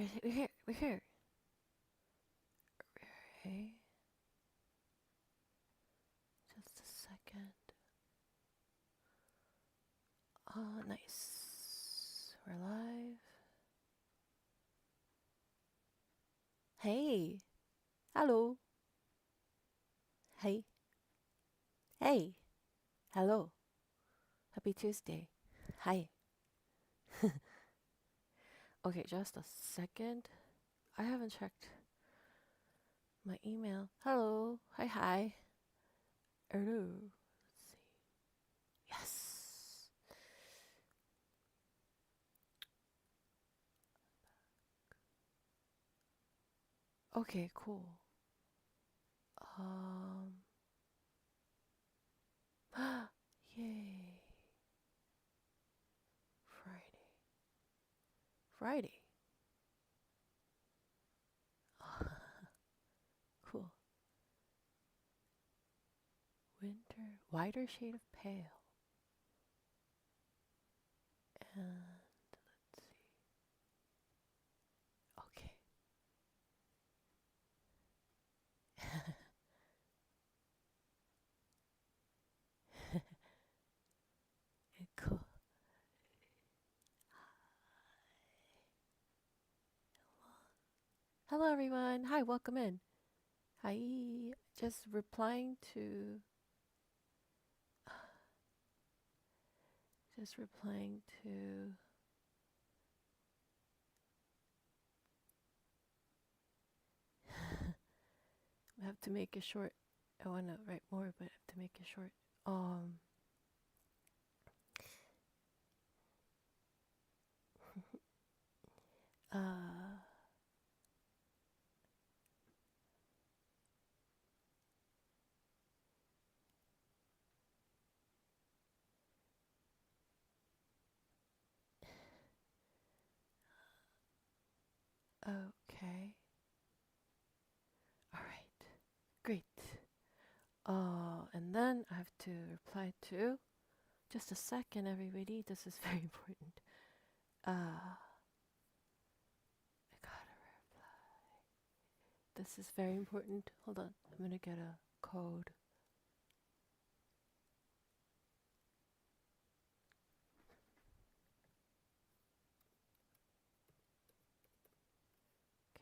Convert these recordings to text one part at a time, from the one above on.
We're here. We're here. Okay. Just a second. Oh, nice. We're live. Hey. Hello. Hey. Hey. Hello. Happy Tuesday. Hi. Okay, just a second. I haven't checked my email. Hello. Hi, hi. Hello. Let's see. Yes. Okay, cool. Um. Yay. Friday. Friday. Cool. Winter. Wider shade of pale. And let's see. Okay. Cool. Hello, everyone. Hi, welcome in. Hi. Just replying to. Just replying to. I have to make it short. I want to write more, but I have to make it short. Um. Uh. Okay. All right. Great. And then I have to reply to. Just a second, everybody. This is very important. I gotta reply. This is very important. Hold on. I'm gonna get a code.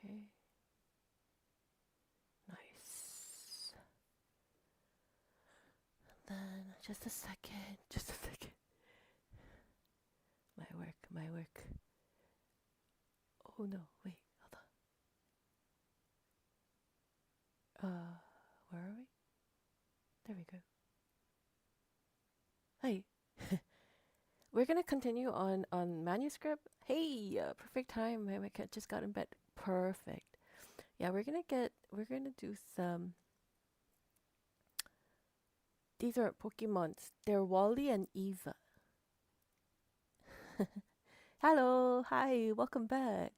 Okay. Nice. And then just a second. Just a second. My work. My work. Oh no. Wait. Hold on. Where are we? There we go. Hey. We're gonna continue on manuscript. Hey, perfect time. My cat just got in bed. Perfect. Yeah, we're gonna do some. These are Pokemons. They're Wally and Eva. Hello, hi, welcome back.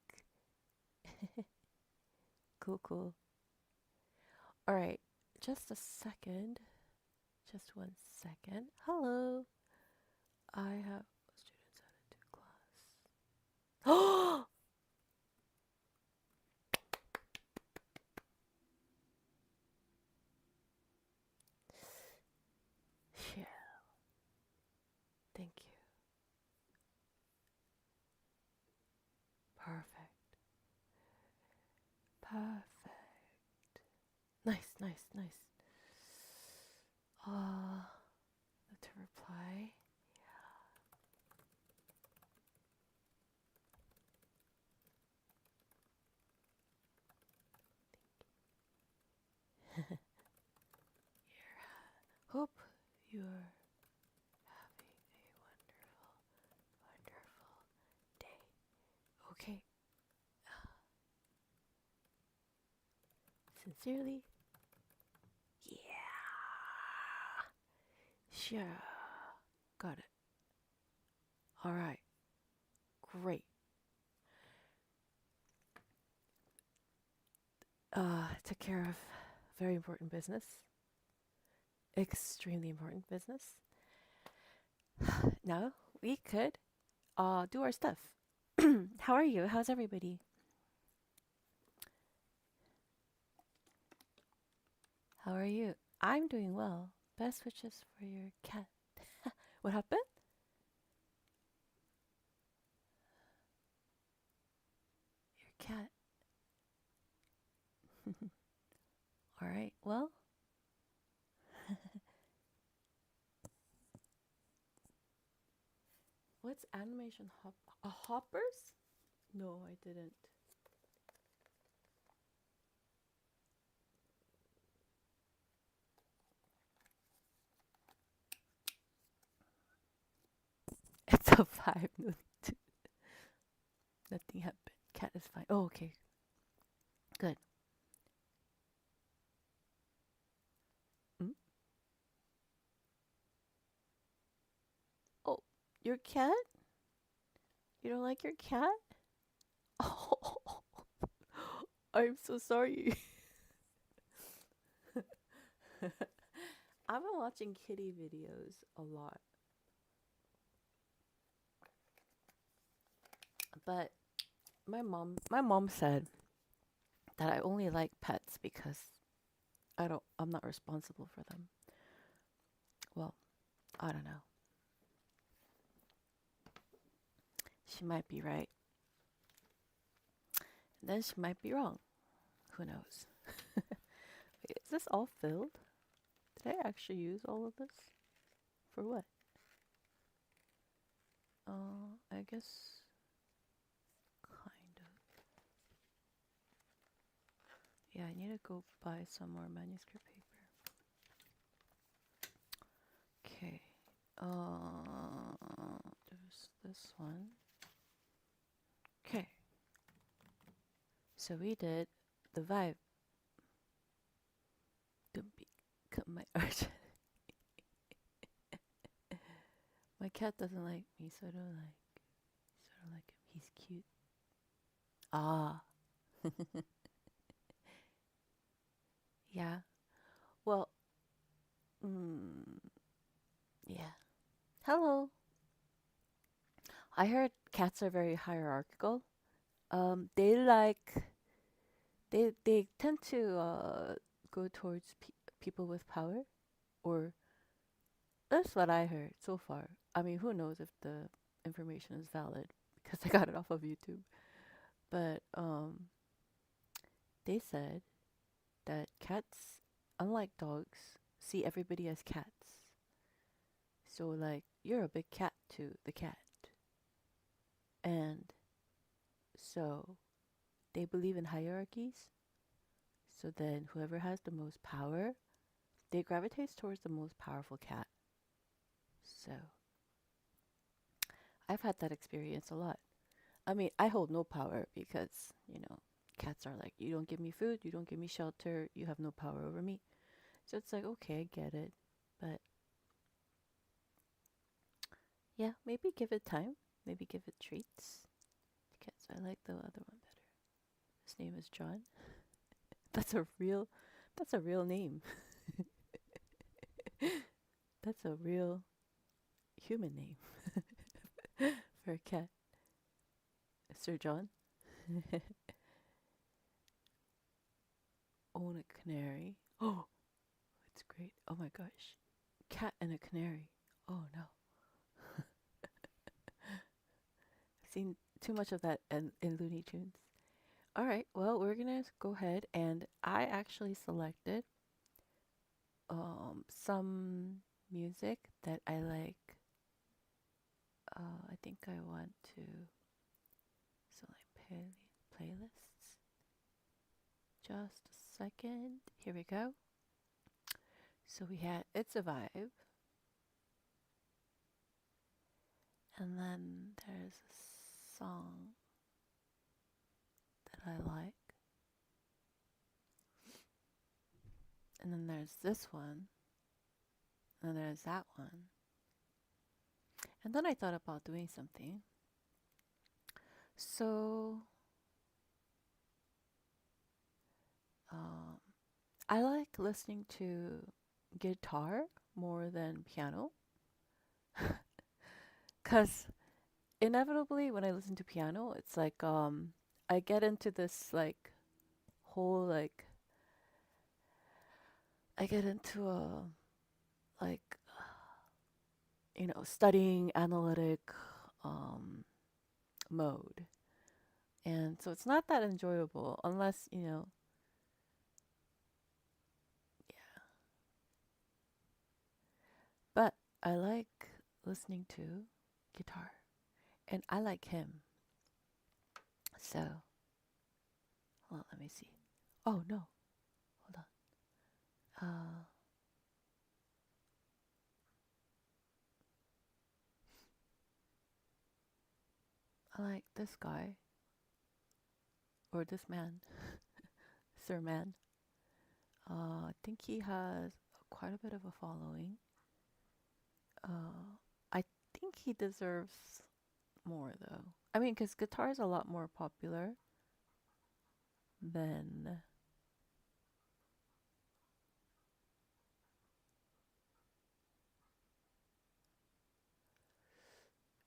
Cool, cool. All right, just a second. Just 1 second. Hello. I have students added to class. Oh, yeah. Thank you. Perfect. Perfect. Nice, nice, nice. To reply. Yeah. Hope you're having a wonderful, wonderful day. Okay. Sincerely. Yeah. Sure. Got it. All right. Great. Took care of very important business. Extremely important business. Now we could do our stuff. How are you? How's everybody? are you? I'm doing well. Best wishes for your cat. What happened? Your cat. All right. Well, what's animation hoppers? No, I didn't. It's a five. No, nothing happened. Cat is fine. Oh, okay. Good. Mm? Oh, your cat? You don't like your cat? Oh, I'm so sorry. I've been watching kitty videos a lot, but my mom said that I only like pets because I'm not responsible for them. Well, I don't know. She might be right. And then she might be wrong. Who knows? Wait, is this all filled? Did I actually use all of this? For what? I guess kind of. Yeah, I need to go buy some more manuscript paper. Okay. There's this one. Okay. So we did the vibe. Don't become my arch. My cat doesn't like me, so I don't like him. He's cute. Ah. Yeah. Well, mm, yeah. Hello. I heard cats are very hierarchical. They they tend to go towards people with power, or that's what I heard so far. I mean, who knows if the information is valid because I got it off of YouTube. But they said that cats, unlike dogs, see everybody as cats. So like you're a big cat to the cat. And so they believe in hierarchies. So then whoever has the most power, they gravitate towards the most powerful cat. So I've had that experience a lot. I mean, I hold no power because, cats are like, you don't give me food, you don't give me shelter, you have no power over me. So it's like, okay, I get it. But yeah, maybe give it time. Maybe give it treats. Because I like the other one better. His name is John. That's a real name. That's a real human name for a cat. Sir John. Own a canary. Oh, it's great. Oh my gosh. Cat and a canary. Oh no. I've seen too much of that in Looney Tunes. All right, well, we're gonna go ahead and I actually selected some music that I like. I think I want to select playlists. Just a second. Here we go. So we had It's a Vibe. And then there's a song that I like. And then there's this one. And then there's that one. And then I thought about doing something. So um, I like listening to guitar more than piano. Because inevitably, when I listen to piano, it's like I get into this like whole like I get into like studying analytic um, mode, and so it's not that enjoyable unless yeah. But I like listening to guitar, and I like him. So well, let me see. Oh no, hold on. I like this guy or this man, Sir Man. I think he has quite a bit of a following. I think he deserves more though. I mean, because guitar is a lot more popular than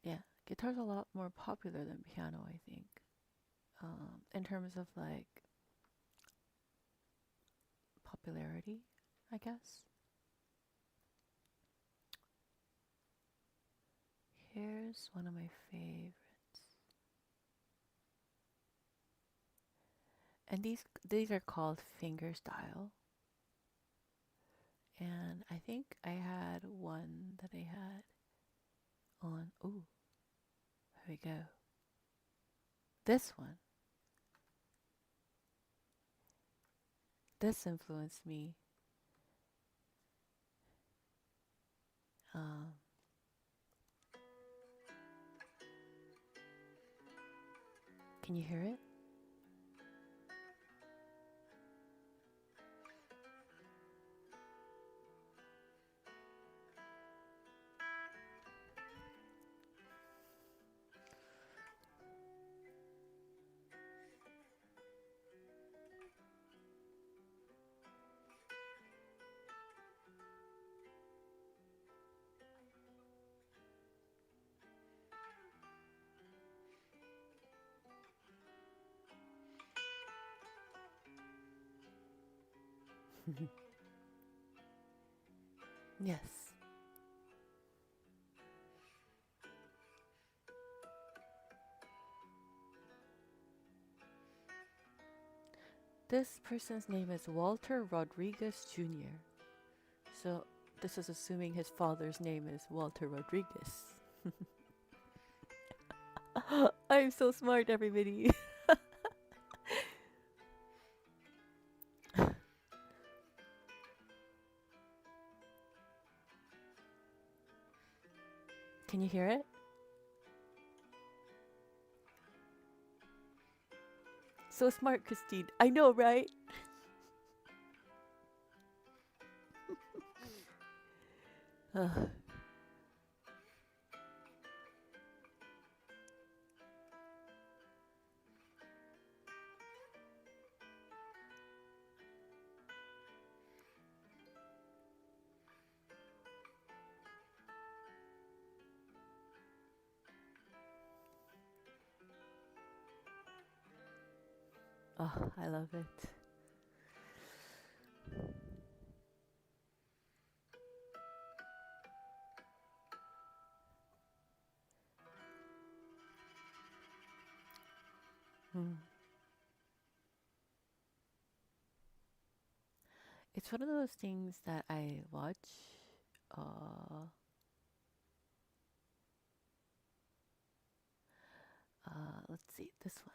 yeah, guitar's a lot more popular than piano. I think in terms of like popularity, I guess. Here's one of my favorites, and these are called fingerstyle. And I think I had one that I had on. Ooh, here we go. This one. This influenced me. Um, can you hear it? Yes. This person's name is Walter Rodriguez Jr. So this is assuming his father's name is Walter Rodriguez. I'm so smart, everybody. Can you hear it? So smart, Christine. I know, right? Oh, I love it. Hmm. It's one of those things that I watch. Uh, let's see this one.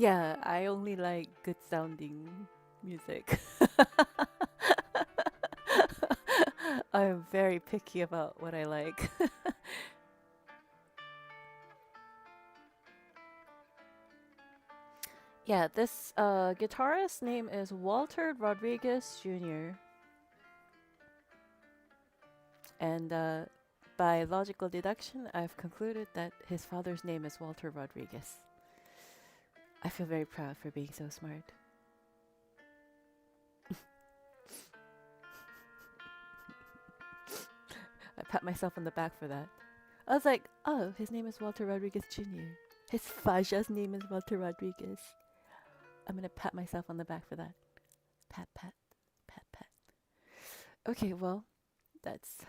Yeah, I only like good sounding music. I'm very picky about what I like. Yeah, this guitarist name is Walter Rodriguez Jr. And by logical deduction, I've concluded that his father's name is Walter Rodriguez. I feel very proud for being so smart. I pat myself on the back for that. I was like, oh, his name is Walter Rodriguez Jr. His Faja's name is Walter Rodriguez. I'm gonna pat myself on the back for that. Pat, pat, pat, pat. Okay, well, that's.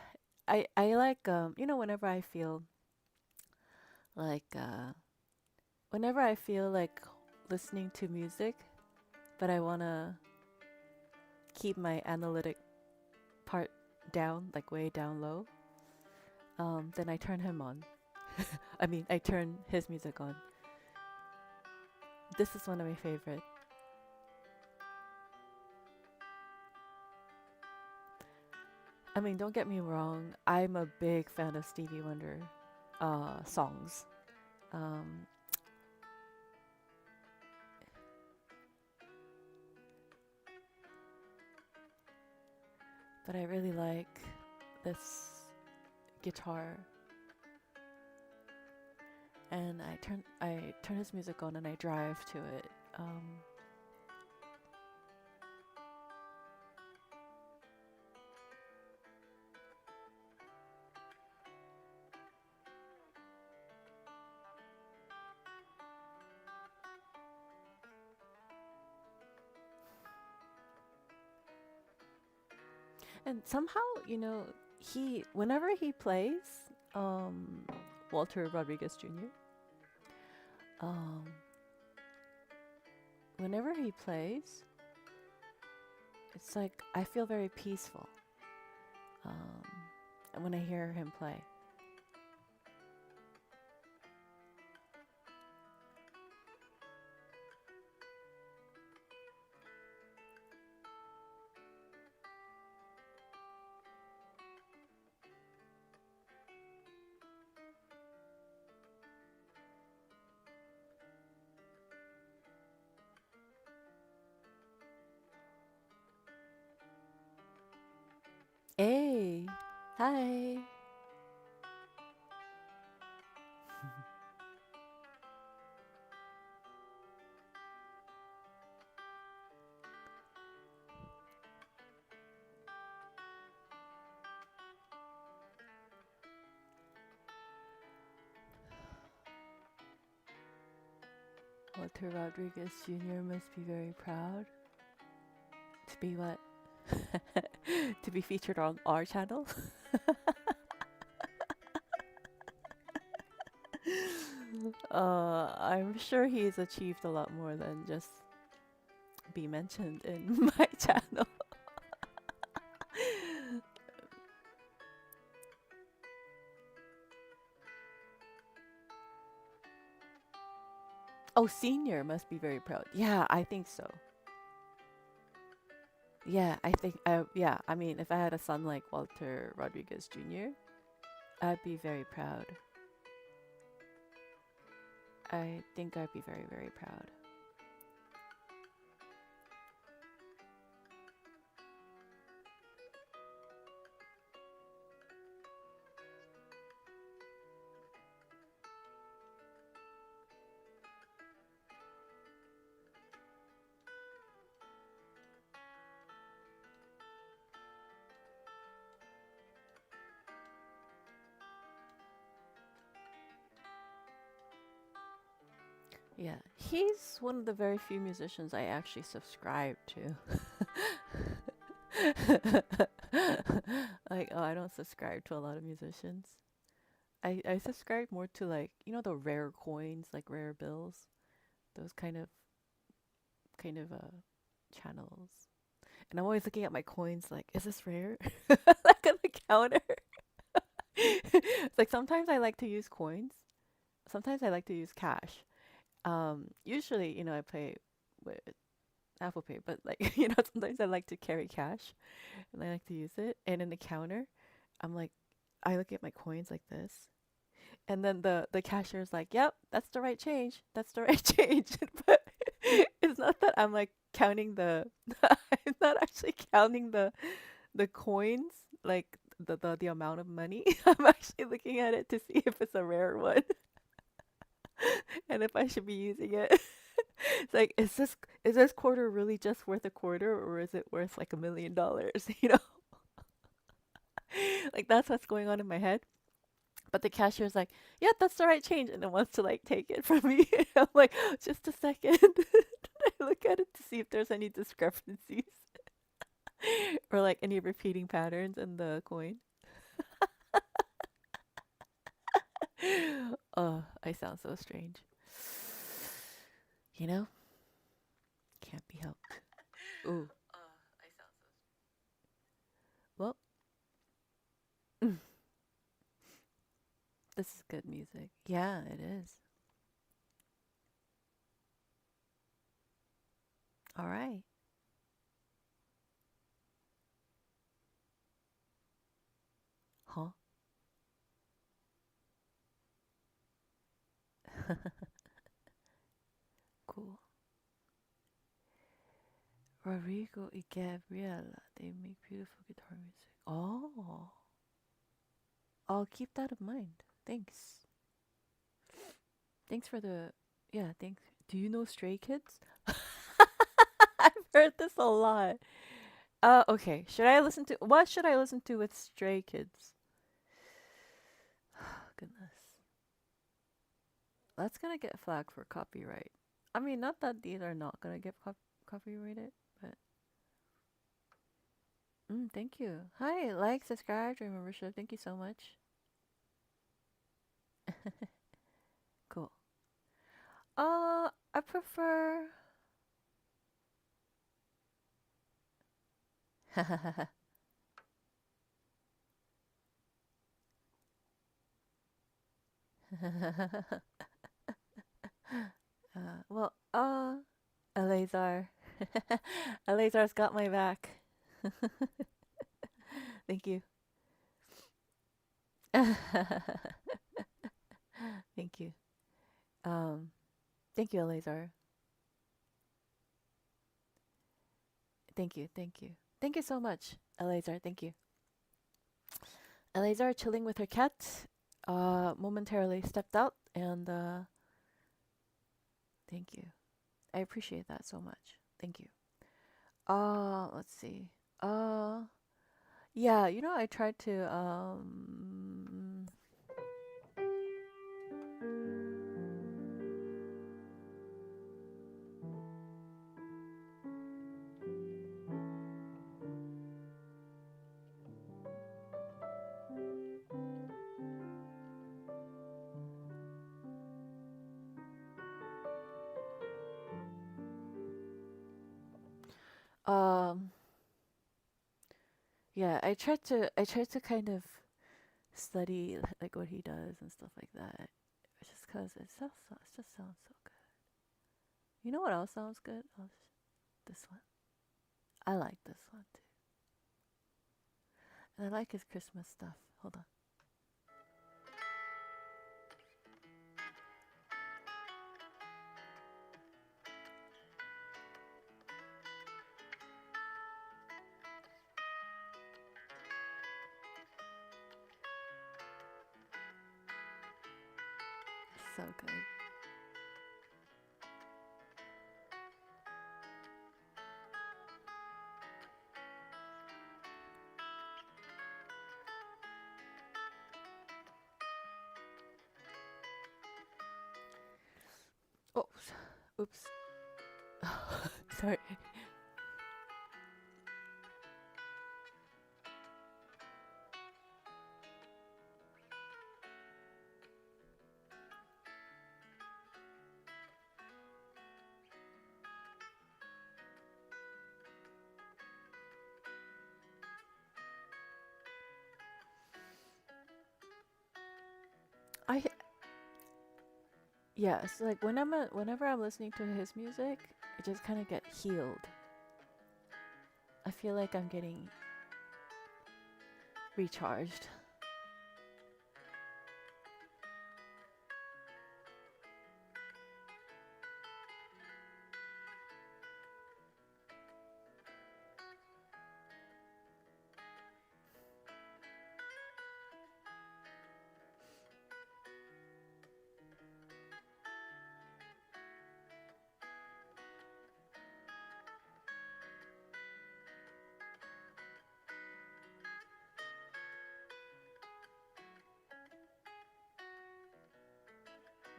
I like whenever I feel like whenever I feel like listening to music, but I wanna keep my analytic part down, like way down low. Then I turn him on. I mean, I turn his music on. This is one of my favorite. I mean, don't get me wrong. I'm a big fan of Stevie Wonder songs. Um, but I really like this guitar, and I turn his music on and I drive to it. And somehow, he whenever he plays, um, Walter Rodriguez Jr. Um, whenever he plays, it's like I feel very peaceful. Um, when I hear him play. Hey, hi. Walter Rodriguez Jr. must be very proud to be what? To be featured on our channel. I'm sure he's achieved a lot more than just be mentioned in my channel. Oh, senior must be very proud. Yeah, I think so. Yeah, I think. Yeah, I mean, if I had a son like Walter Rodriguez Jr., I'd be very proud. I think I'd be very, very proud. Yeah, he's one of the very few musicians I actually subscribe to. Like, oh, I don't subscribe to a lot of musicians. I subscribe more to, like, the rare coins, like rare bills, those kind of channels. And I'm always looking at my coins like, is this rare? Like on the counter. It's like sometimes I like to use coins. Sometimes I like to use cash. Usually, I pay with Apple Pay, but like, sometimes I like to carry cash and I like to use it. And in the counter, I'm like, I look at my coins like this. And then the cashier's like, "Yep, that's the right change. That's the right change." But it's not that I'm like counting the I'm not actually counting the coins, like the amount of money. I'm actually looking at it to see if it's a rare one and if I should be using it. It's like, is this quarter really just worth a quarter, or is it worth like $1 million? Like that's what's going on in my head. But the cashier's like, "Yeah, that's the right change," and then wants to like take it from me. I'm like, "Just a second." I look at it to see if there's any discrepancies or like any repeating patterns in the coin. Oh, I sound so strange. You know, can't be helped. Ooh, well, this is good music. Yeah, it is. All right. Huh? Cool. Rodrigo y Gabriela, they make beautiful guitar music. Oh, I'll keep that in mind. Thanks. Thanks for the, yeah, thanks. Do you know Stray Kids? I've heard this a lot. Okay. What should I listen to with Stray Kids? Goodness. That's gonna get flagged for copyright. I mean, not that these are not gonna get copyrighted, but thank you. Hi, like, subscribe, join membership. Thank you so much. Cool. I prefer. Well, Eleazar. Eleazar's got my back. Thank you. Thank you. Um, Thank you, Eleazar. Thank you, thank you. Thank you so much, Eleazar. Thank you. Eleazar chilling with her cat, momentarily stepped out, and thank you. I appreciate that so much. Thank you. Let's see. Uh, yeah, I tried to um yeah, I tried to kind of study like what he does and stuff like that. Just cause it just sounds so good. You know what else sounds good? This one. I like this one too. And I like his Christmas stuff. Hold on. So good. Oh, oops. Sorry. I Yes, like whenever I'm listening to his music, I just kind of get healed. I feel like I'm getting recharged.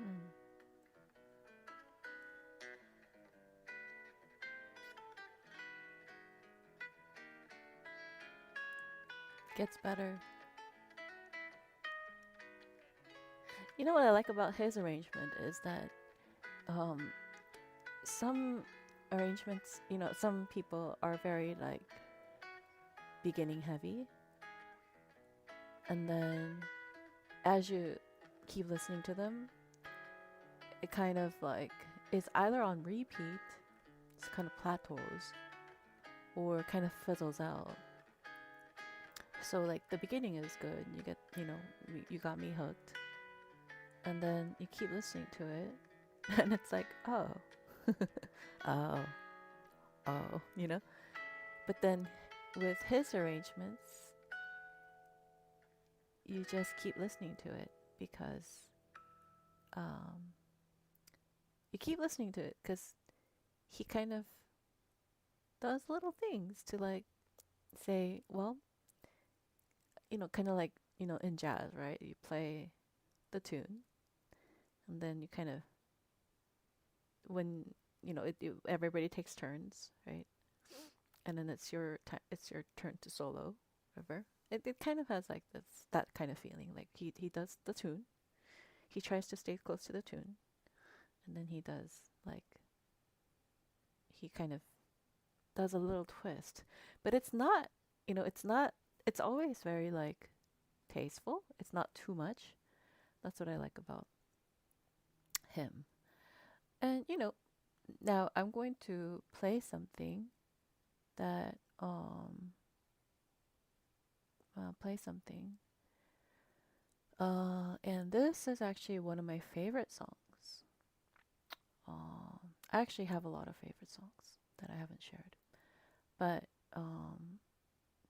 Mm. Gets better. You know what I like about his arrangement is that um, some arrangements, some people are very like beginning heavy, and then as you keep listening to them, it kind of like is either on repeat, it's kind of plateaus, or kind of fizzles out. So like the beginning is good, you get, you got me hooked, and then you keep listening to it, and it's like, oh, oh, oh. But then with his arrangements, you just keep listening to it because um, you keep listening to it because he kind of does little things to like say, well, kind of like, in jazz, right? You play the tune and then you kind of, when, everybody takes turns, right? And then it's your turn to solo, whatever. It kind of has like that kind of feeling. Like he does the tune, he tries to stay close to the tune, and then he does like he kind of does a little twist, but it's not, it's not. It's always very like tasteful. It's not too much. That's what I like about him. And now I'm going to play something that play something. And this is actually one of my favorite songs. I actually have a lot of favorite songs that I haven't shared, but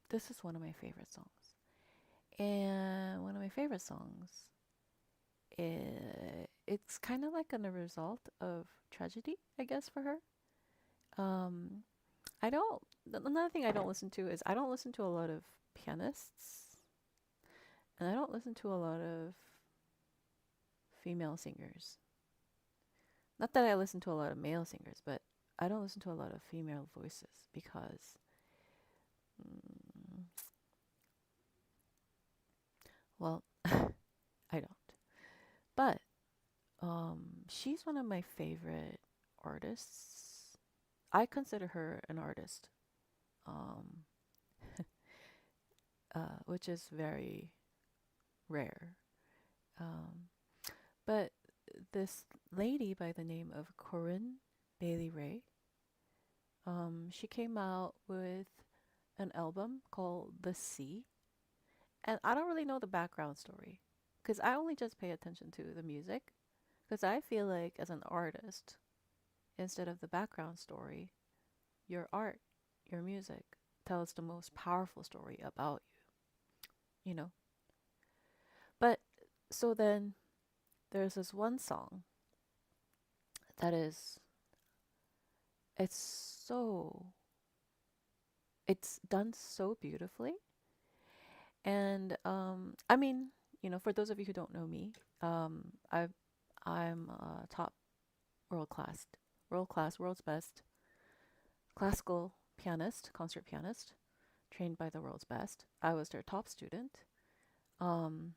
this is one of my favorite songs. And one of my favorite songs, it's kind of like a result of tragedy, I guess, for her. Um, I don't. Another thing I don't listen to is I don't listen to a lot of pianists, and I don't listen to a lot of female singers. Not that I listen to a lot of male singers, but I don't listen to a lot of female voices because, mm, well, I don't. But she's one of my favorite artists. I consider her an artist, um, which is very rare. Um, but this lady by the name of Corinne Bailey Ray, she came out with an album called The Sea. And I don't really know the background story because I only just pay attention to the music. Because I feel like as an artist, instead of the background story, your art, your music tells the most powerful story about you, you know? But so then there's this one song that is, it's so, it's done so beautifully. And I mean, for those of you who don't know me, I'm a top world class, world's best classical pianist, concert pianist, trained by the world's best. I was their top student. Um,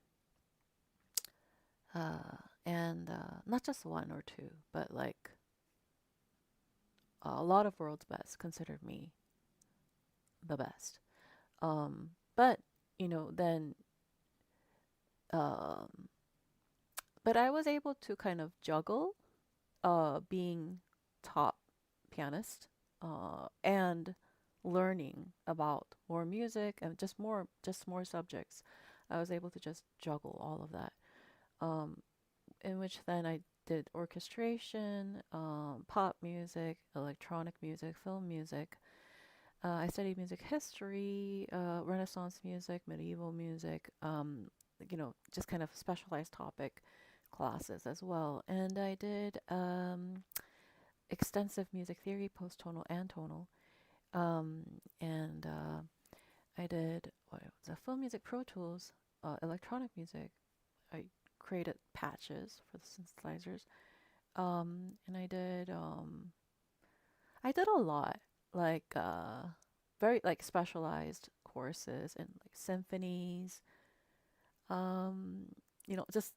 and not just one or two, but like a lot of world's best considered me the best. But then um, but I was able to kind of juggle being top pianist and learning about more music and just more subjects. I was able to just juggle all of that. Um, in which then I did orchestration, pop music, electronic music, film music. I studied music history, Renaissance music, medieval music, just kind of specialized topic classes as well. And I did extensive music theory, post-tonal and tonal. And I did what was it, film music, Pro Tools, electronic music. I created patches for the synthesizers. And I did a lot, like very like specialized courses in like symphonies, um, just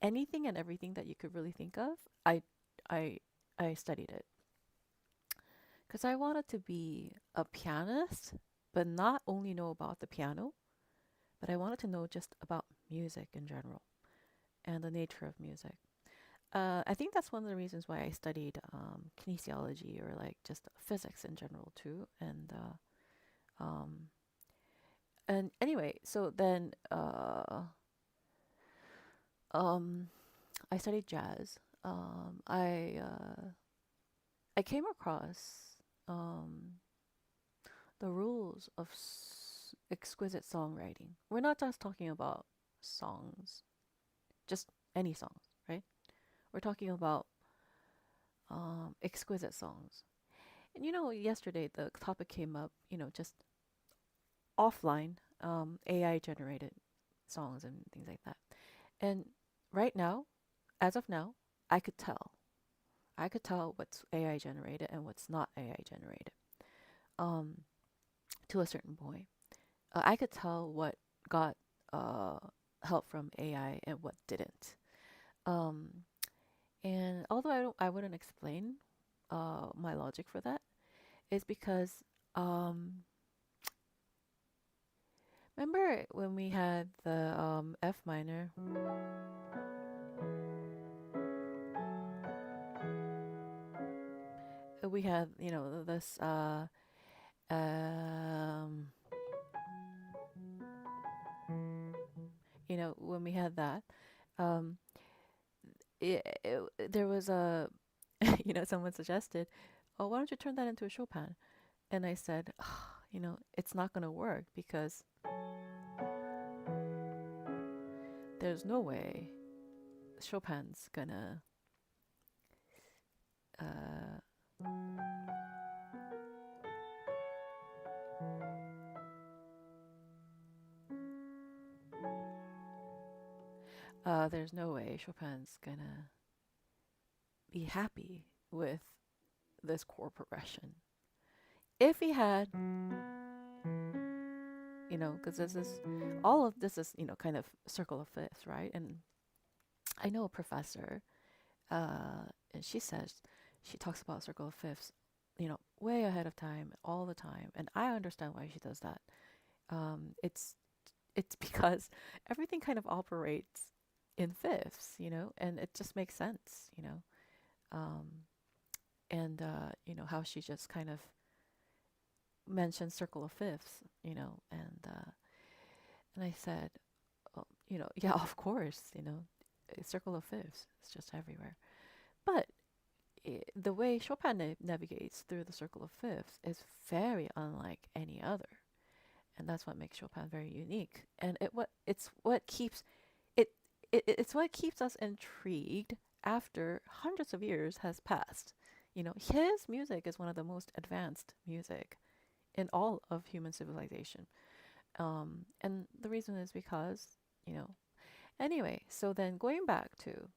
anything and everything that you could really think of. I I studied it because I wanted to be a pianist, but not only know about the piano, but I wanted to know just about music in general and the nature of music. I think that's one of the reasons why I studied kinesiology or like just physics in general too. Um, and anyway, so then um, I studied jazz. I came across um, the rules of exquisite songwriting. We're not just talking about songs, just any songs, right? We're talking about exquisite songs. And yesterday the topic came up, just offline, AI generated songs and things like that. And right now, as of now, I could tell. I could tell what's AI generated and what's not AI generated. Um, to a certain point, I could tell what got uh help from AI and what didn't. Um, and although I wouldn't explain my logic for that, is because remember when we had the F minor. We had this um when we had that, um there was a someone suggested, oh, why don't you turn that into a Chopin? And I said, it's not gonna work because there's no way Chopin's gonna uh there's no way Chopin's gonna be happy with this chord progression. If he had, because this is all of this is kind of circle of fifths, right? And I know a professor, and she talks about circle of fifths, way ahead of time, all the time, and I understand why she does that. It's because everything kind of operates in fifths, and it just makes sense, um, and how she just kind of mentioned circle of fifths, and I said, oh, yeah, of course, a circle of fifths is just everywhere. But the way Chopin navigates through the circle of fifths is very unlike any other, and that's what makes Chopin very unique. And it's what keeps it's what keeps us intrigued after hundreds of years has passed. His music is one of the most advanced music in all of human civilization. And the reason is because, anyway, so then going back to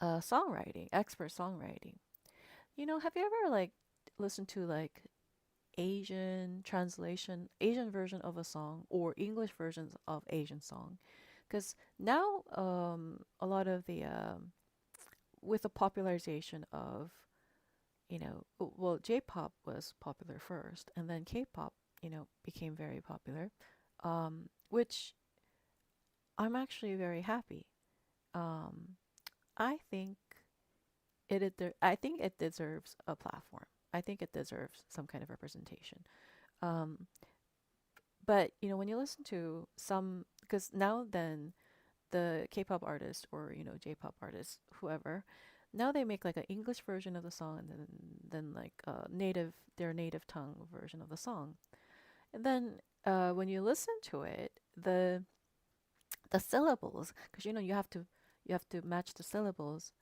songwriting, expert songwriting, have you ever like listened to like Asian version of a song or English versions of Asian song? Because now a lot of the, with the popularization of, well, J-pop was popular first, and then K-pop, became very popular, which I'm actually very happy. Um, I think I think it deserves a platform. I think it deserves some kind of representation. Um, but when you listen to some, because now then the K-pop artist or J-pop artist, whoever, now they make like an English version of the song and then like their native tongue version of the song. And then when you listen to it, the syllables, because you have to match the syllables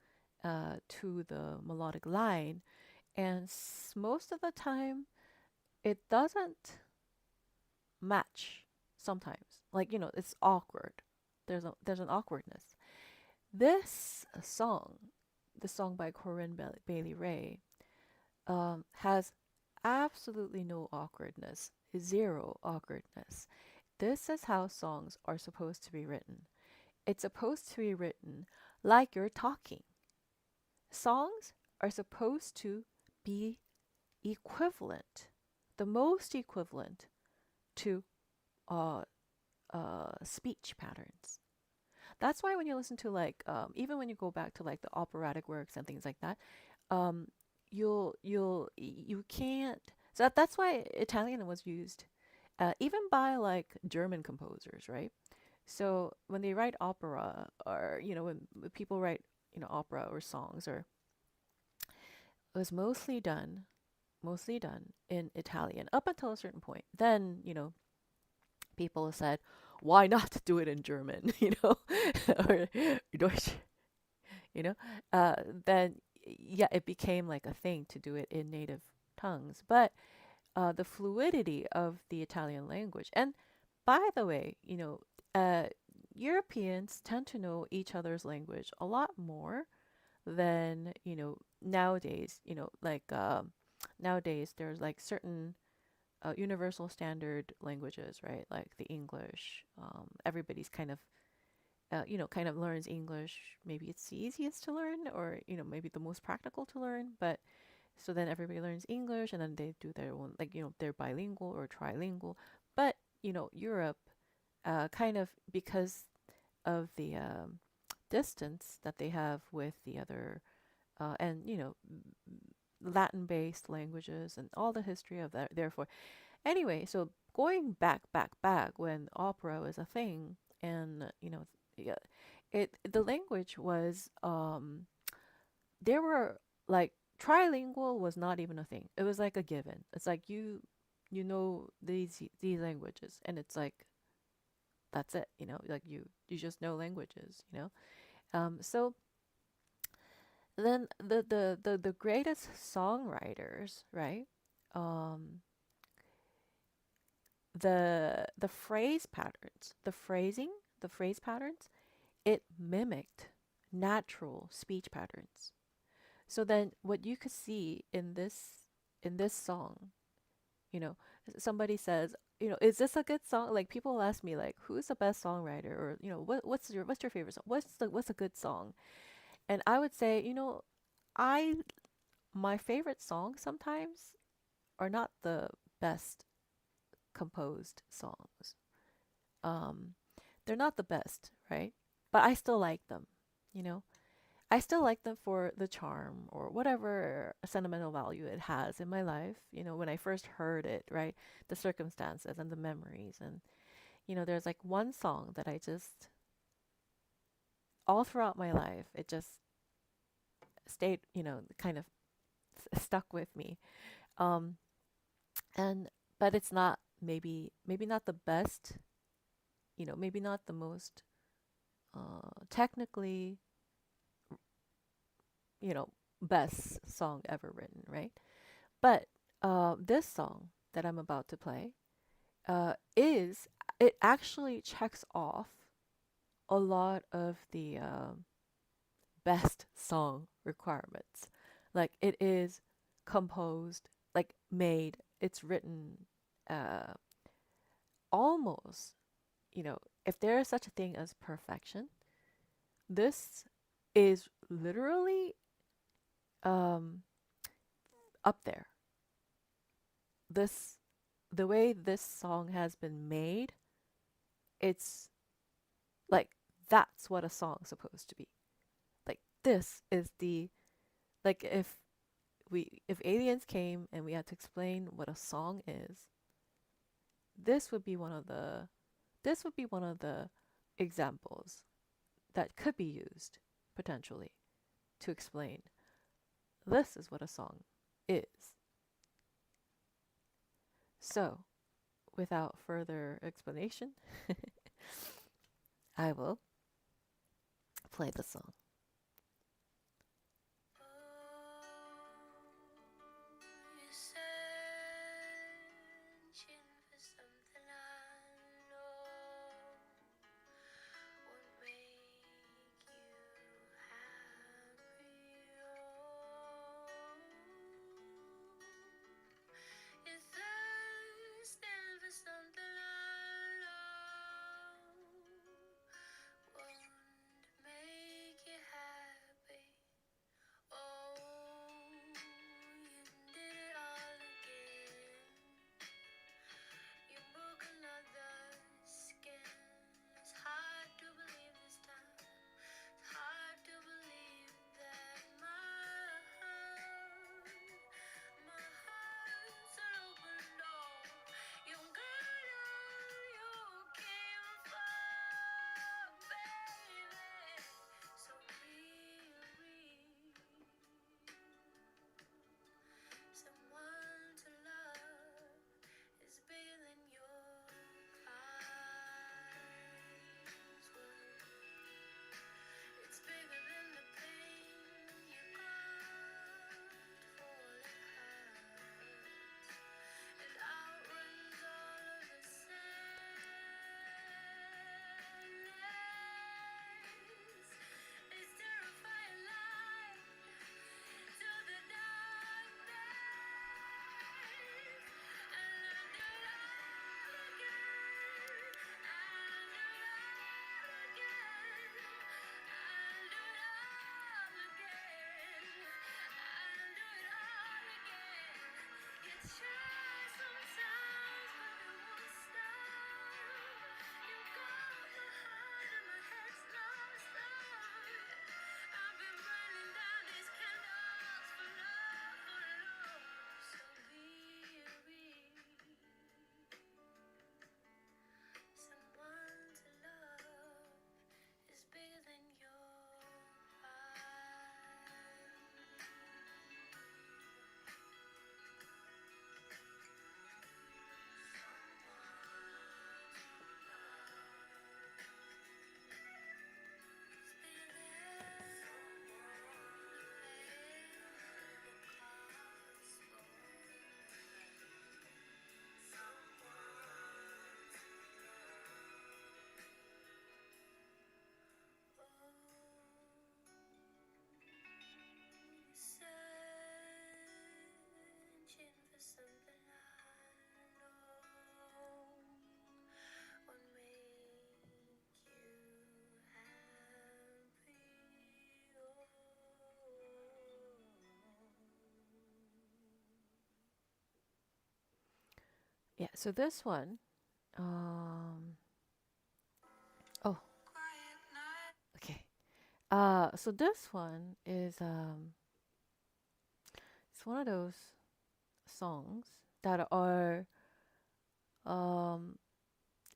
to the melodic line, and most of the time it doesn't match. Sometimes, like it's awkward. There's an awkwardness. This song, the song by Corinne Bailey Ray, has absolutely no awkwardness, zero awkwardness. This is how songs are supposed to be written. It's supposed to be written like you're talking. Songs are supposed to be equivalent, the most equivalent to uh, speech patterns. That's why when you listen to like, even when you go back to like the operatic works and things like that, um, you can't. So that's why Italian was used, even by like German composers, right? So when they write opera, or when people write opera or songs, or it was mostly done in Italian up until a certain point. Then people said, why not do it in German, or Deutsch, you know? Uh, then yeah, it became like a thing to do it in native tongues. But the fluidity of the Italian language, and by the way, Europeans tend to know each other's language a lot more than nowadays. Like nowadays, there's like certain universal standard languages, right? Like the English. Everybody's kind of learns English. Maybe it's the easiest to learn, or maybe the most practical to learn. But so then everybody learns English, and then they do their own, like they're bilingual or trilingual. But Europe, kind of because of the distance that they have with the other, and Latin-based languages and all the history of that. Therefore, anyway, so going back when opera was a thing, and yeah, the language was there were like trilingual was not even a thing. It was like a given. It's like you know these languages, and it's like that's it. Like you just know languages. So then the greatest songwriters, right? Um, the phrase patterns, the phrase patterns, it mimicked natural speech patterns. So then what you could see in this song, you know, somebody says, is this a good song? Like people ask me like, who's the best songwriter, or what's your favorite song? What's a good song? And I would say, I my favorite songs sometimes are not the best composed songs. Um, they're not the best, right? But I still like them, you know? I still like them for the charm or whatever sentimental value it has in my life, when I first heard it, right? The circumstances and the memories. And, there's like one song that I just, all throughout my life, it just stayed, kind of stuck with me. Um, and, but it's not maybe not the best, maybe not the most technically, you know, best song ever written, right? But this song that I'm about to play is it actually checks off a lot of the best song requirements. Like it is composed, like made, it's written uh, almost, if there is such a thing as perfection, this is literally um, up there. This the way this song has been made, it's Like that's what a song's supposed to be. Like this is the like if aliens came and we had to explain what a song is, this would be one of the this would be one of the examples that could be used potentially to explain this is what a song is. So, without further explanation, I will play the song. Yeah, so this one, um, oh, okay. So this one is it's one of those songs that are um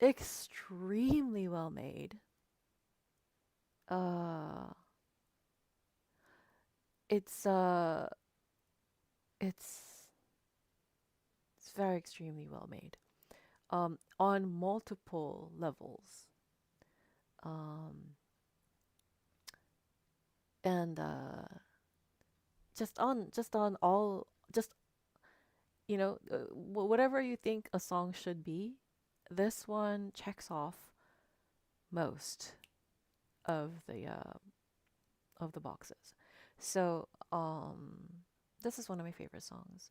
extremely well made. Uh, it's uh, it's it's very extremely well made. On multiple levels. Um, and just on all just whatever you think a song should be, this one checks off most of the boxes. So this is one of my favorite songs.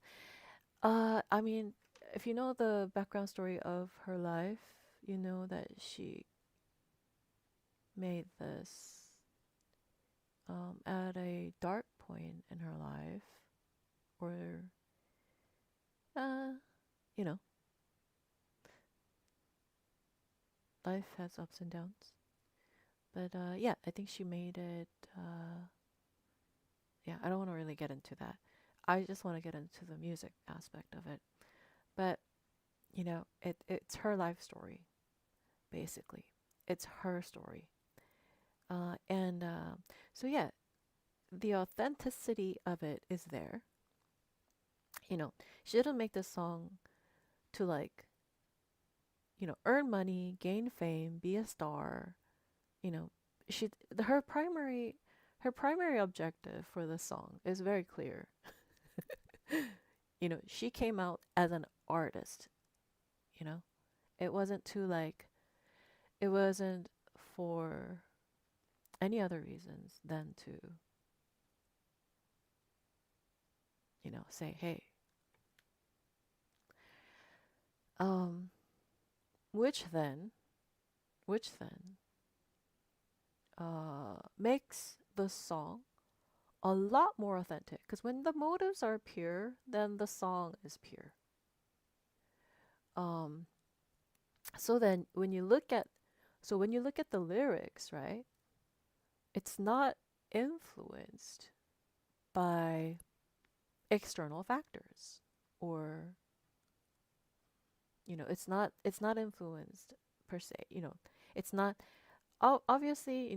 I mean, if you know the background story of her life, you know that she made this at a dark point in her life, or uh, you know, life has ups and downs. But yeah, I think she made it. Yeah, I don't want to really get into that. I just want to get into the music aspect of it. But it's her life story basically. It's her story. And so yeah, the authenticity of it is there. You know, she didn't make this song to like earn money, gain fame, be a star. You know, she her primary objective for this song is very clear. She came out as an artist. You know, it wasn't to like it wasn't for any other reasons than to say, hey, um, which then, makes the song a lot more authentic. Because when the motives are pure, then the song is pure. Um, so then when you look at the lyrics, right, it's not influenced by external factors, or it's not influenced per se. It's not obviously,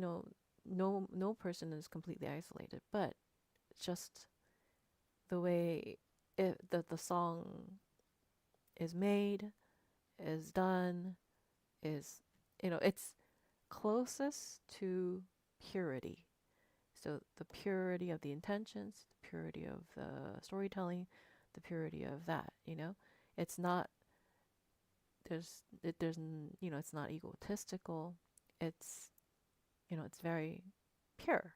no person is completely isolated, but just the way the song is made, is done, is it's closest to purity. So the purity of the intentions, the purity of the storytelling, the purity of that. It's not it's not egotistical. It's very pure.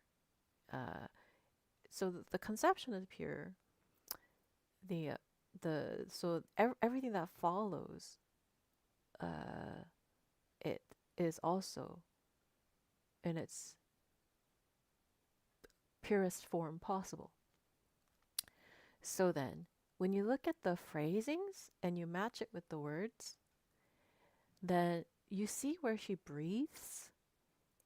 Uh, so the conception is pure. The everything that follows, uh, it is also in its purest form possible. So then, when you look at the phrasings and you match it with the words, then you see where she breathes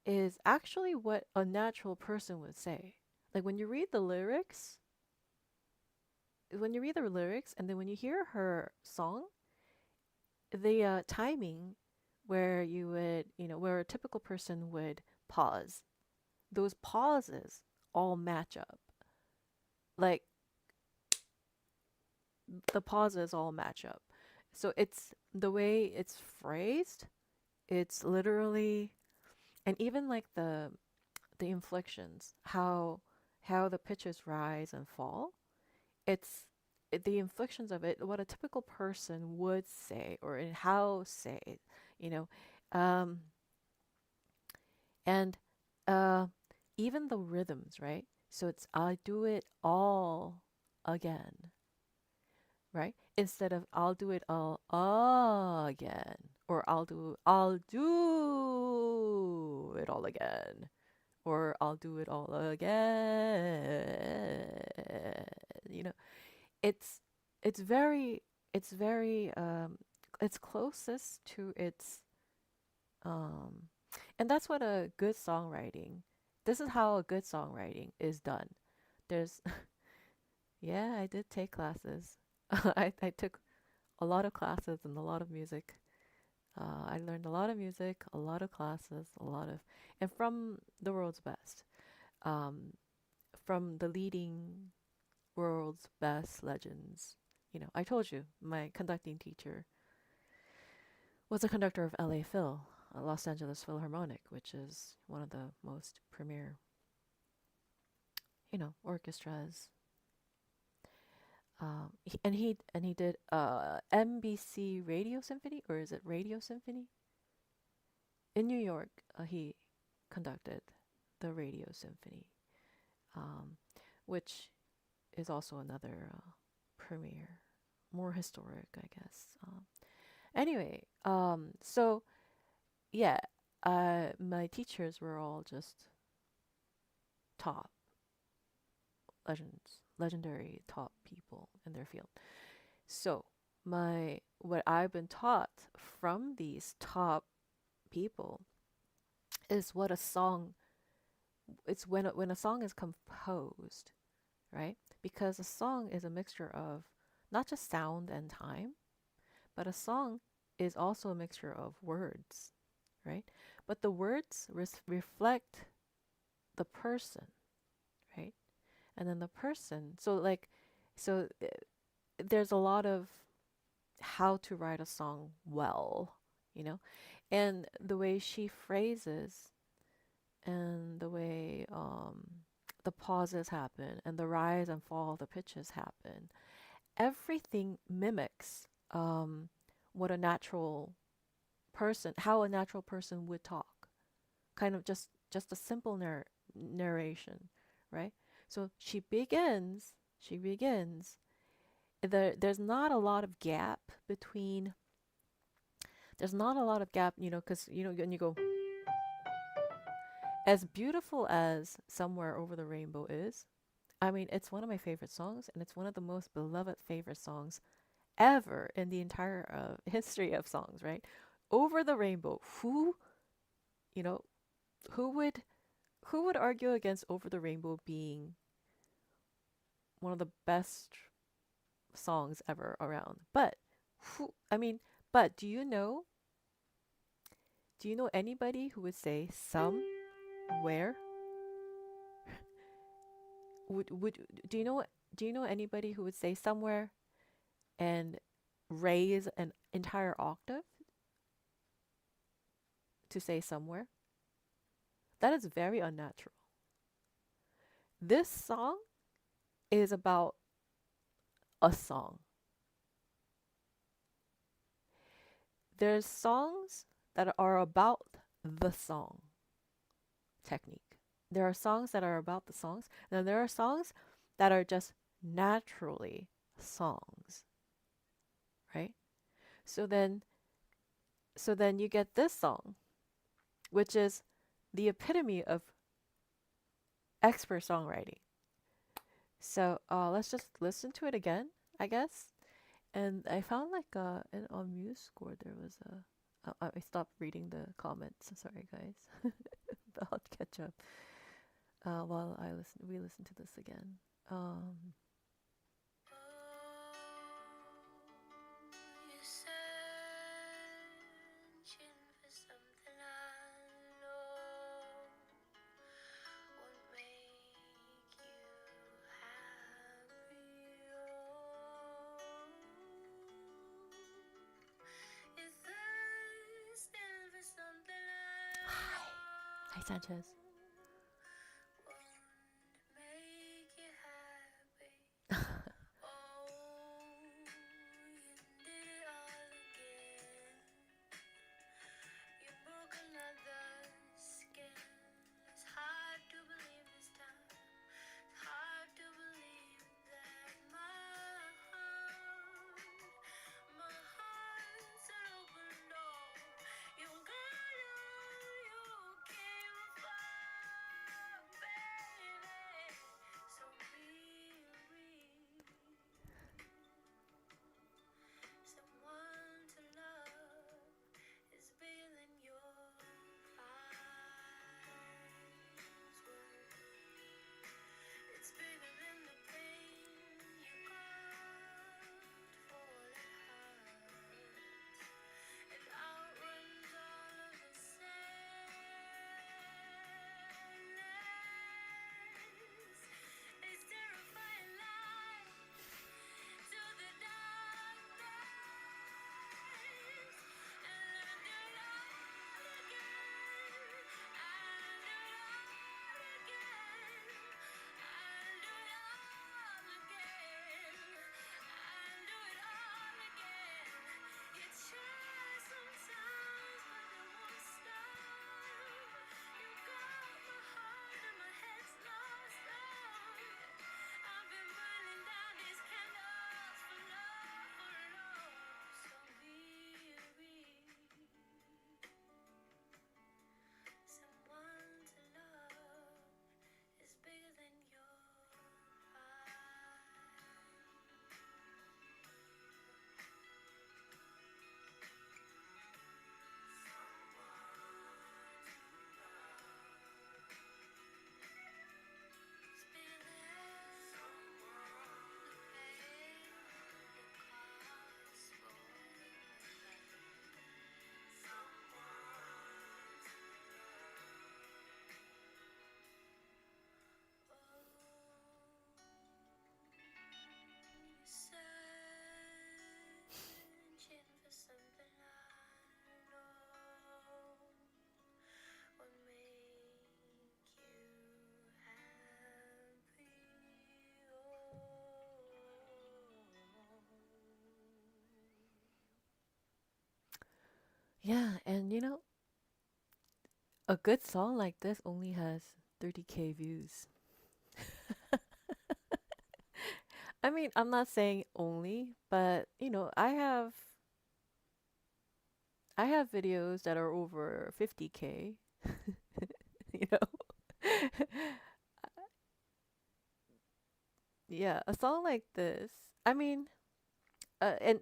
is actually what a natural person would say. Like when you read the lyrics, and then when you hear her song, the timing where where a typical person would pause, those pauses all match up. Like the pauses all match up. So it's the way it's phrased, it's literally, and even like the inflections, how the pitches rise and fall, it's the inflections of it, what a typical person would say or in how say it, you know, um, and uh, even the rhythms, right? So it's I do it all again, right? Instead of I'll do it all again, or I'll do it all again, or I'll do it all again. You know, it's it's very it's closest to its um and that's what a good songwriting. This is how a good songwriting is done. There's yeah, I did take classes. I took a lot of classes and a lot of music. I learned a lot of music, a lot of classes, and from the world's best, um, from the leading world's best legends. I told you my conducting teacher was a conductor of LA Phil, Los Angeles Philharmonic, which is one of the most premier, orchestras. And he did NBC Radio Symphony, or is it Radio Symphony? In New York, he conducted the Radio Symphony, um, which is also another premiere, more historic, I guess. Anyway, so yeah, my teachers were all just top legendary top people in their field. So what I've been taught from these top people is what a song, it's when a song is composed, right? Because a song is a mixture of not just sound and time, but a song is also a mixture of words, right? But the words reflect the person, right? And then the person, so like, so there's a lot of how to write a song well, you know? And the way she phrases and the way the pauses happen and the rise and fall of the pitches happen, everything mimics what a natural person, how a natural person would talk. Kind of just a simple narration, right? So she begins. There's not a lot of gap between. There's not a lot of gap, because when you go as beautiful as Somewhere Over the Rainbow is. I mean, it's one of my favorite songs, and it's one of the most beloved favorite songs ever in the entire history of songs, right? Over the Rainbow. You know, who would who would argue against Over the Rainbow being one of the best songs ever around? But I mean, but do you know anybody who would say somewhere? Would do you know anybody who would say somewhere and raise an entire octave to say somewhere? That is very unnatural. This song is about a song. There's songs that are about the song technique. There are songs that are about the songs, and then there are songs that are just naturally songs, right? So then you get this song, which is the epitome of expert songwriting. So let's just listen to it again, I guess. And I found like on MuseScore there was I stopped reading the comments. Sorry, guys. But I'll catch up while we listen to this again. Hi, Sanchez. Yeah, and a good song like this only has 30K views. I mean, I'm not saying only, but I have videos that are over 50K, you know. Yeah, a song like this. I mean, and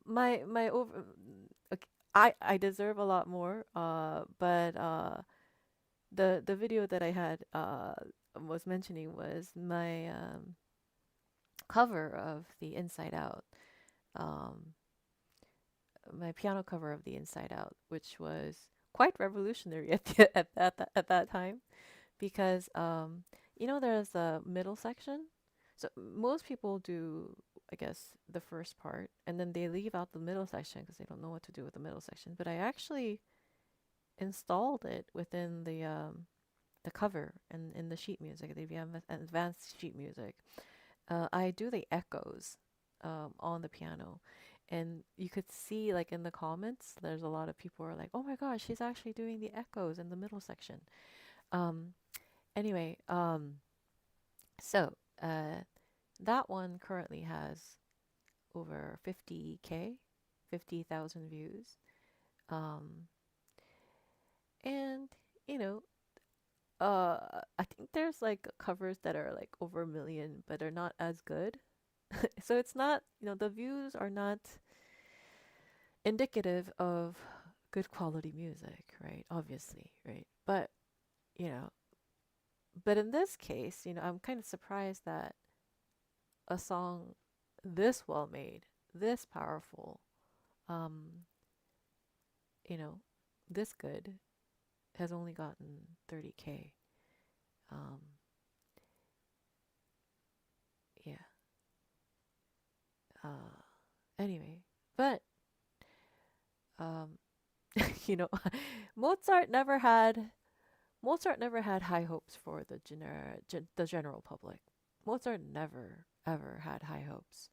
my over okay, I deserve a lot more, but the video that I had was mentioning was my cover of the Inside Out, um my piano cover of the Inside Out, which was quite revolutionary at that time, because there's a middle section. So most people do, I guess, the first part, and then they leave out the middle section because they don't know what to do with the middle section. But I actually installed it within the cover and in the sheet music, the advanced sheet music. I do the echoes on the piano. And you could see, like, in the comments, there's a lot of people who are like, "Oh my gosh, she's actually doing the echoes in the middle section." Um, anyway, so that one currently has over 50K, 50,000 views. Um, and you know, I think there's like covers that are like over a million, but are not as good. So it's not, the views are not indicative of good quality music, right? Obviously, right? You know, but in this case, I'm kind of surprised that a song this well made, this powerful, um, you know, this good has only gotten 30K. Um, yeah. Uh, anyway, but um, you know, Mozart never had Mozart never had high hopes for the general public. Mozart never ever had high hopes,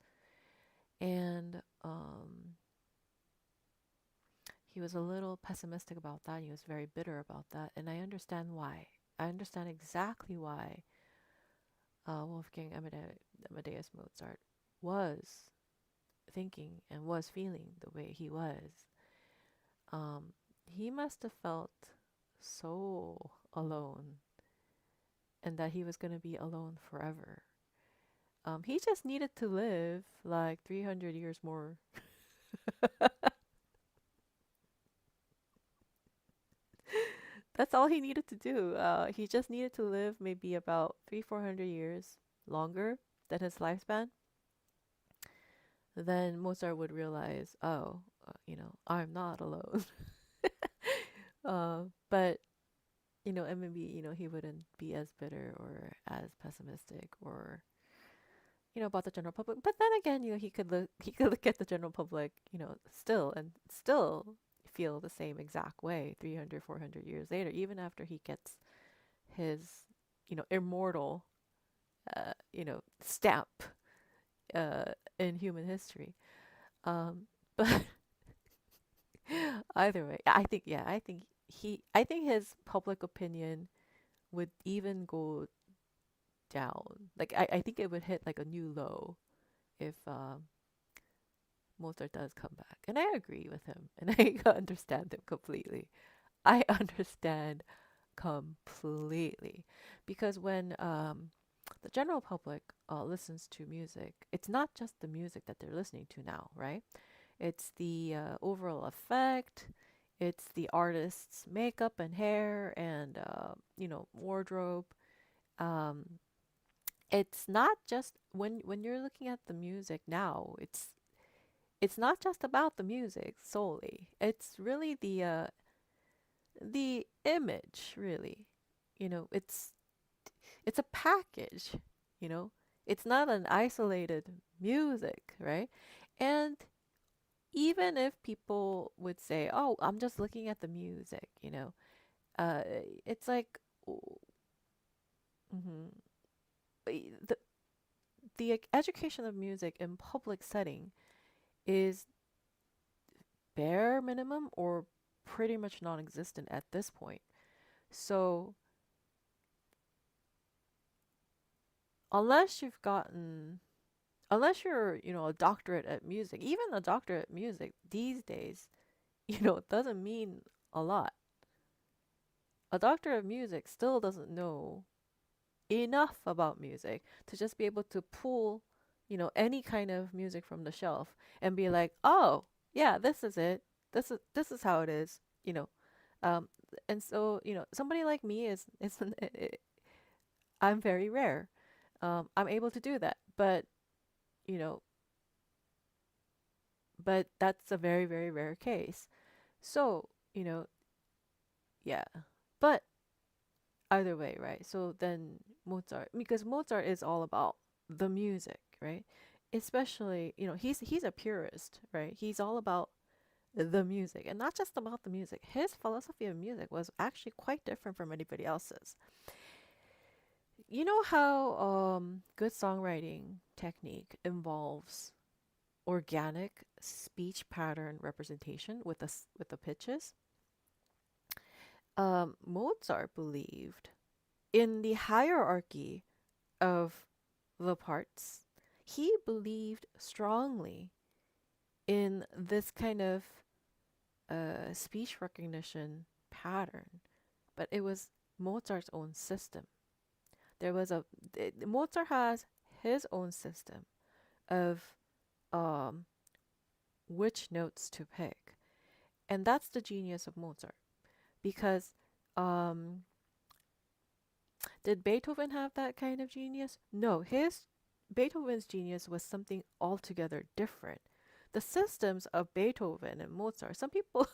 and he was a little pessimistic about that. He was very bitter about that, and I understand why. I understand exactly why Wolfgang Amadeus Mozart was thinking and was feeling the way he was. He must have felt so alone, and that he was going to be alone forever. He just needed to live like 300 years more. That's all he needed to do. He just needed to live maybe about 400 years longer than his lifespan. Then Mozart would realize, oh, I'm not alone. But and maybe he wouldn't be as bitter or as pessimistic, or about the general public. But then again, he could look at the general public, still feel the same exact way 300, 400 years later, even after he gets his immortal stamp in human history. Um, but either way, I think his public opinion would even go down. Like I think it would hit like a new low if Mozart does come back. And I agree with him, and I understand him completely. I understand completely, because when the general public listens to music, it's not just the music that they're listening to now, right? It's the overall effect. It's the artist's makeup and hair and wardrobe. Um, it's not just when you're looking at the music now. It's not just about the music solely. It's really the image, really. It's a package. You know, it's not an isolated music, right? And even if people would say, "Oh, I'm just looking at the music," uh, it's like, mm-hmm, the education of music in public setting is bare minimum or pretty much non-existent at this point. So unless you've gotten, unless you're, a doctorate at music, even a doctorate at music these days, doesn't mean a lot. A doctor of music still doesn't know enough about music to just be able to pull, any kind of music from the shelf and be like, "Oh, yeah, this is it. This is how it is." Um, and so, somebody like me I'm very rare. I'm able to do that, you know, but that's a very, very rare case. So, yeah. But either way, right? So then Mozart, because Mozart is all about the music, right? Especially, he's a purist, right? He's all about the music and not just about the music. His philosophy of music was actually quite different from anybody else's. You know how good songwriting technique involves organic speech pattern representation with the pitches? Mozart believed in the hierarchy of the parts. He believed strongly in this kind of speech recognition pattern, but it was Mozart's own system. Mozart has his own system of um, which notes to pick, and that's the genius of Mozart. Because um, did Beethoven have that kind of genius? No, his Beethoven's genius was something altogether different. The systems of Beethoven and Mozart, some people,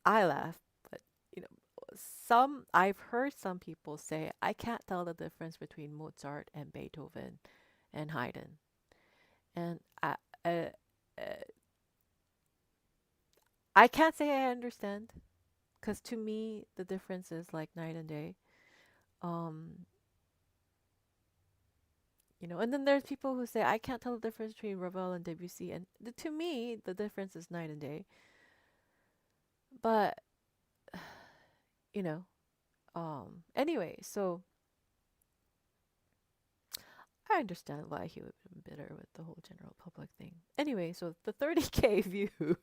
I laugh, but you know, I've heard some people say I can't tell the difference between Mozart and Beethoven and Haydn. And uh, uh, I can't say I understand because to me the difference is like night and day. Um, and then there's people who say I can't tell the difference between Ravel and Debussy, and to me the difference is night and day. But you know, anyway, so I understand why he would have been bitter with the whole general public thing. Anyway, so the 30K viewed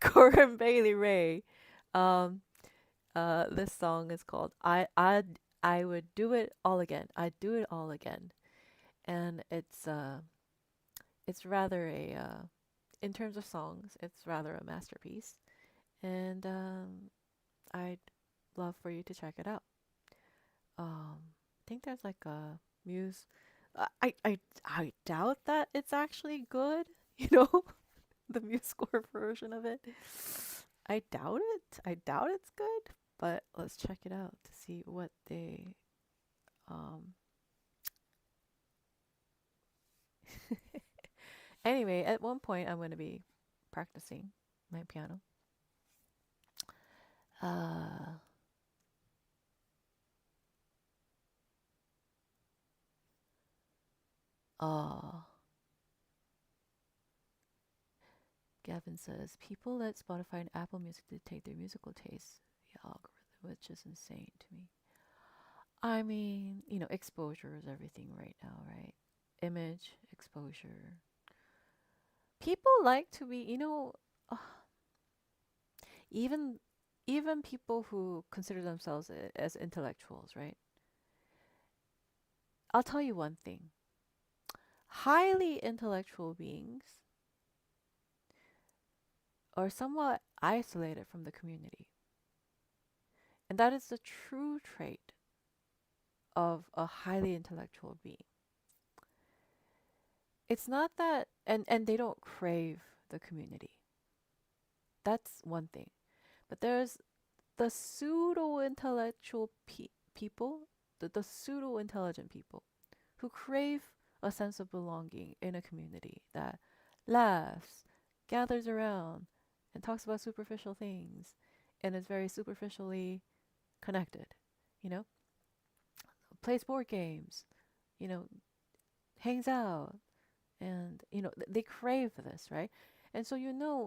Coram Bailey Ray. Um, this song is called I would do it all again. I'd do it all again, and it's rather a in terms of songs, it's rather a masterpiece, and I'd love for you to check it out. I think there's like a Muse. I doubt that it's actually good. You know, the Muse score version of it. I doubt it. I doubt it's good. But let's check it out to see what they. Um. Anyway, at one point I'm going to be practicing my piano. Uh. Oh. Gavin says people let Spotify and Apple Music dictate their musical tastes. The algorithm, which is insane to me. I mean, exposure is everything right now, right? Image, exposure. People like to be, even even people who consider themselves as intellectuals, right? I'll tell you one thing. Highly intellectual beings are somewhat isolated from the community. And that is the true trait of a highly intellectual being. It's not that and they don't crave the community. That's one thing. But there's the pseudo intellectual people, the pseudo intelligent people who crave a sense of belonging in a community that laughs, gathers around, and talks about superficial things and is very superficially connected, you know, plays board games, you know, hangs out, and they crave this, right? And so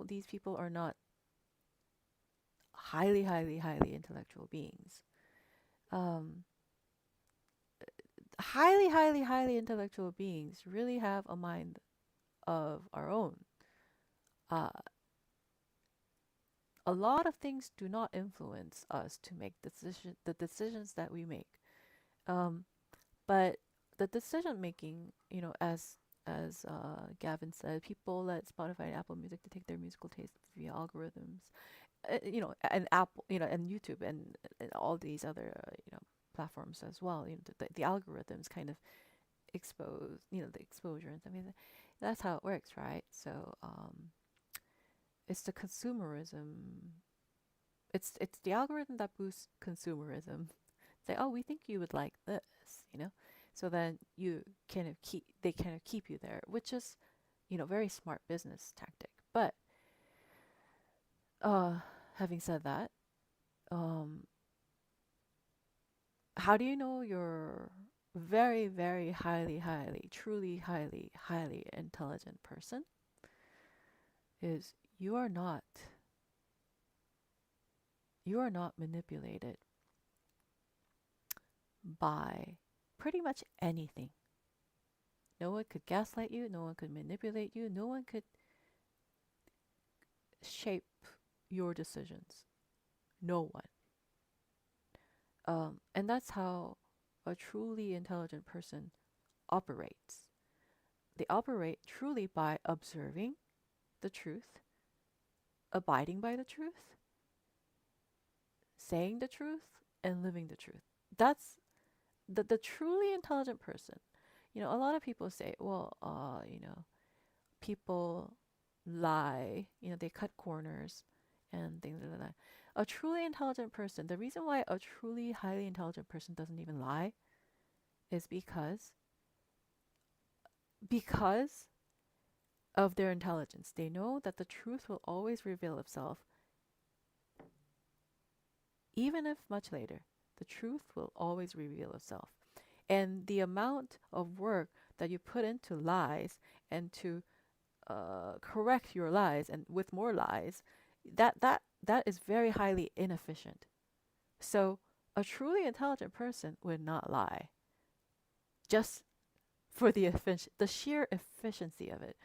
these people are not highly, highly, highly intellectual beings. Um, highly, highly, highly intellectual beings really have a mind of our own. Uh, a lot of things do not influence us to make the decisions that we make. Um, but the decision making, as Gavin said, people let Spotify and Apple Music to take their musical taste via algorithms, and Apple, and YouTube and all these other, platforms as well. The algorithms kind of expose, the exposure and something. That's how it works, right? So it's the consumerism. It's the algorithm that boosts consumerism. Say, oh, we think you would like this, you know. So then they kind of keep you there, which is, very smart business tactic. But uh, having said that, um, how do you know you're very, very highly, highly, truly highly, highly intelligent person? Is you are not manipulated by pretty much anything. No one could gaslight you, no one could manipulate you, no one could shape your decisions. No one. And that's how a truly intelligent person operates. They operate truly by observing the truth, abiding by the truth, saying the truth, and living the truth. That's the truly intelligent person. A lot of people say, well, people lie, they cut corners and things like that. A truly intelligent person, the reason why a truly highly intelligent person doesn't even lie is because of their intelligence. They know that the truth will always reveal itself, even if much later. The truth will always reveal itself. And the amount of work that you put into lies and to correct your lies and with more lies, that is very highly inefficient. So a truly intelligent person would not lie, just for the sheer efficiency of it.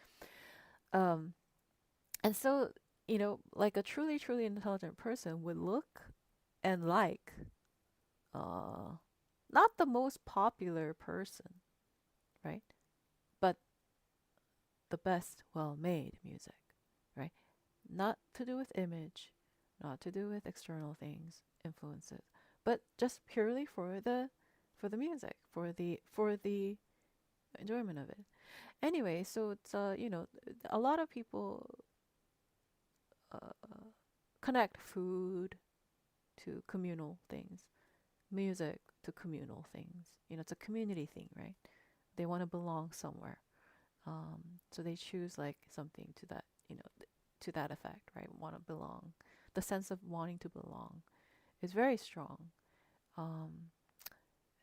Um, and so, like a truly, truly intelligent person would look and like uh, not the most popular person, right? But the best well-made music, right? Not to do with image, not to do with external things, influences, but just purely for the music, for the enjoyment of it. Anyway, so it's a lot of people uh, connect food to communal things, music to communal things. It's a community thing, right? They want to belong somewhere. So they choose like something to that, to that effect, right? Want to belong. The sense of wanting to belong is very strong. Um,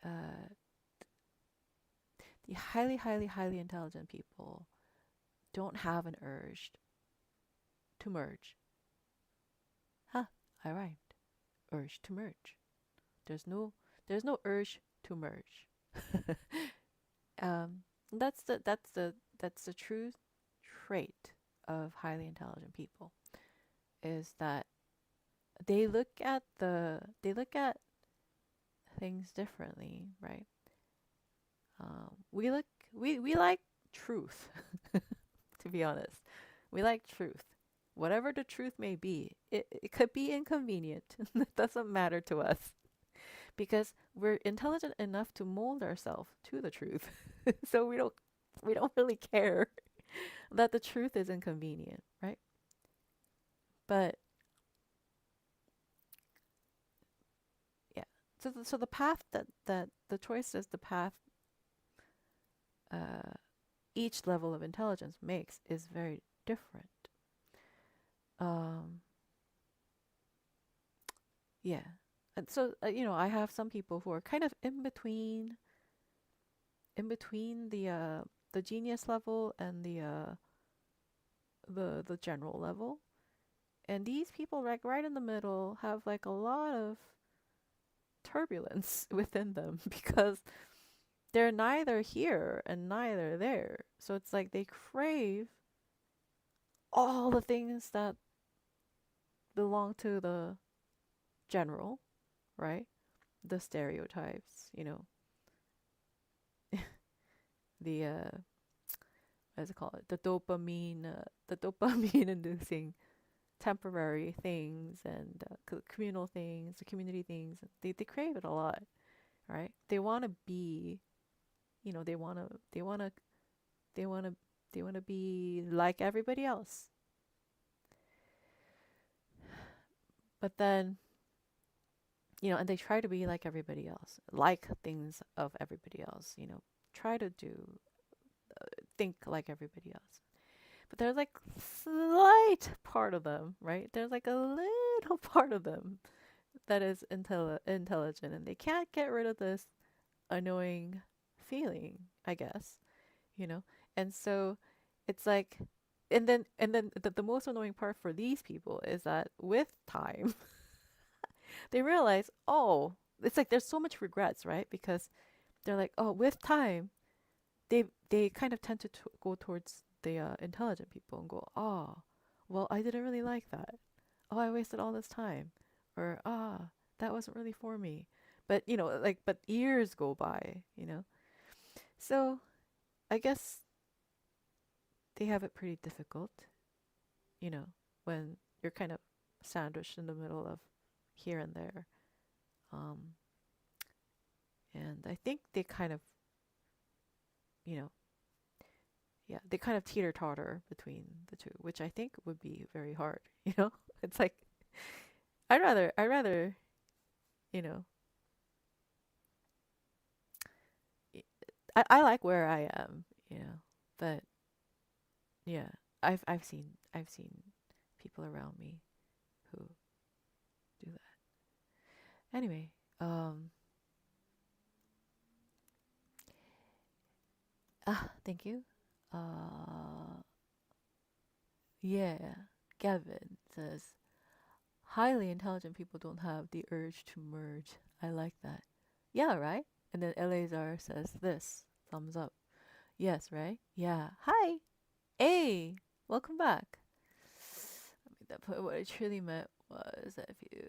uh, the highly, highly, highly intelligent people don't have an urge to merge. Huh, I rhymed. Urge to merge. There's no, there's no urge to merge. um, that's the true trait of highly intelligent people is that they look at things differently, right? We look we like truth, to be honest. We like truth. Whatever the truth may be, it could be inconvenient. It doesn't matter to us because we're intelligent enough to mold ourselves to the truth. So we don't really care that the truth is inconvenient, right? But yeah. So the path that the choices, the path uh, each level of intelligence makes is very different. Um, yeah. And so I have some people who are kind of in between the genius level and the general level, And these people, like right in the middle, have like a lot of turbulence within them because they're neither here and neither there. So it's like they crave all the things that belong to the general, right? The stereotypes, the what's it called? The dopamine inducing temporary things and communal things, the community things. They crave it a lot, right? They want to be, they want to they want to they want to be like everybody else. But then, and they try to be like everybody else, like things of everybody else, try to think like everybody else. But there's like slight part of them, right? There's like a little part of them that is intelligent, and they can't get rid of this annoying feeling, I guess, you know. And so it's like, and then the most annoying part for these people is that with time, they realize, oh, it's like there's so much regrets, right? Because they're like, oh, with time, they kind of tend to go towards the intelligent people and go, oh, well, I didn't really like that. Oh, I wasted all this time, or that wasn't really for me. But but years go by. So I guess they have it pretty difficult, you know, when you're kind of sandwiched in the middle of here and there. Um, and I think they kind of, you know, yeah, they kind of teeter totter between the two, which I think would be very hard. It's like I'd rather, you know, I like where I am, but yeah, I've seen people around me who do that. Anyway, thank you. Uh, yeah, Gavin says highly intelligent people don't have the urge to merge. I like that. Yeah, right? And then Eleazar says this. Thumbs up. Yes, right? Yeah. Hi. Hey. Welcome back. I made that point. What I truly meant was that if you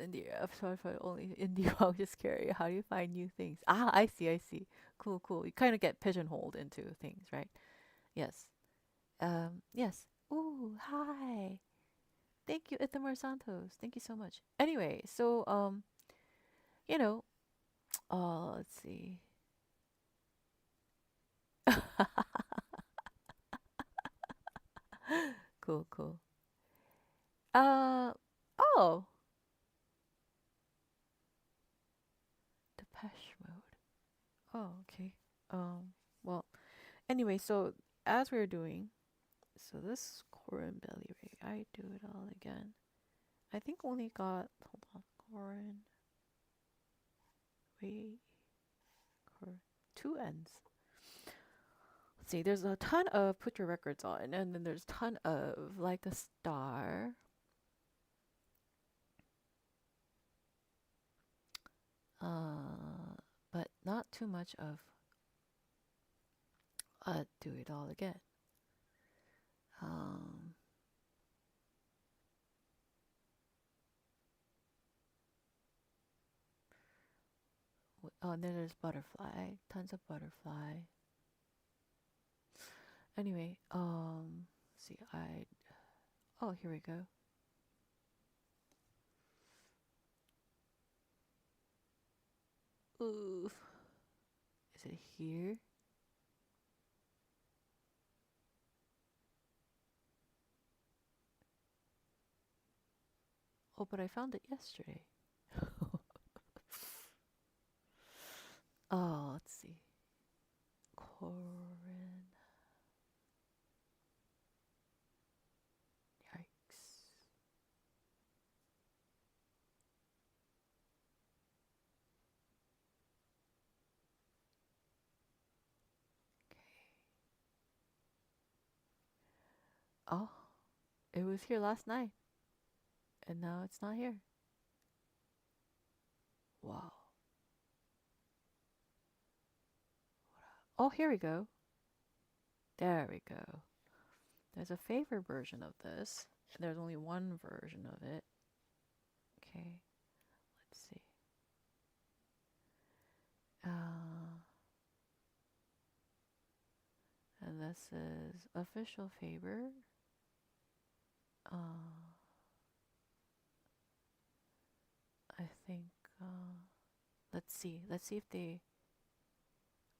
in the episode for only indie rock is scary, how do you find new things? I see, I see. Cool, cool. You kind of get pigeonholed into things, right? Yes. Yes. Ooh, hi. Thank you, Ithamar Santos. Thank you so much. Anyway, so you know, let's see. Cool, cool. Uh oh, Depeche Mode. Oh, okay. Well, anyway, so as we are doing, so this Corin Belly Ray, I do it all again. I think only got hold on, Corin Ray, Corin, two N's. Let's see, there's a ton of Put Your Records On, and then there's a ton of Like a Star. But not too much of Do It All Again. Um, and then there's Butterfly, tons of Butterfly. Anyway, see, oh, here we go. Ooh, is it here? Oh, but I found it yesterday. Oh, let's see. Corin. Yikes. Okay. Oh, it was here last night. And now it's not here. Wow. Oh, here we go. There we go. There's a favor version of this. There's only one version of it. Okay, let's see. And this is official favor. I think, let's see. Let's see if they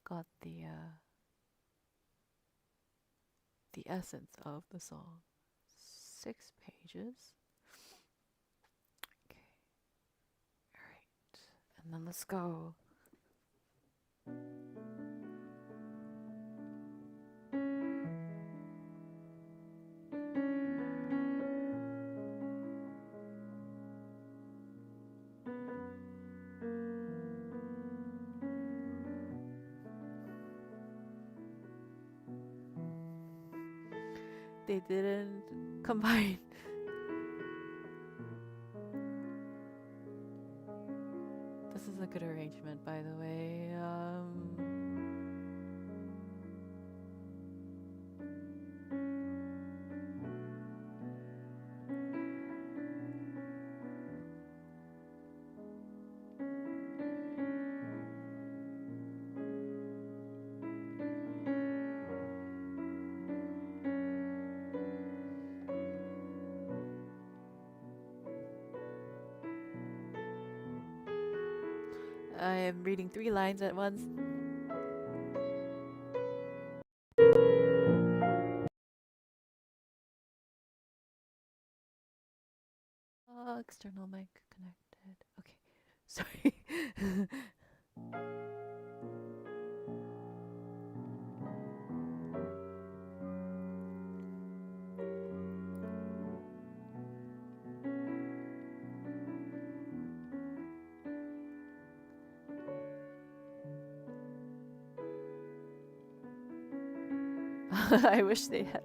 got the essence of the song. 6 pages. Okay. All right. And then let's go. They didn't combine. This is a good arrangement, by the way. I am reading 3 lines at once. External mic connected. Okay, sorry. I wish they had.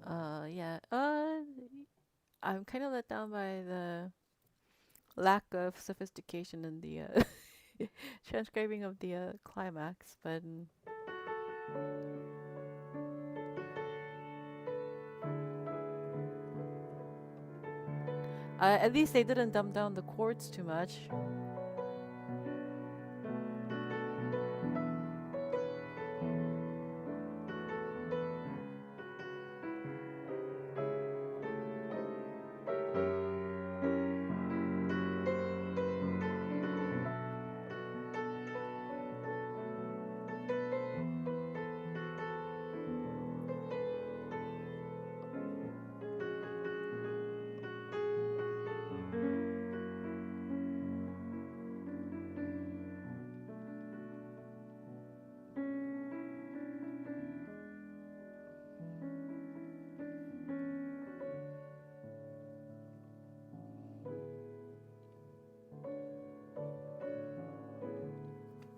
uh, yeah. I'm kind of let down by the lack of sophistication in the transcribing of the climax, but at least they didn't dumb down the chords too much.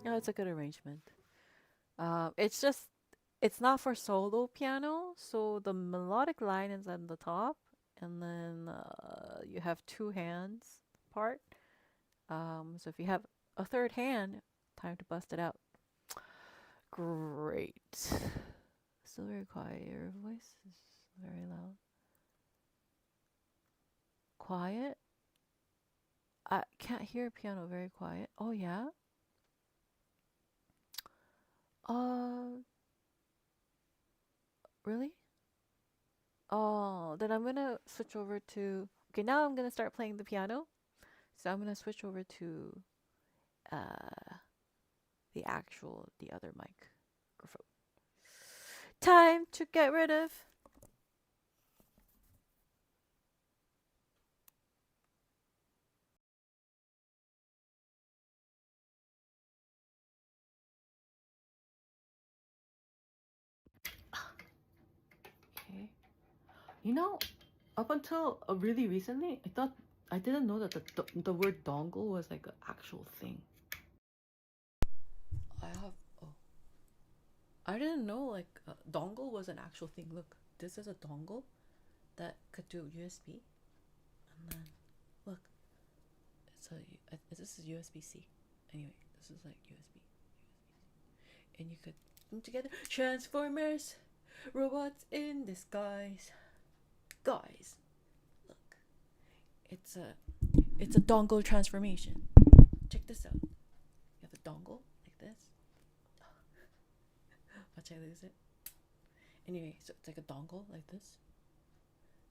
Yeah, it's a good arrangement. It's just it's not for solo piano, so the melodic line is on the top, and then you have 2 hands part. So if you have a third hand, time to bust it out. Great. Still very quiet. Your voice is very loud. Quiet? I can't hear piano very quiet. Oh, yeah? Really? Oh, then I'm gonna switch over to. Okay, now I'm gonna start playing the piano. So I'm gonna switch over to uh the other microphone. Time to get rid of. Okay. You know, up until really recently, I didn't know that the word dongle was like an actual thing. I have oh, I didn't know like dongle was an actual thing. Look, this is a dongle that could do USB, and then look, this is USB C. Anyway, this is like USB, and you could put them together. Transformers, robots in disguise, guys. Look, it's a dongle transformation. Check this out. You have a dongle like this. Watch I lose it. Anyway, so it's like a dongle like this.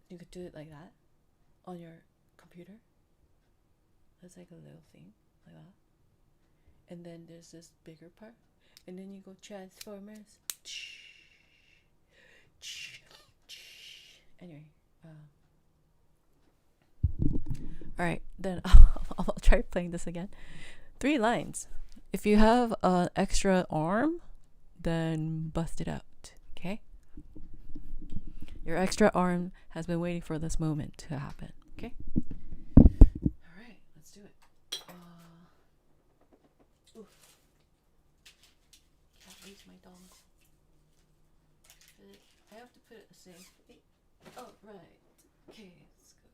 You could do it like that on your computer. That's like a little thing like that. And then there's this bigger part. And then you go Transformers. Anyway. Alright, then I'll try playing this again. 3 lines. If you have an extra arm, then bust it out. Okay? Your extra arm has been waiting for this moment to happen. Okay? Alright, let's do it. Oof. Can't reach my dongle. I have to put it the same. Oh, right. Okay, let's go.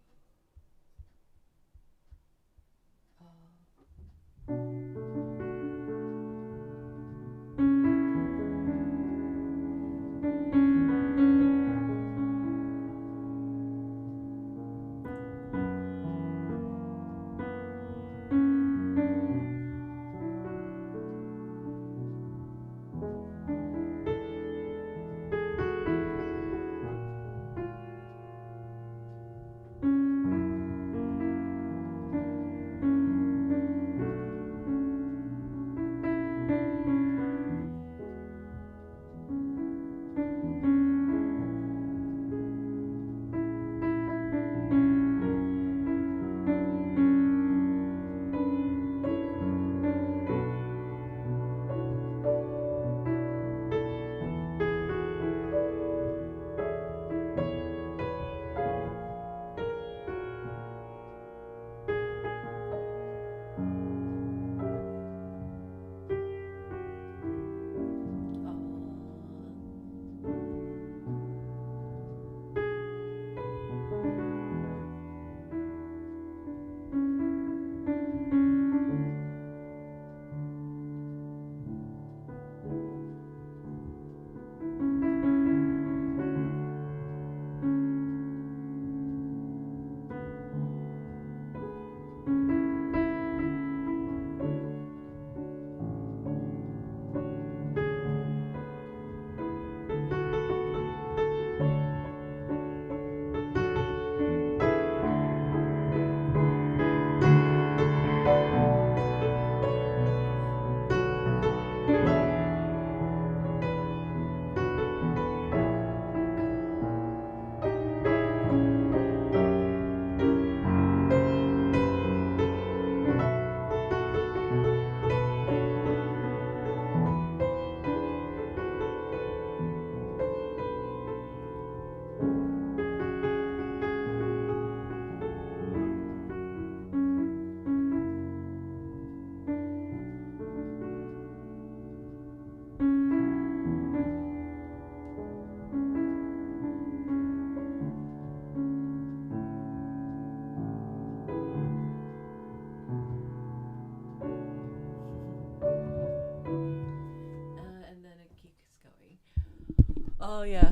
Oh yeah,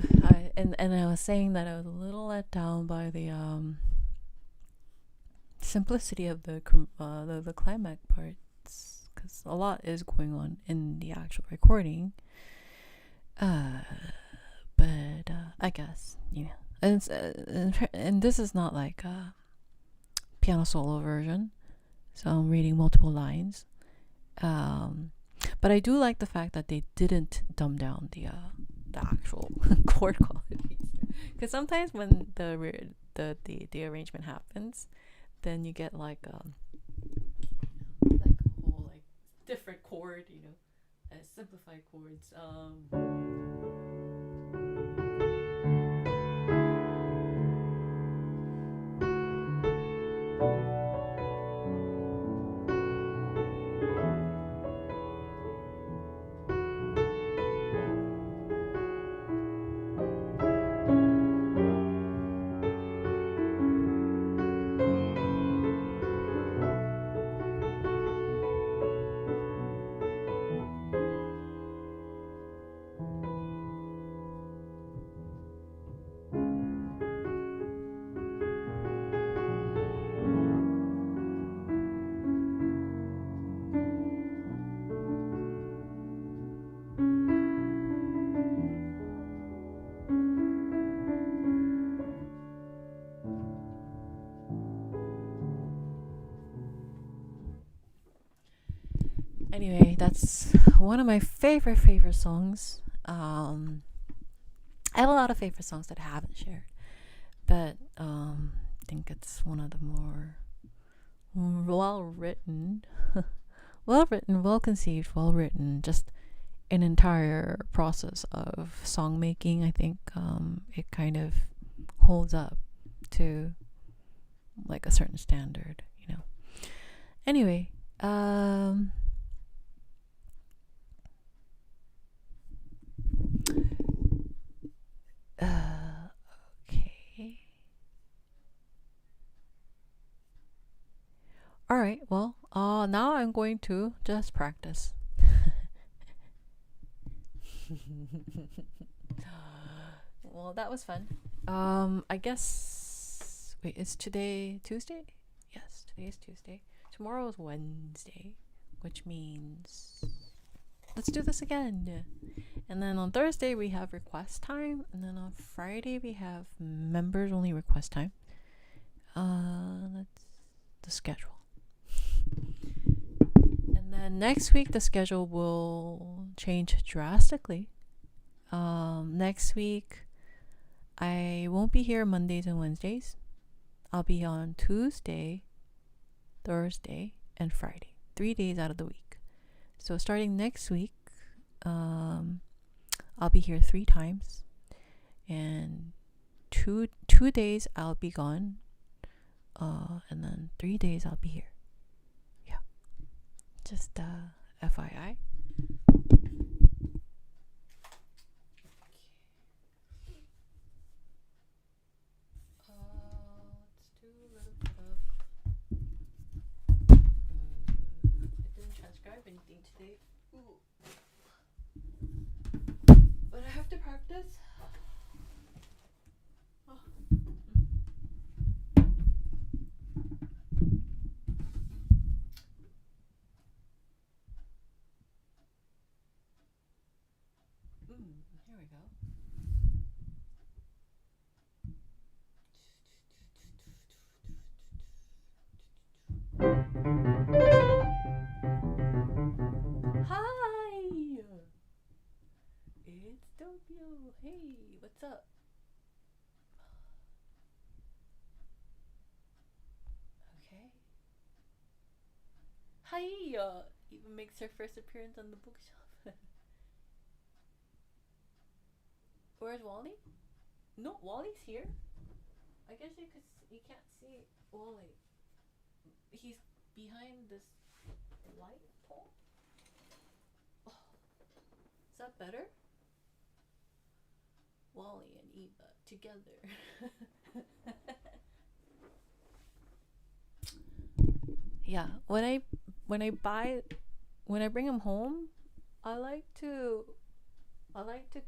and I was saying that I was a little let down by the simplicity of the climax parts, because a lot is going on in the actual recording. But I guess and this is not like a piano solo version, so I'm reading multiple lines. But I do like the fact that they didn't dumb down the actual chord qualities, because sometimes when the arrangement happens, then you get like a whole like different chord, simplified chords. Anyway, that's one of my favorite songs. I have a lot of favorite songs that I haven't shared, but I think it's one of the more well written, well conceived, well written. Just an entire process of song making. I think it kind of holds up to like a certain standard, Anyway, okay. All right. Well, now I'm going to just practice. Well, that was fun. I guess. Wait, is today Tuesday? Yes, today is Tuesday. Tomorrow is Wednesday, which means let's do this again. And then on Thursday we have request time, and then on Friday we have members only request time. That's the schedule. And then next week the schedule will change drastically. Next week I won't be here Mondays and Wednesdays. I'll be on Tuesday, Thursday, and Friday, 3 days out of the week. So starting next week, I'll be here 3 times, and two days I'll be gone, and then 3 days I'll be here. Yeah, just FYI. Let's do a little bit of. I didn't transcribe anything today. Ooh. But I have to practice. Oh. Here we go. Hi! It's Tokyo. Hey, what's up? Okay. Hi! Even makes her first appearance on the bookshelf. Where's Wally? No, Wally's here. I guess you can't see Wally. He's behind this light pole. Oh, is that better? Wally and Eva together. Yeah, when I bring him home, I like to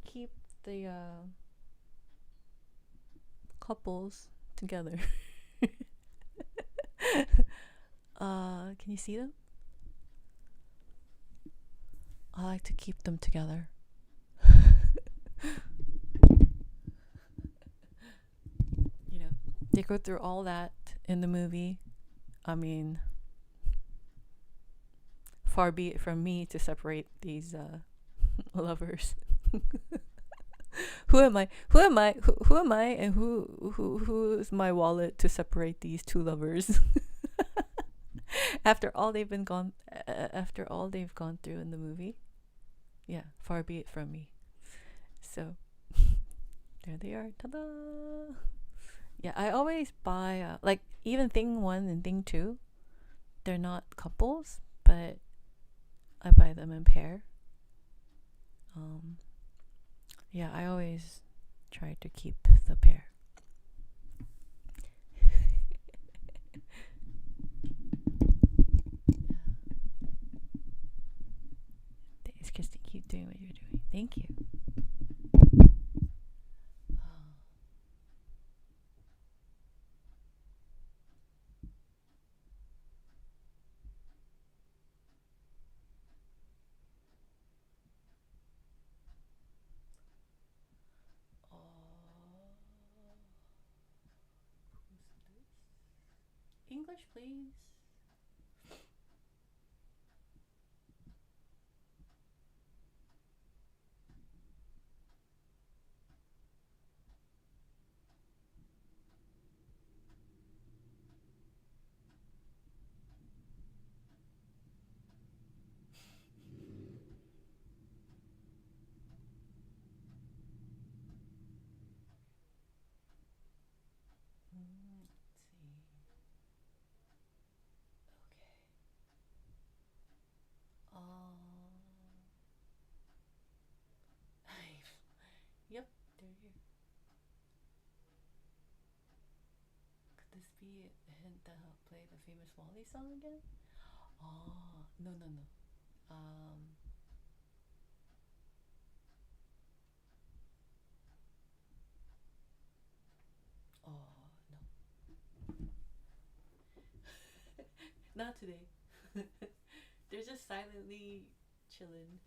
keep the couples together. Can you see them? I like to keep them together. You know, they go through all that in the movie. I mean, far be it from me to separate these lovers. Who am I? Who am I? Who am I? And who is my wallet to separate these two lovers? After all they've gone through in the movie, yeah, far be it from me. So there they are. Ta-da! Yeah, I always buy like even thing 1 and thing 2. They're not couples, but I buy them in pair. Yeah, I always try to keep the pair. Thanks, Christy. Keep doing what you're doing. Thank you. English, please. Yep, they're here. Could this be a hint to help play the famous Wally song again? Oh, no. Oh, no. Not today. They're just silently chilling.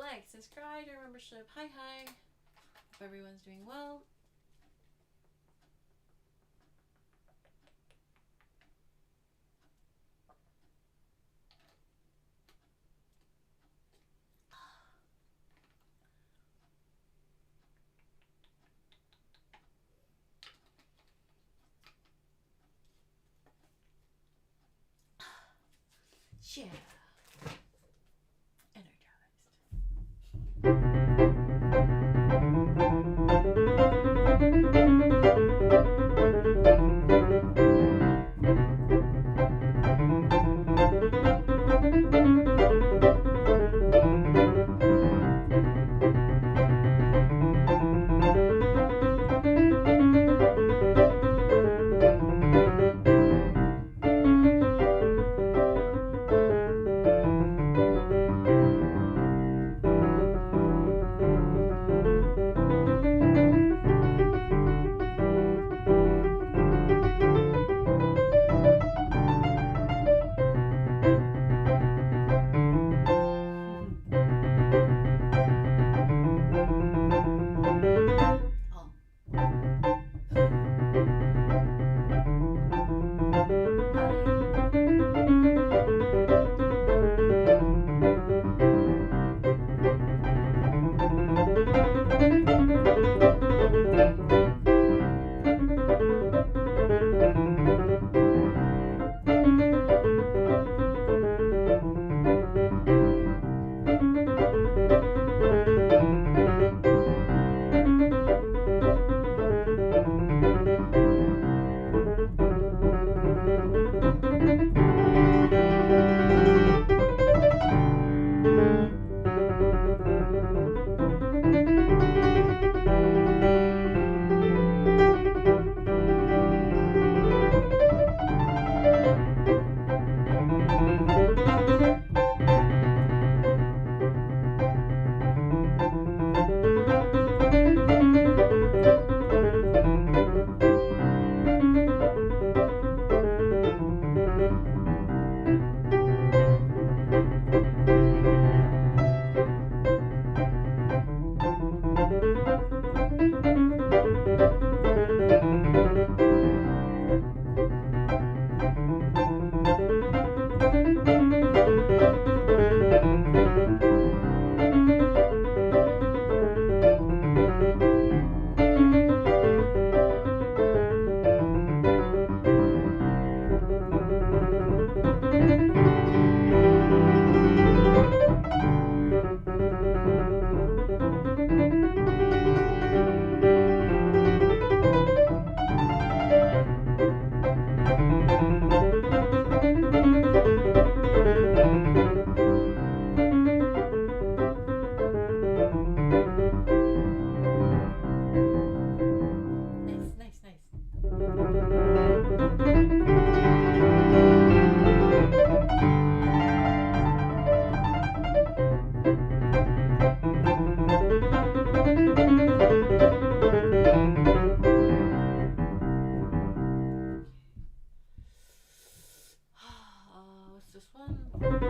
like, subscribe to our membership. Hi. Hope everyone's doing well. Yeah. What's this one?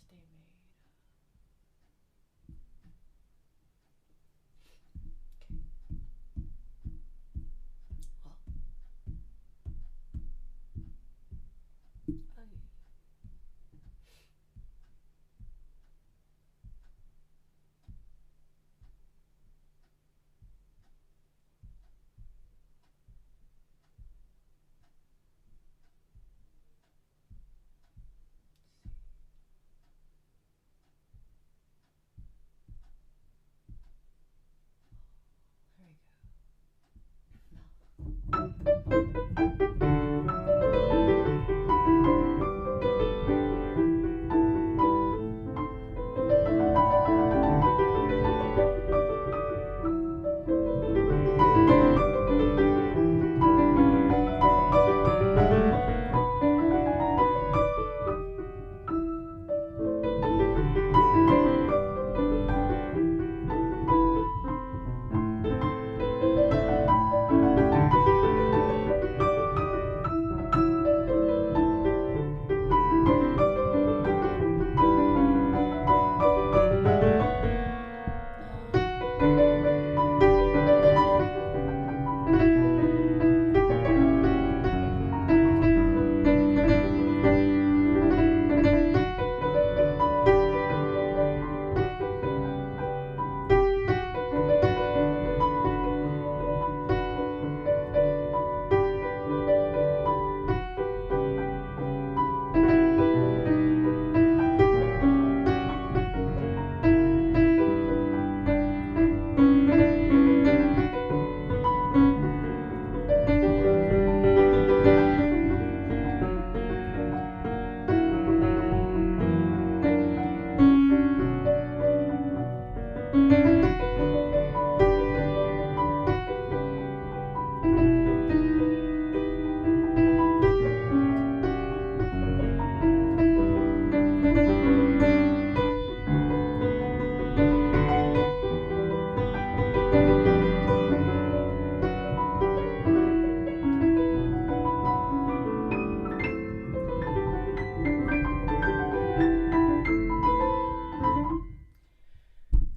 they made? Okay. Well.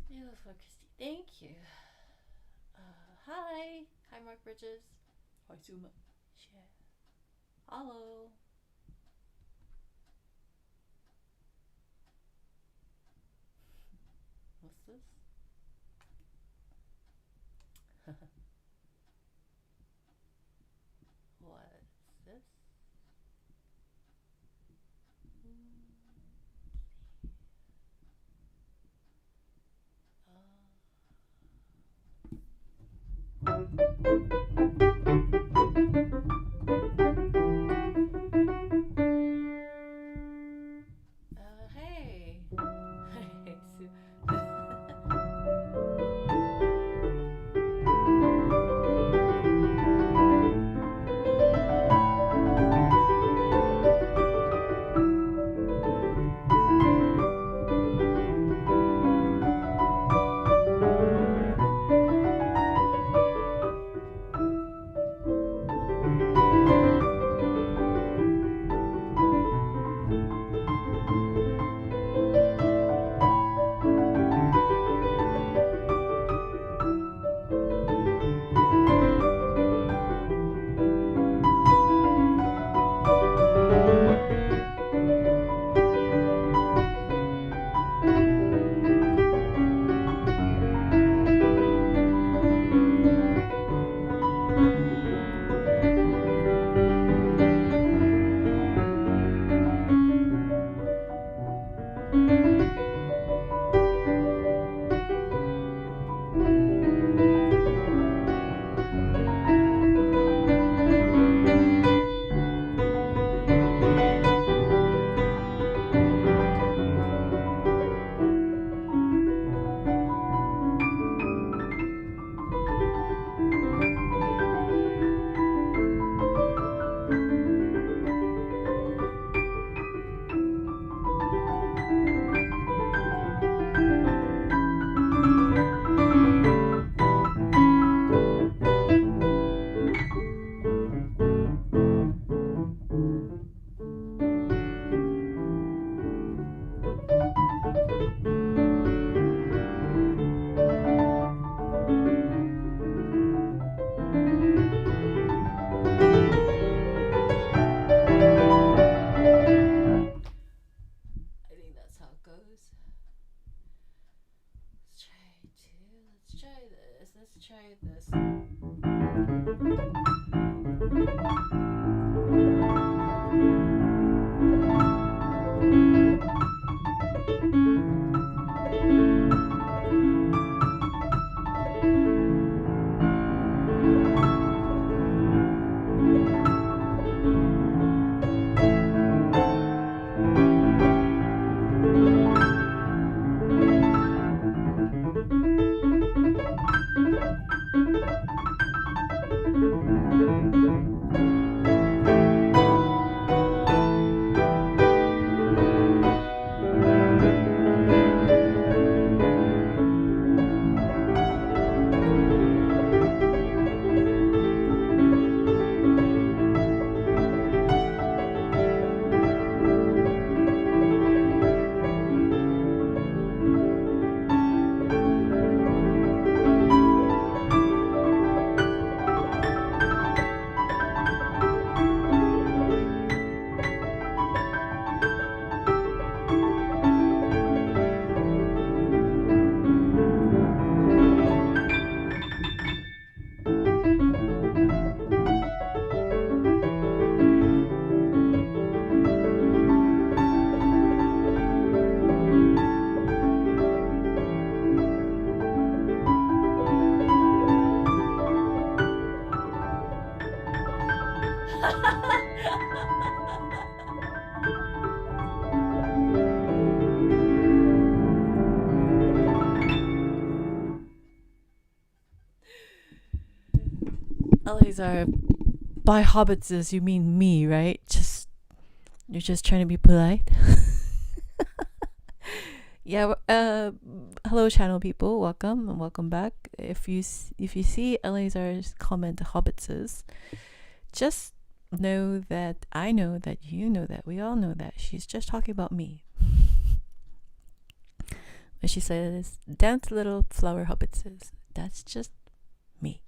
Beautiful, Christy. Thank you. Hi. Hi, Mark Bridges. Hye-Su. Share. Hello. What's this? What's this? Hey. Hey, Sue. goes. Let's try this. Let's try this. Eleazar, by hobbitses you mean me, right? You're just trying to be polite. Yeah. Hello, channel people. Welcome and welcome back. If you see Eleazar's comment hobbitses, just know that I know that you know that we all know that she's just talking about me. When she says dance little flower hobbitses, that's just me.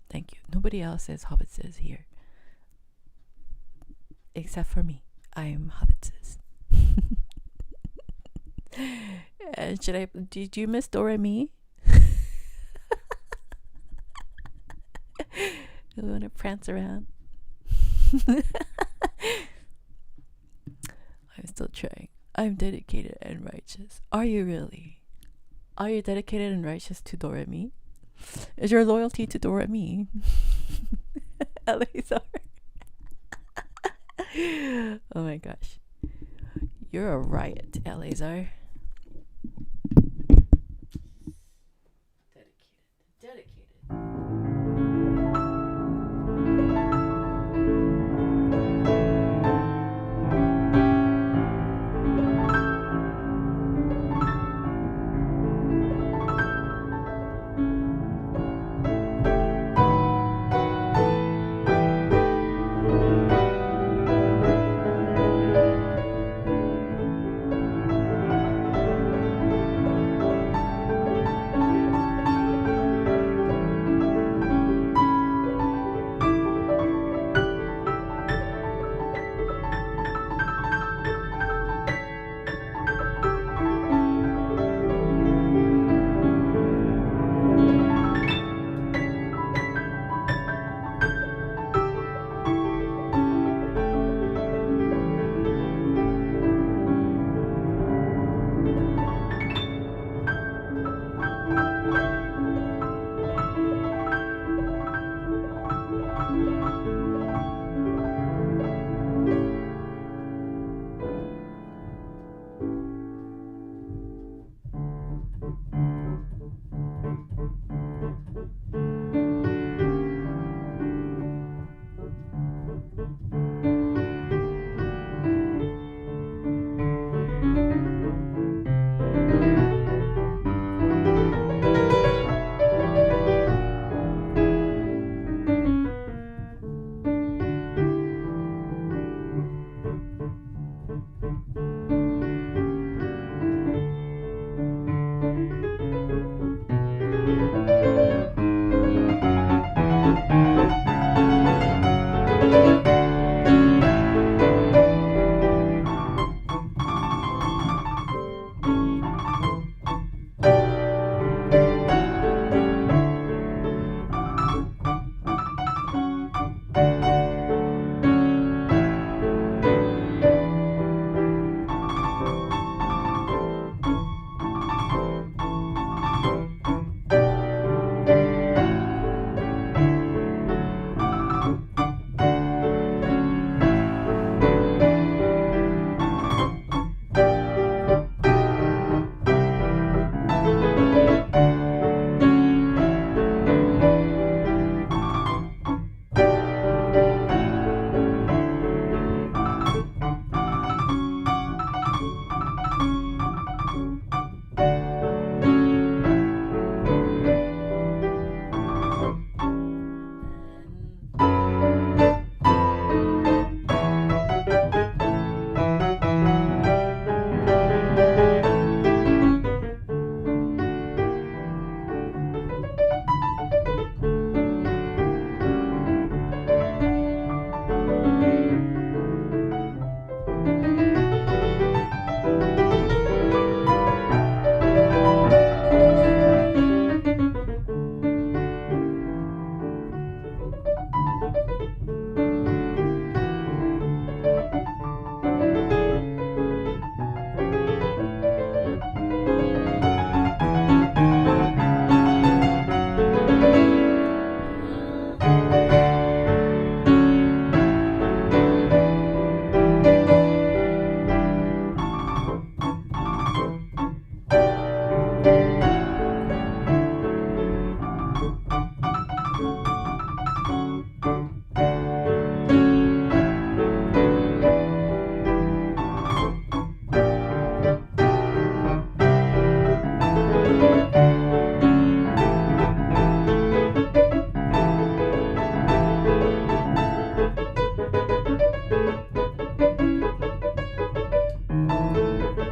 Thank you. Nobody else says hobbitses here. Except for me. I'm hobbitses. Did you miss Dora Me? You want to prance around? I'm still trying. I'm dedicated and righteous. Are you really? Are you dedicated and righteous to Dora Me? Is your loyalty to Dora Me? Eleazar. Oh my gosh. You're a riot, Eleazar. Dedicated.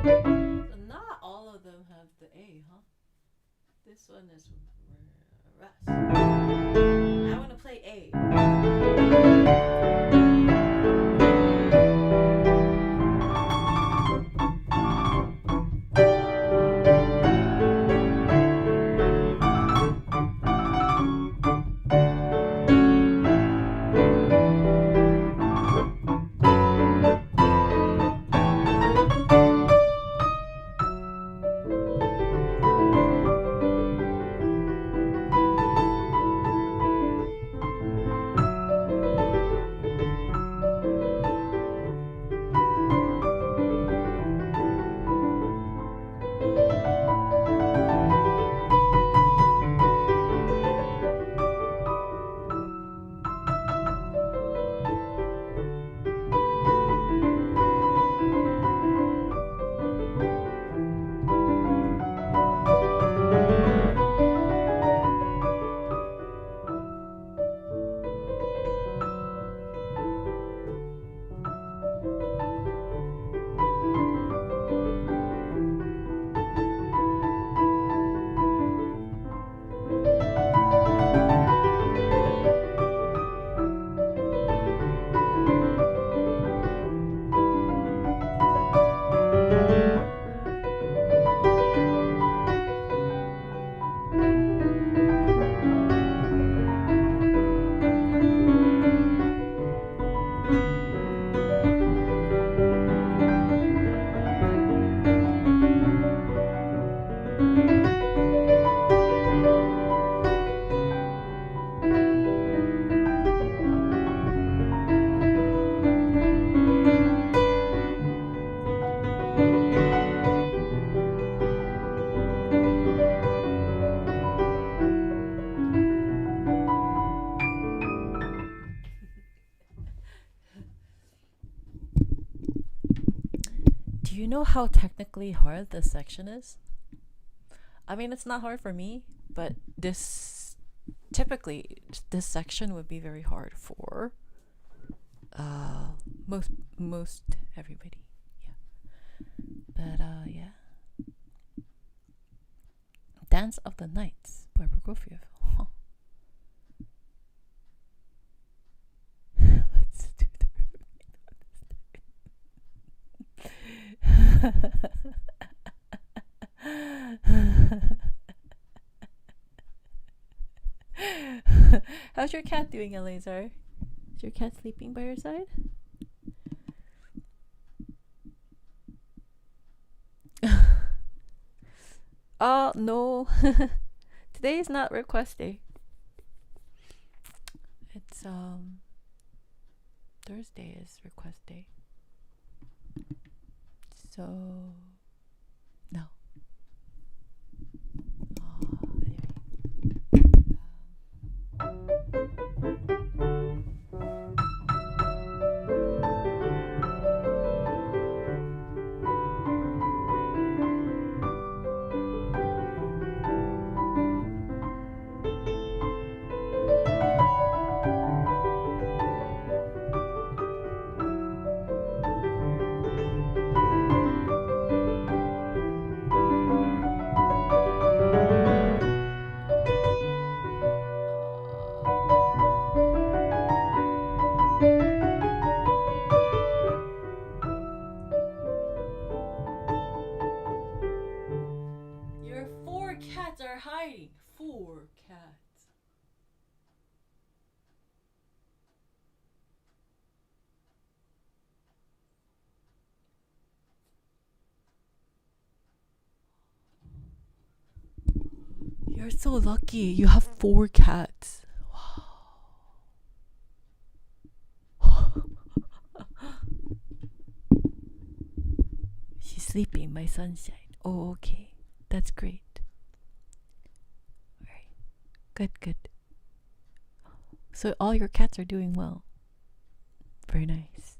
So not all of them have the A, huh? This one is rest. I want to play A. Do you know how technically hard this section is? I mean, it's not hard for me, but this section would be very hard for most everybody. Yeah. But yeah. Dance of the Nights by Prokofiev. Huh. Let's do the How's your cat doing, Eleazar? Is your cat sleeping by your side? Oh, no. Today is not request day. It's Thursday is request day. So no. Your 4 cats are hiding. 4 cats. You're so lucky. You have 4 cats. Wow. She's sleeping, my sunshine. Oh, okay. That's great. Alright. Good. So all your cats are doing well. Very nice.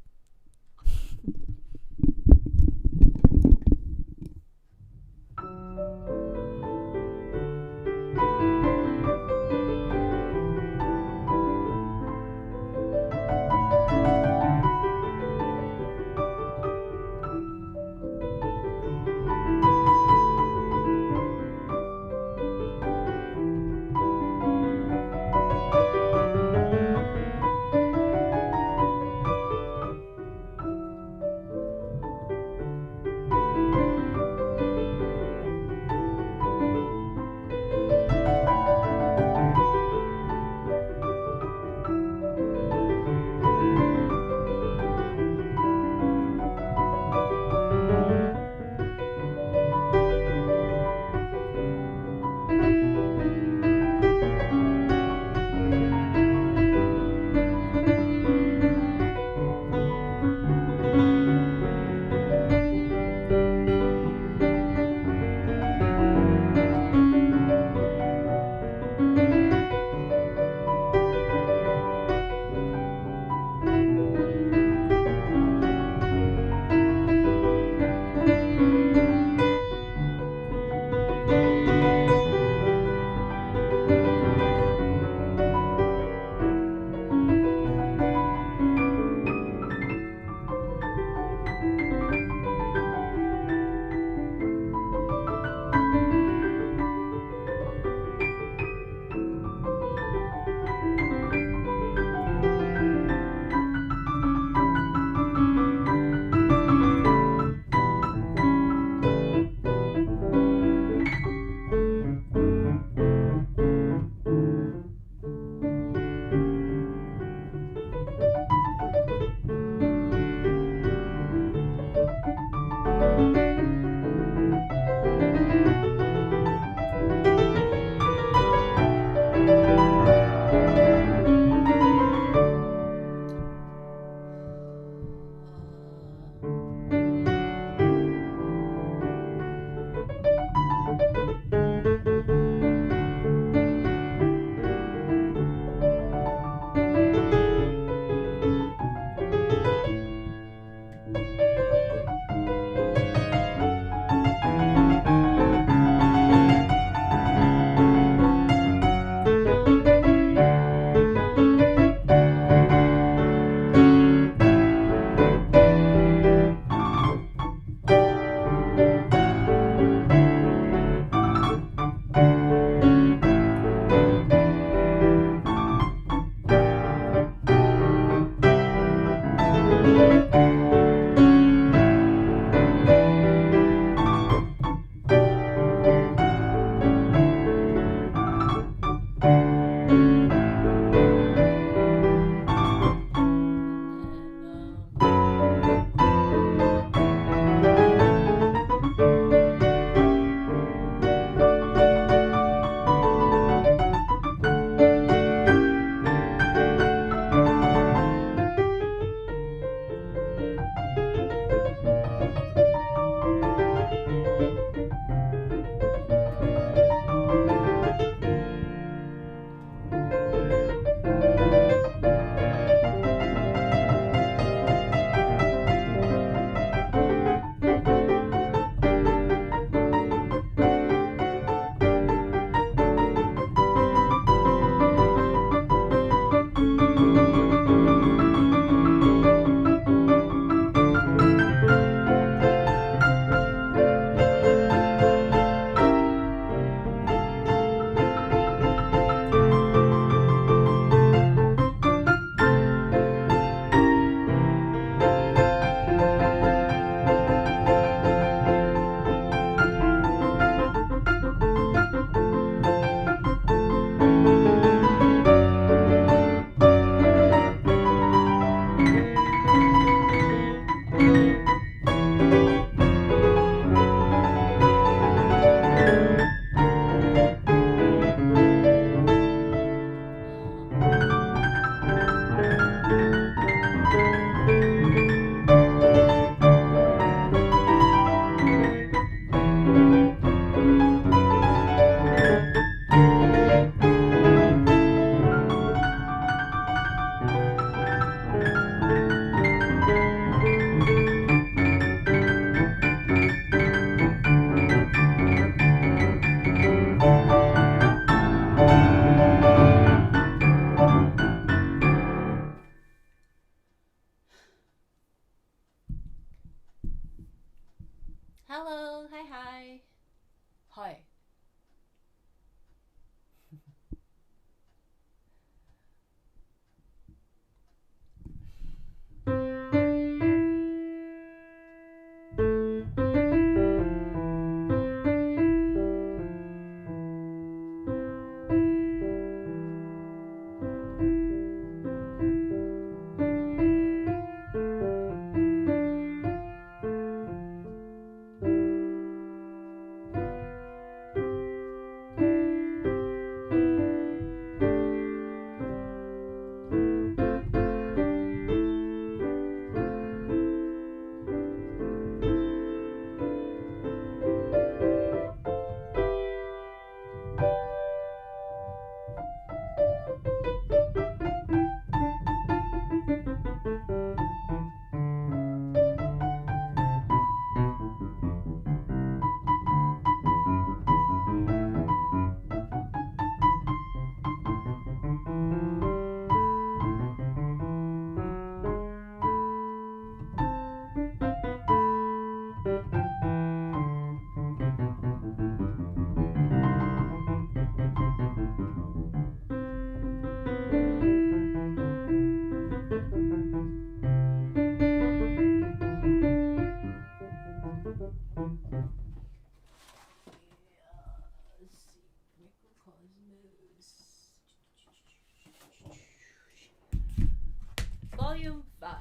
Hi. Let's see. Microcosmos. Volume 5.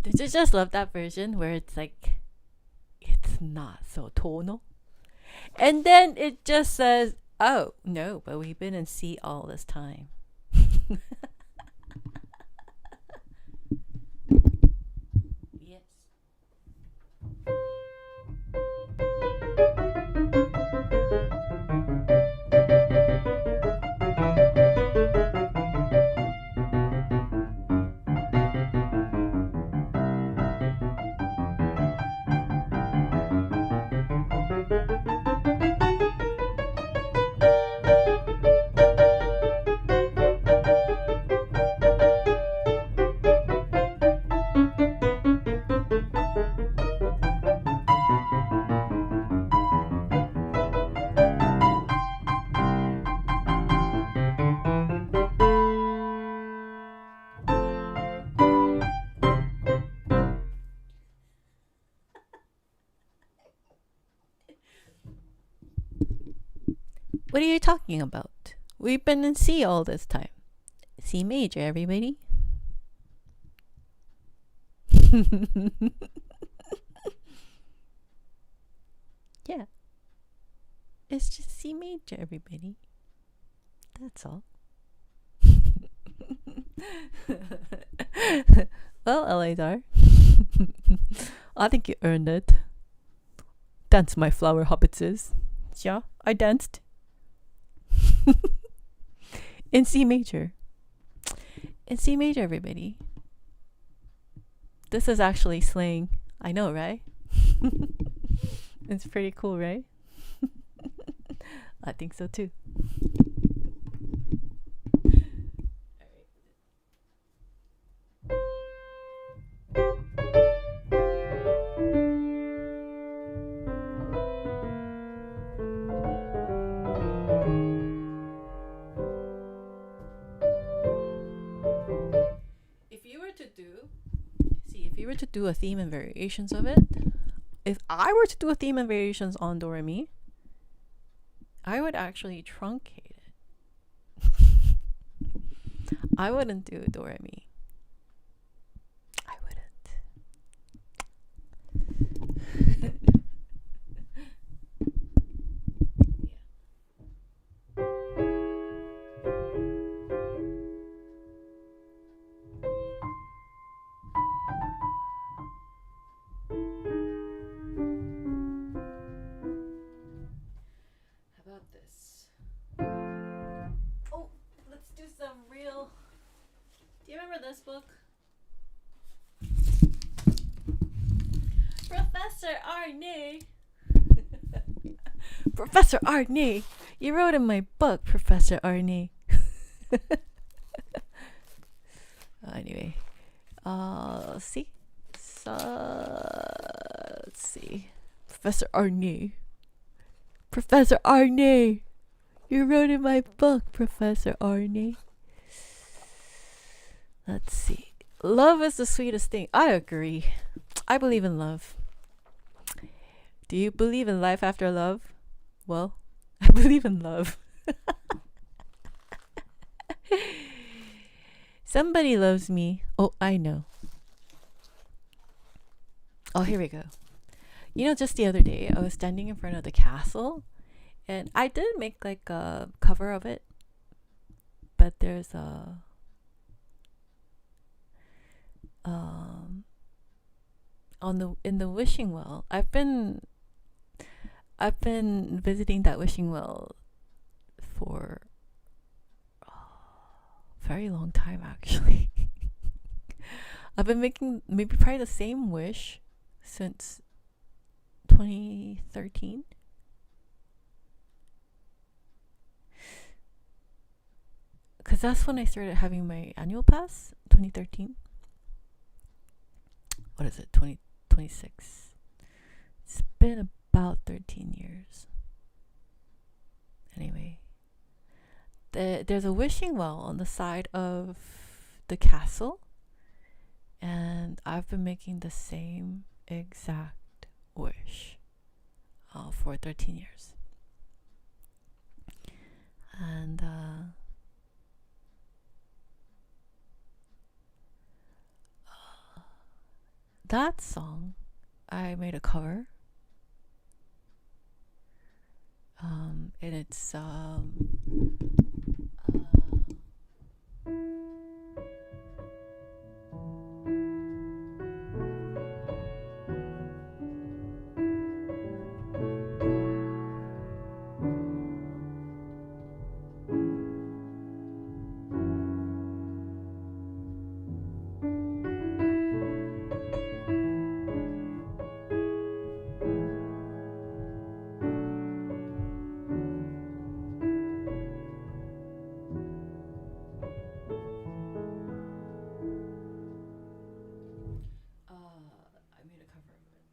Did you just love that version where it's like, it's not so tonal? And then it just says, oh, no, but we've been in C all this time. Yes. What are you talking about? We've been in C all this time. C major, everybody. Yeah. It's just C major, everybody. That's all. Well, Eleazar, I think you earned it. Dance my flower hobbitses. Yeah, I danced. In C major. In C major, everybody. This is actually slang. I know, right? It's pretty cool, right? I think so too. If you were to do, If you were to do a theme and variations of it, if I were to do a theme and variations on Do Re Mi, I would actually truncate it. I wouldn't do Do Re Mi. I wouldn't. how about this? Oh, let's do some real. Do you remember this book? Professor Arne. Professor Arne, you wrote in my book, Professor Arne. Anyway, let's see. Let's see. Professor Arne. Professor Arne, you wrote in my book, Professor Arne. Let's see. Love is the sweetest thing. I agree. I believe in love. Do you believe in life after love? Well, I believe in love. Somebody loves me. Oh, I know. Oh, here we go. You know, just the other day, I was standing in front of the castle, and I did make like a cover of it, but there's a in the wishing well. I've been visiting that wishing well for a very long time, actually. I've been making maybe probably the same wish since 2013. Because that's when I started having my annual pass, 2013. What is it, 2026? It's been about 13 years. Anyway, there's a wishing well on the side of the castle, and I've been making the same exact wish for 13 years. And that song, I made a cover. And it's I made a cover of it.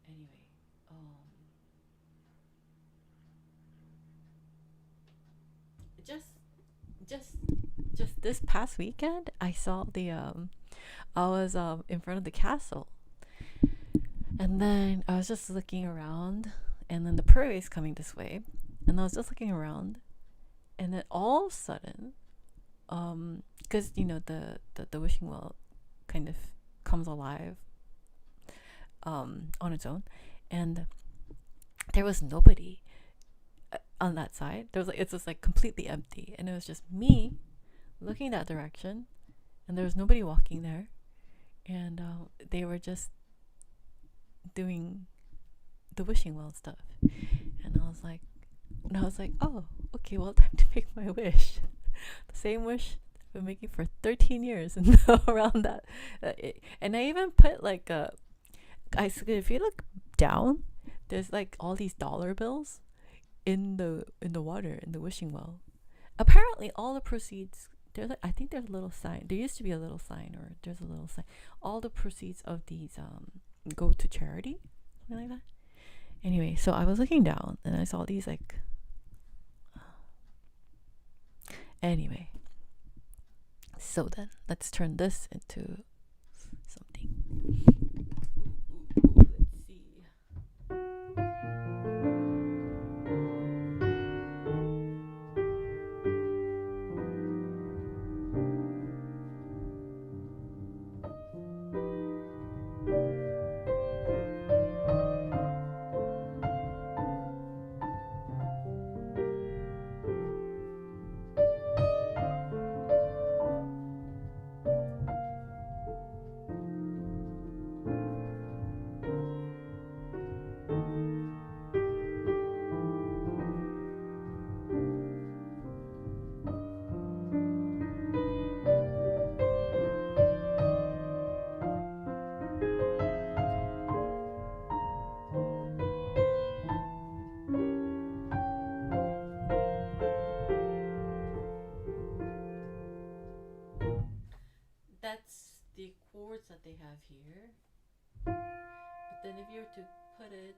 Anyway, just this past weekend, I saw the I was in front of the castle, and then I was just looking around, and then the parade's coming this way, and I was just looking around, and And then all of a sudden, because you know the wishing well kind of comes alive on its own, and there was nobody on that side. There was like, it's just like completely empty, and it was just me looking that direction, and there was nobody walking there, and they were just doing the wishing well stuff. And I was like, oh, okay, well, time to make my wish. The same wish I've been making for 13 years, and around that, and I even put like if you look down, there's like all these dollar bills in the water in the wishing well. Apparently, all the proceeds. I think there's a little sign. There used to be a little sign, or there's a little sign. All the proceeds of these go to charity, something like that. Anyway, so I was looking down and I saw these like. Anyway, so then let's turn this into something. Let's see. That's the chords that they have here. But then if you were to put it,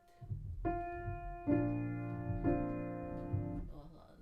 hold on.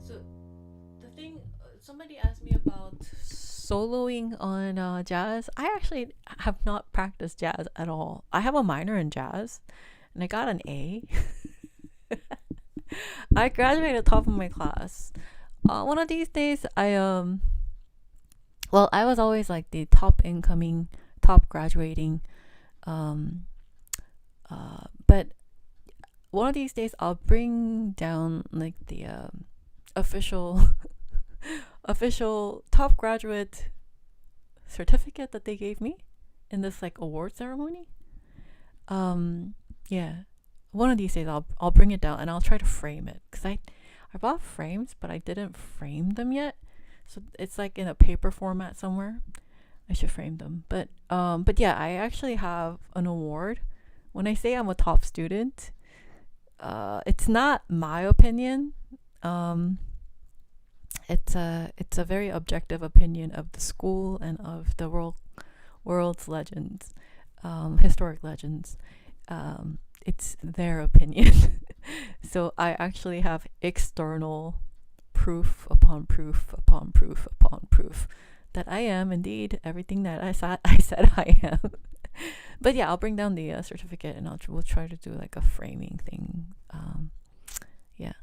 So the thing, somebody asked me about Soloing on jazz. I actually have not practiced jazz at all. I have a minor in jazz, and I got an A. I graduated top of my class. One of these days, I was always like the top incoming, top graduating, but one of these days I'll bring down like the official official top graduate certificate that they gave me in this like award ceremony. Yeah, one of these days I'll bring it down and I'll try to frame it, because I bought frames but I didn't frame them yet, so it's like in a paper format somewhere. I should frame them, but yeah, I actually have an award. When I say I'm a top student, it's not my opinion. It's a very objective opinion of the school and of the world's legends, historic legends. It's their opinion. So I actually have external proof upon proof upon proof upon proof that I am indeed everything that I said I am. But yeah, I'll bring down the certificate and we'll try to do like a framing thing. Yeah,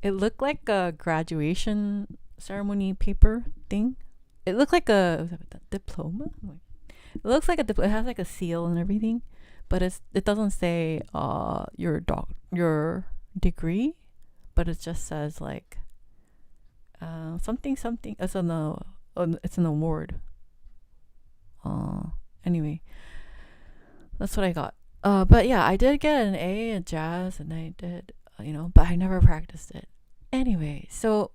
it looked like a graduation ceremony paper thing. It looked like a diploma. It looks like it has like a seal and everything, but it doesn't say your degree, but it just says like something. It's an award. Anyway, that's what I got. But yeah, I did get an A in jazz, and I did, but I never practiced it. Anyway, so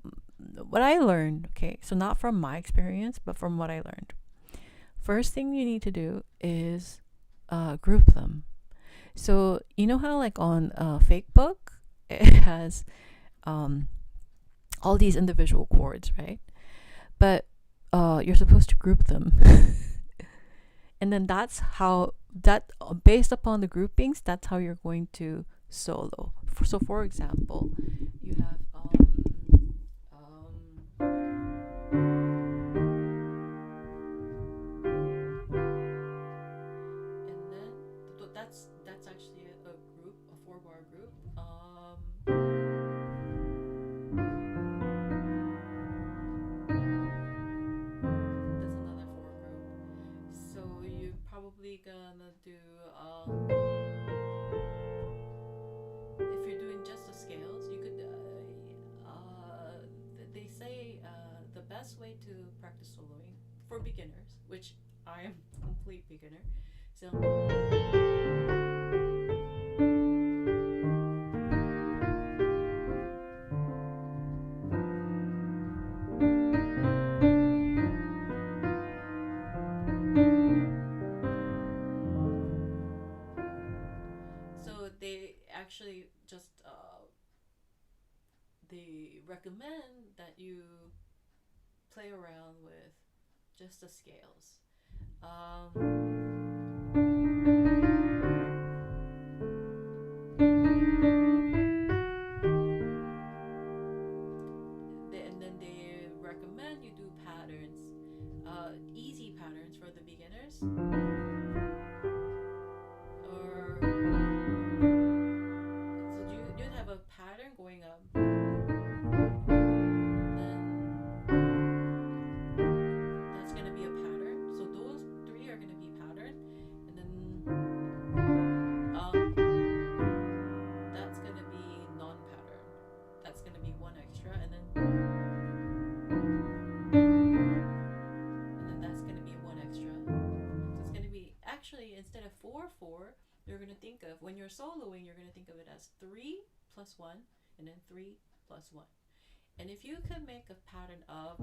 what I learned, okay, so not from my experience, but from what I learned. First thing you need to do is group them. So you know how like on Facebook, it has all these individual chords, right? But you're supposed to group them. And then that's how that based upon the groupings, that's how you're going to solo. So for example, you have and then that's actually a group, a 4-bar group. That's another 4 group. So you're probably gonna do if you're doing just the scales, you could they say the best way to practice soloing for beginners, which I am complete beginner. So they actually just they recommend that you play around with just the scales. And then they recommend you do patterns, easy patterns for the beginners. Or so you'd have a pattern going up. Then that's gonna be a pattern. So those 3 are gonna be pattern, and then that's gonna be non-pattern. That's gonna be 1 extra, and then that's gonna be 1 extra. So it's gonna be actually instead of 4/4, you're gonna think of when you're soloing, you're gonna think of it as 3 plus 1, and then 3 plus 1. And if you could make a pattern of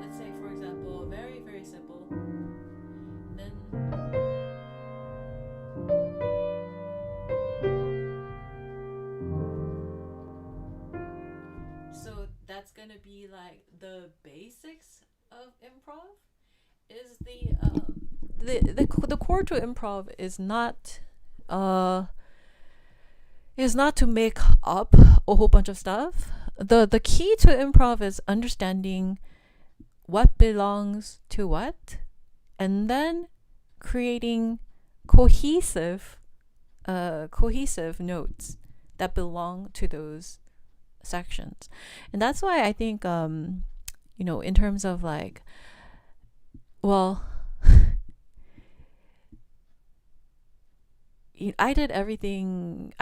let's say, for example, very, very simple, then so that's gonna be like the basics of improv. Is the core to improv is not to make up a whole bunch of stuff. The key to improv is understanding what belongs to what, and then creating cohesive notes that belong to those sections. And that's why I think in terms of like, well, I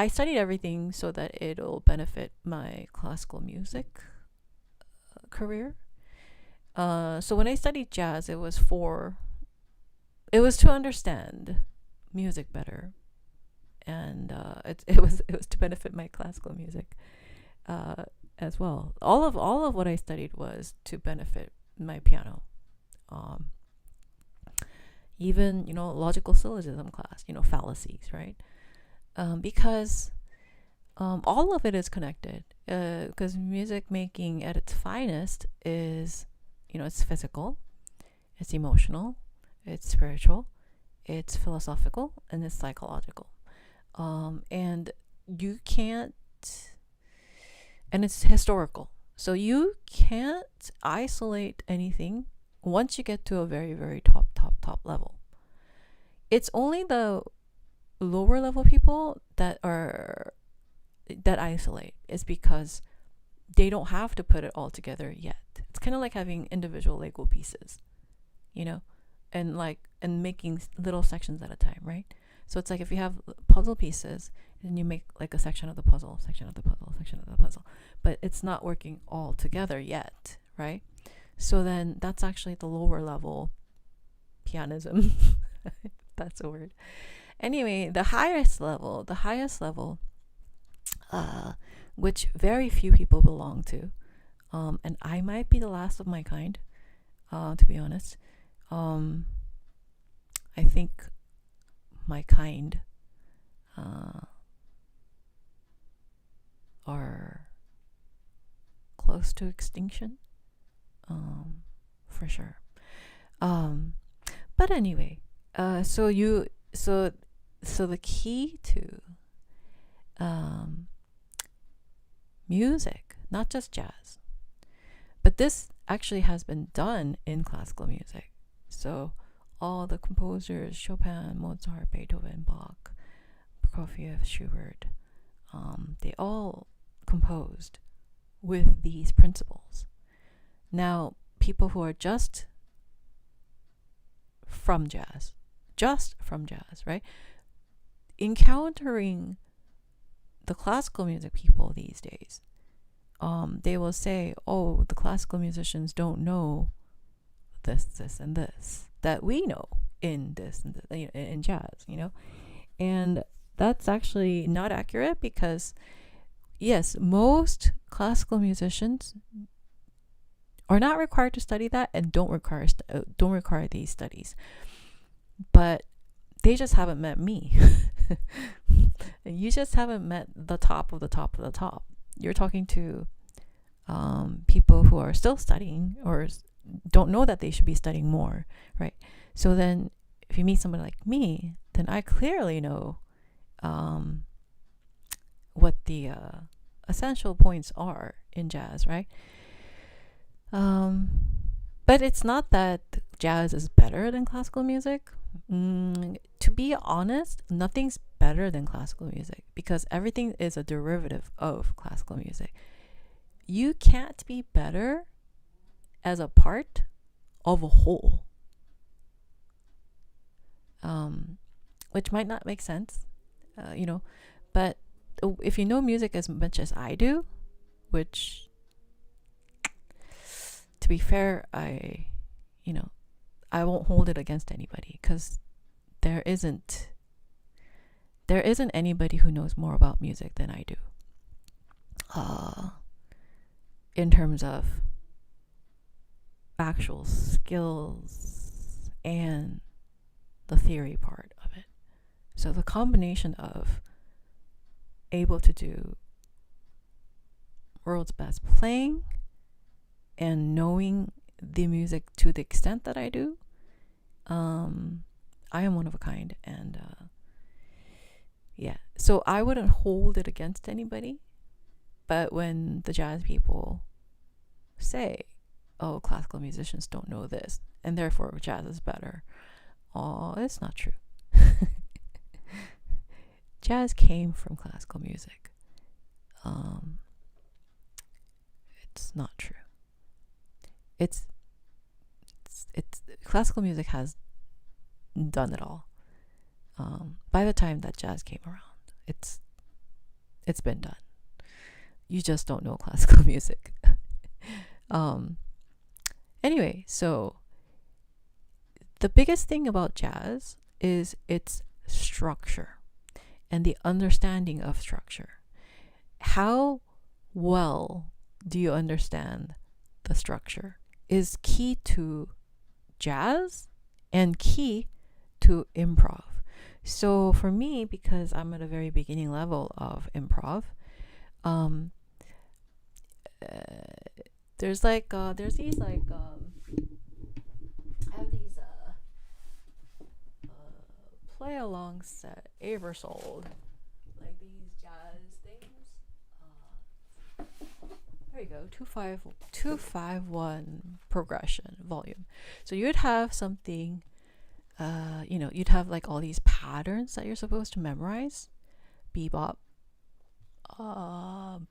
studied everything so that it'll benefit my classical music career. So when I studied jazz, it was to understand music better, and it was to benefit my classical music as well. All of what I studied was to benefit my piano. Even logical syllogism class, fallacies, right? Because all of it is connected. Because music making at its finest is, it's physical, it's emotional, it's spiritual, it's philosophical, and it's psychological. And you can't, and it's historical. So you can't isolate anything once you get to a very, very top level. It's only the lower level people that isolate. Is because they don't have to put it all together yet. It's kind of like having individual Lego pieces, and making little sections at a time, right? So it's like if you have puzzle pieces, and you make like a section of the puzzle, but it's not working all together yet, right? So then that's actually the lower level pianism. That's a word. Anyway, the highest level, which very few people belong to, And I might be the last of my kind, to be honest. I think my kind are close to extinction, for sure. But anyway, so the key to music, not just jazz, but this actually has been done in classical music. So all the composers, Chopin, Mozart, Beethoven, Bach, Prokofiev, Schubert, they all composed with these principles. Now, people who are just from jazz, right? Encountering the classical music people these days, they will say, oh, the classical musicians don't know this, and this that we know in this and this, in jazz, and that's actually not accurate, because yes, most classical musicians are not required to study that and don't require these studies, but they just haven't met me. You just haven't met the top of the top of the top. You're talking to people who are still studying or don't know that they should be studying more, right? So then if you meet somebody like me, then I clearly know what the essential points are in jazz, right? But it's not that jazz is better than classical music. To be honest, nothing's better than classical music, because everything is a derivative of classical music. You can't be better as a part of a whole, which might not make sense, but if you know music as much as I do, which, to be fair, I won't hold it against anybody, because there isn't anybody who knows more about music than I do, in terms of actual skills and the theory part of it. So the combination of able to do world's best playing and knowing the music to the extent that I do, I am one of a kind. And so I wouldn't hold it against anybody. But when the jazz people say, oh, classical musicians don't know this, and therefore jazz is better, it's not true. Jazz came from classical music. It's not true. It's classical music has done it all. By the time that jazz came around, it's been done. You just don't know classical music. Anyway, so the biggest thing about jazz is its structure and the understanding of structure. How well do you understand the structure is key to jazz and key to improv. So for me, because I'm at a very beginning level of improv, there's these I have these play along set Aversold, like these jazz things. There you go, 251 progression volume. So you'd have something, you'd have like all these patterns that you're supposed to memorize: bebop,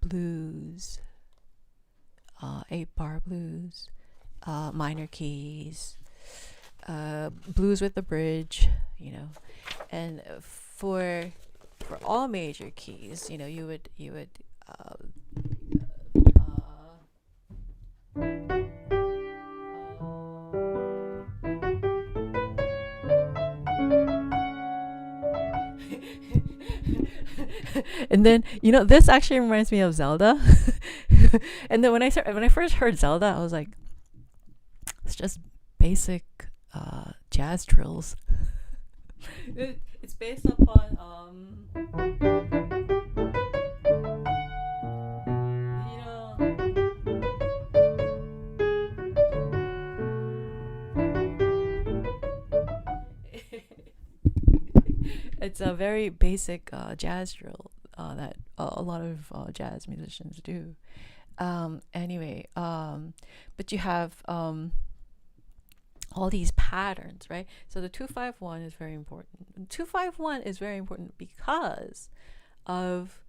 blues, 8-bar blues, minor keys, blues with the bridge, and for all major keys, you would and then this actually reminds me of Zelda. And then when I first heard Zelda, I was like, it's just basic jazz drills. It's based upon you know It's a very basic jazz drill that a lot of jazz musicians do. Anyway, but you have all these patterns, right? So the 251 is very important. 251 is very important because of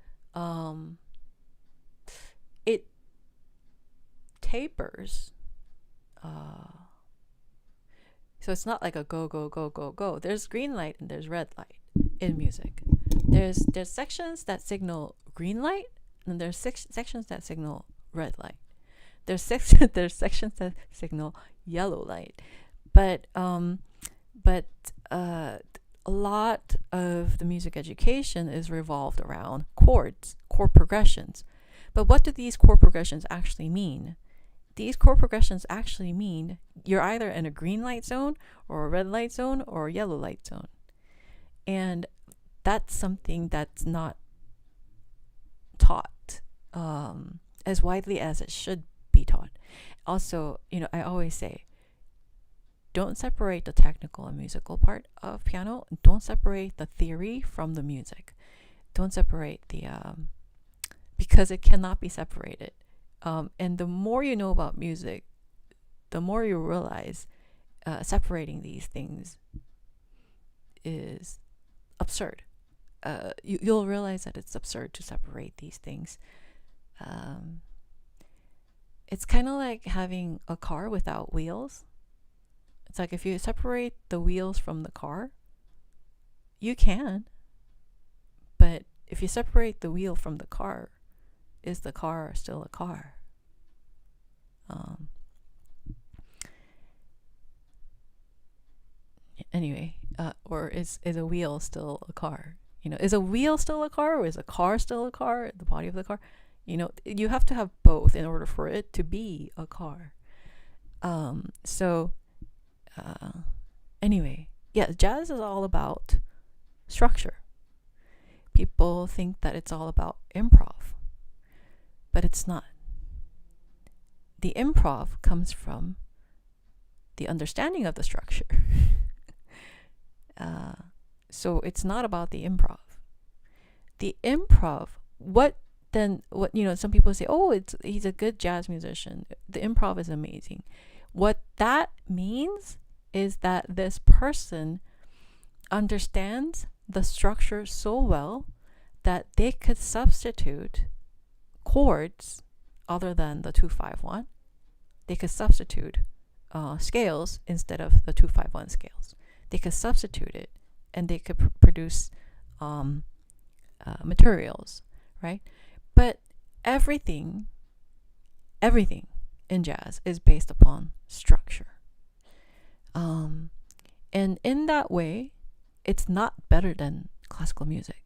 it tapers. So it's not like a go go go go go. There's green light and there's red light in music. There's sections that signal green light and there's sections that signal red light. There's there's sections that signal yellow light. But a lot of the music education is revolved around chords, chord progressions. But what do these chord progressions actually mean? These chord progressions actually mean you're either in a green light zone or a red light zone or a yellow light zone. And that's something that's not taught as widely as it should be taught. Also, I always say, don't separate the technical and musical part of piano. Don't separate the theory from the music. Don't separate the because it cannot be separated. And the more you know about music, the more you realize separating these things is absurd. You'll realize that it's absurd to separate these things. It's kind of like having a car without wheels. It's like if you separate the wheels from the car, you can. But if you separate the wheel from the car, is the car still a car? Anyway, or is a wheel still a car? Is a wheel still a car, or is a car still a car? The body of the car, you have to have both in order for it to be a car. Anyway, yeah, jazz is all about structure. People think that it's all about improv, but it's not. The improv comes from the understanding of the structure. So it's not about the improv. The improv, some people say, oh, he's a good jazz musician. The improv is amazing. What that means is that this person understands the structure so well that they could substitute chords other than the 251. They could substitute scales instead of the 251 scales. They could substitute it, and they could produce materials, right? But everything in jazz is based upon structure. And in that way, it's not better than classical music,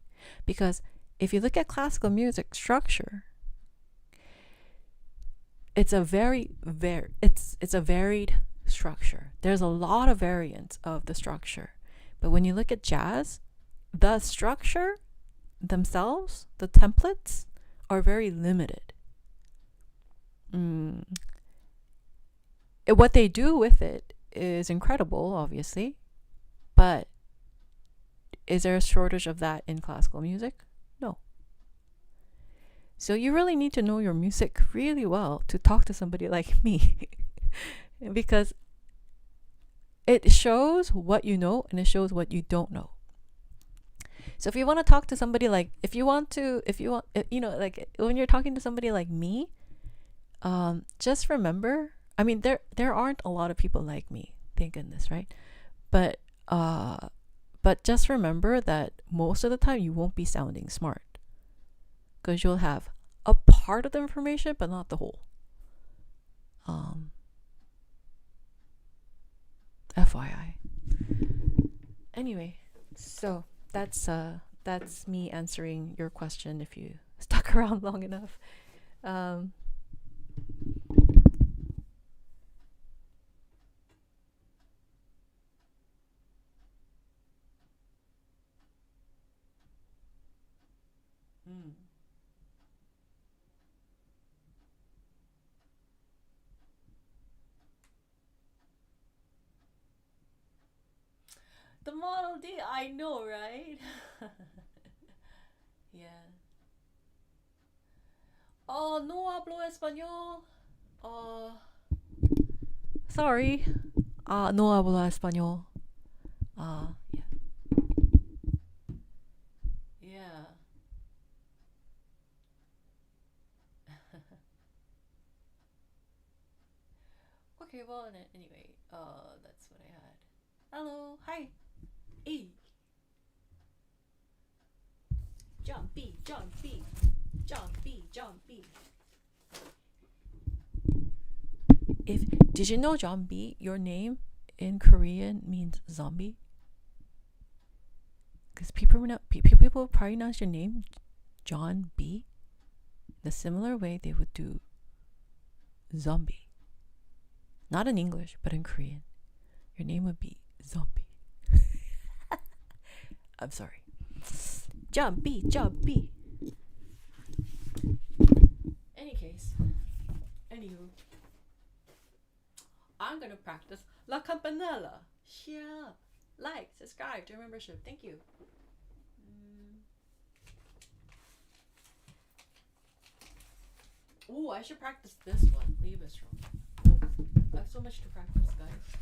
because if you look at classical music structure, it's a it's a varied structure. There's a lot of variants of the structure. But when you look at jazz, the structure themselves, the templates, are very limited. What they do with it is incredible, obviously, but is there a shortage of that in classical music? No. So you really need to know your music really well to talk to somebody like me because it shows what you know and it shows what you don't know. So if you want to talk to somebody like, like when you're talking to somebody like me, just remember, I mean, there aren't a lot of people like me, thank goodness, right? But just remember that most of the time you won't be sounding smart, because you'll have a part of the information but not the whole. FYI. Anyway, so that's me answering your question if you stuck around long enough. The Model D, I know, right? Yeah. Oh, no hablo español. Sorry. No hablo español. Yeah. Yeah. Okay, well, anyway, that's what I had. Hello, hi. Hey. Jumpy, jumpy, jumpy, jumpy. Did you know, John B, your name in Korean means zombie? Because people pronounce your name John B the similar way they would do zombie. Not in English, but in Korean. Your name would be zombie. I'm sorry. Jumpy, jumpy. Any case, anywho, I'm gonna practice La Campanella. Share, like, subscribe, join membership. Thank you. Oh, I should practice this one. Liebesraum. Oh, I have so much to practice, guys.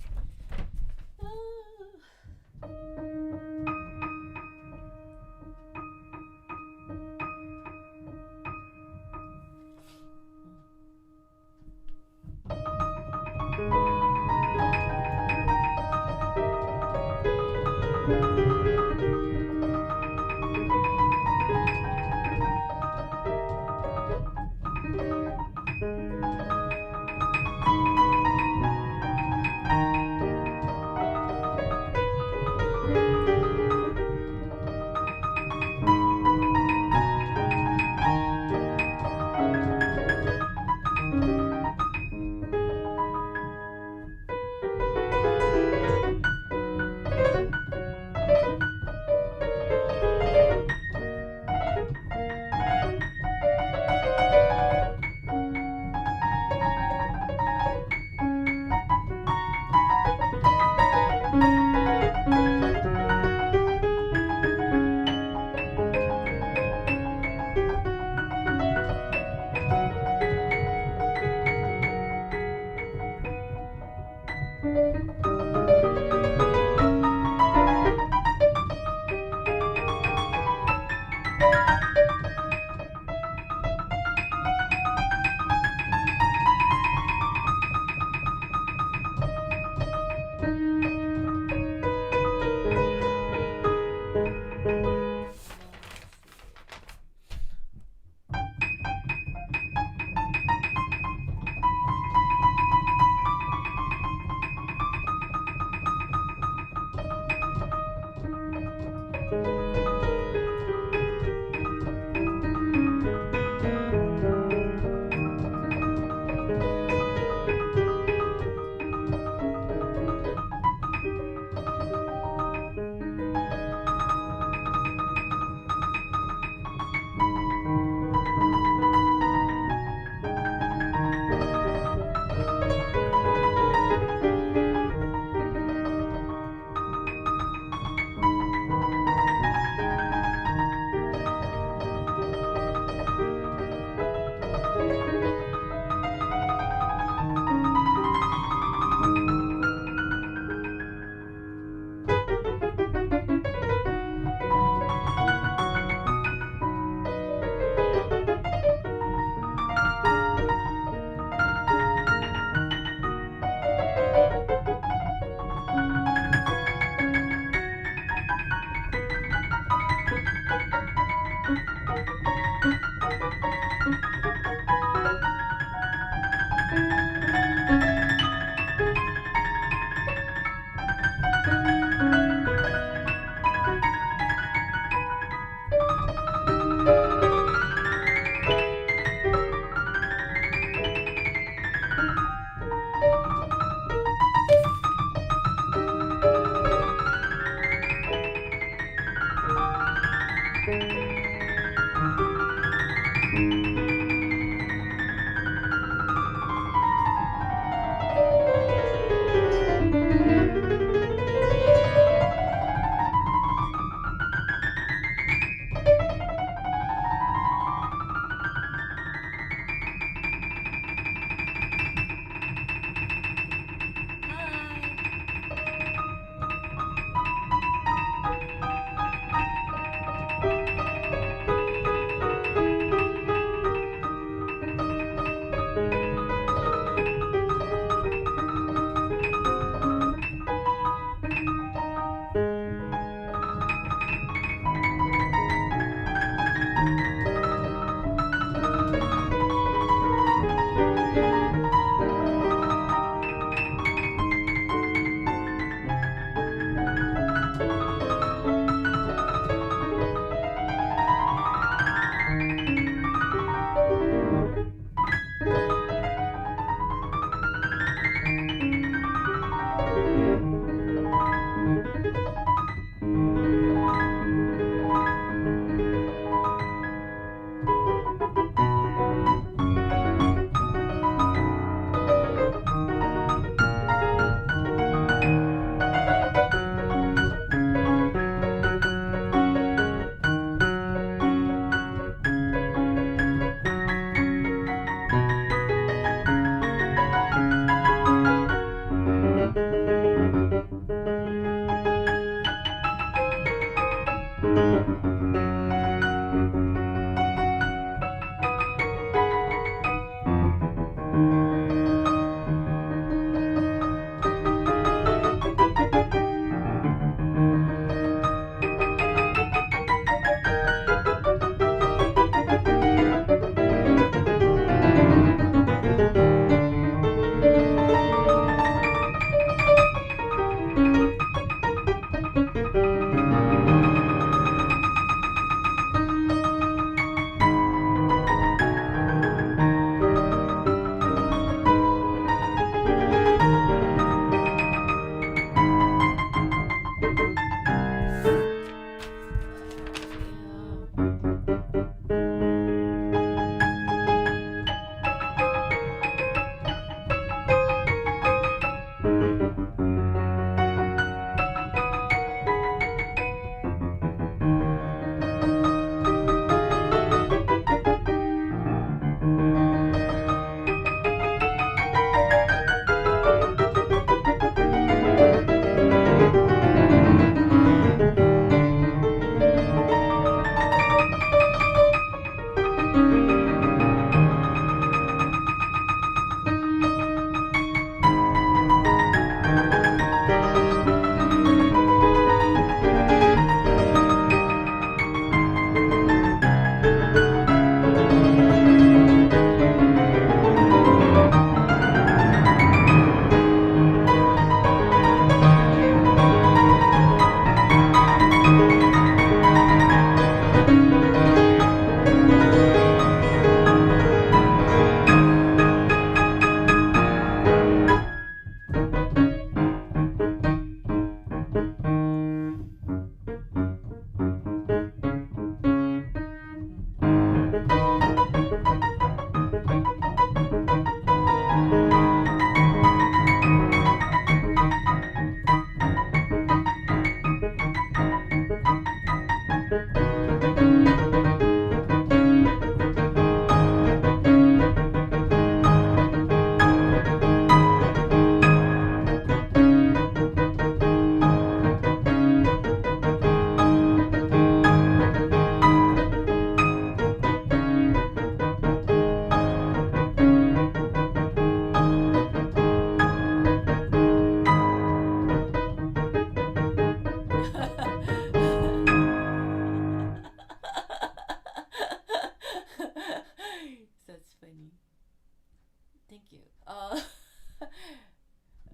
Uh,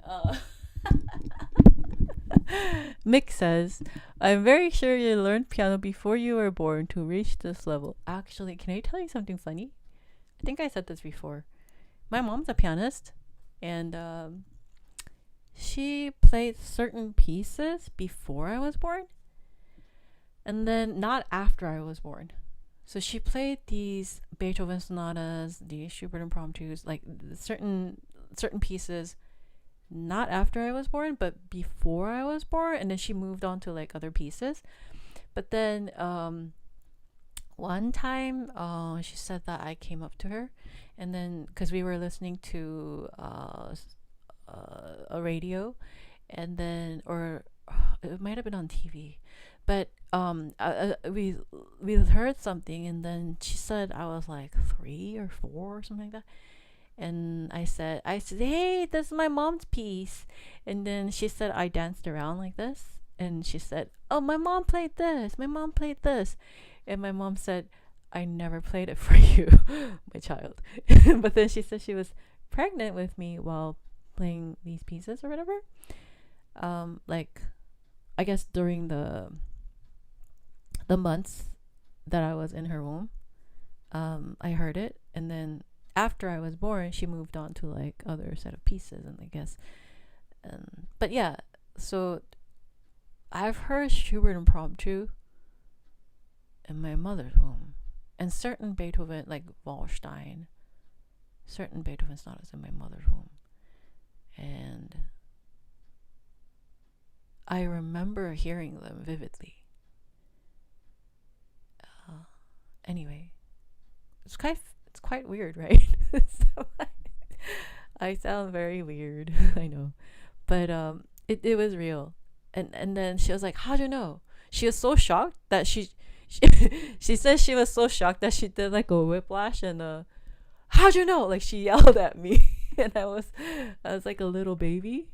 uh, Mick says, I'm very sure you learned piano before you were born to reach this level. Actually, can I tell you something funny? I think I said this before. My mom's a pianist, and she played certain pieces before I was born, and then not after I was born. So she played these Beethoven sonatas, these Schubert impromptus, like certain pieces, not after I was born, but before I was born, and then she moved on to like other pieces. But then one time, she said that I came up to her, and then because we were listening to a radio, and then or it might have been on TV, but we heard something, and then she said I was like 3 or 4 or something like that, and I said, hey, this is my mom's piece, and then she said I danced around like this, and she said, oh, my mom played this, and my mom said, I never played it for you, my child. But then she said she was pregnant with me while playing these pieces or whatever. Like, I guess during the months that I was in her womb, I heard it, and then after I was born, she moved on to like other set of pieces, and I guess, but yeah, so I've heard Schubert impromptu in my mother's womb, and certain Beethoven, like Wallstein, certain Beethoven sonatas in my mother's womb, and I remember hearing them vividly. Anyway, it's quite weird, right? So I sound very weird, I know, but it was real, and then she was like, how'd you know? She was so shocked that she said she was so shocked that she did like a whiplash, and how'd you know? Like, she yelled at me, and I was like a little baby.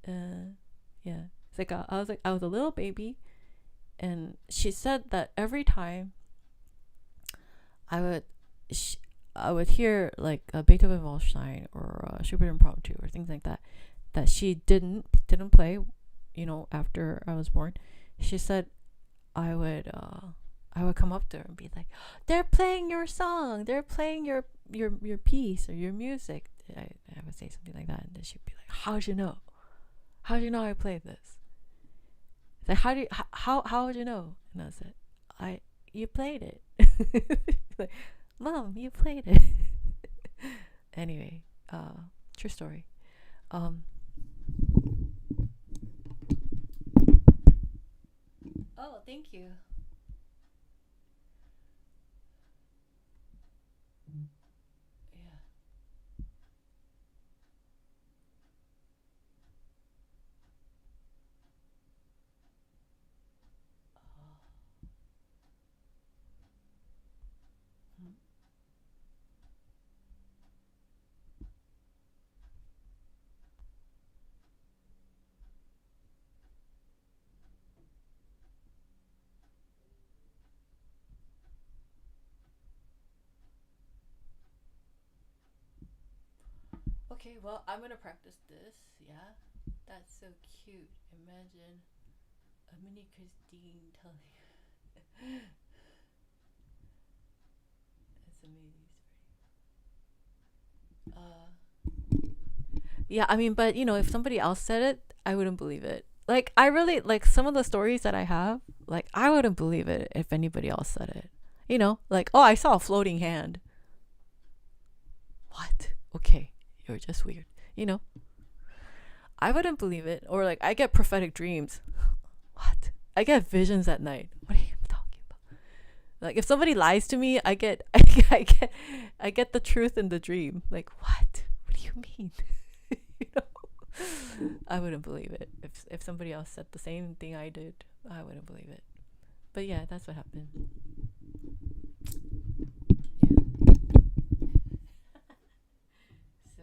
Yeah, it's like I was a little baby, and she said that every time I would hear like a Beethoven Wallstein or a Schubert impromptu or things like that she didn't play, after I was born. She said I would come up to her and be like, they're playing your song, they're playing your piece or your music. I would say something like that, and then she'd be like, how'd you know I played this? It's like, how would you know? And I said, you played it. Like, Mom, you played it. Anyway, true story. oh, thank you. Yeah. Hmm. Okay, well, I'm gonna practice this. Yeah, that's so cute. Imagine a mini Christine telling you. It's amazing story. Yeah, I mean, but if somebody else said it, I wouldn't believe it. Like, I really like some of the stories that I have. Like, I wouldn't believe it if anybody else said it. Like, oh, I saw a floating hand. What? Okay, you're just weird. I wouldn't believe it. Or like, I get prophetic dreams. What? I get visions at night. What are you talking about? Like, if somebody lies to me, I get I get the truth in the dream. Like, what? What do you mean? I wouldn't believe it. If somebody else said the same thing I did, I wouldn't believe it. But yeah, that's what happened. So,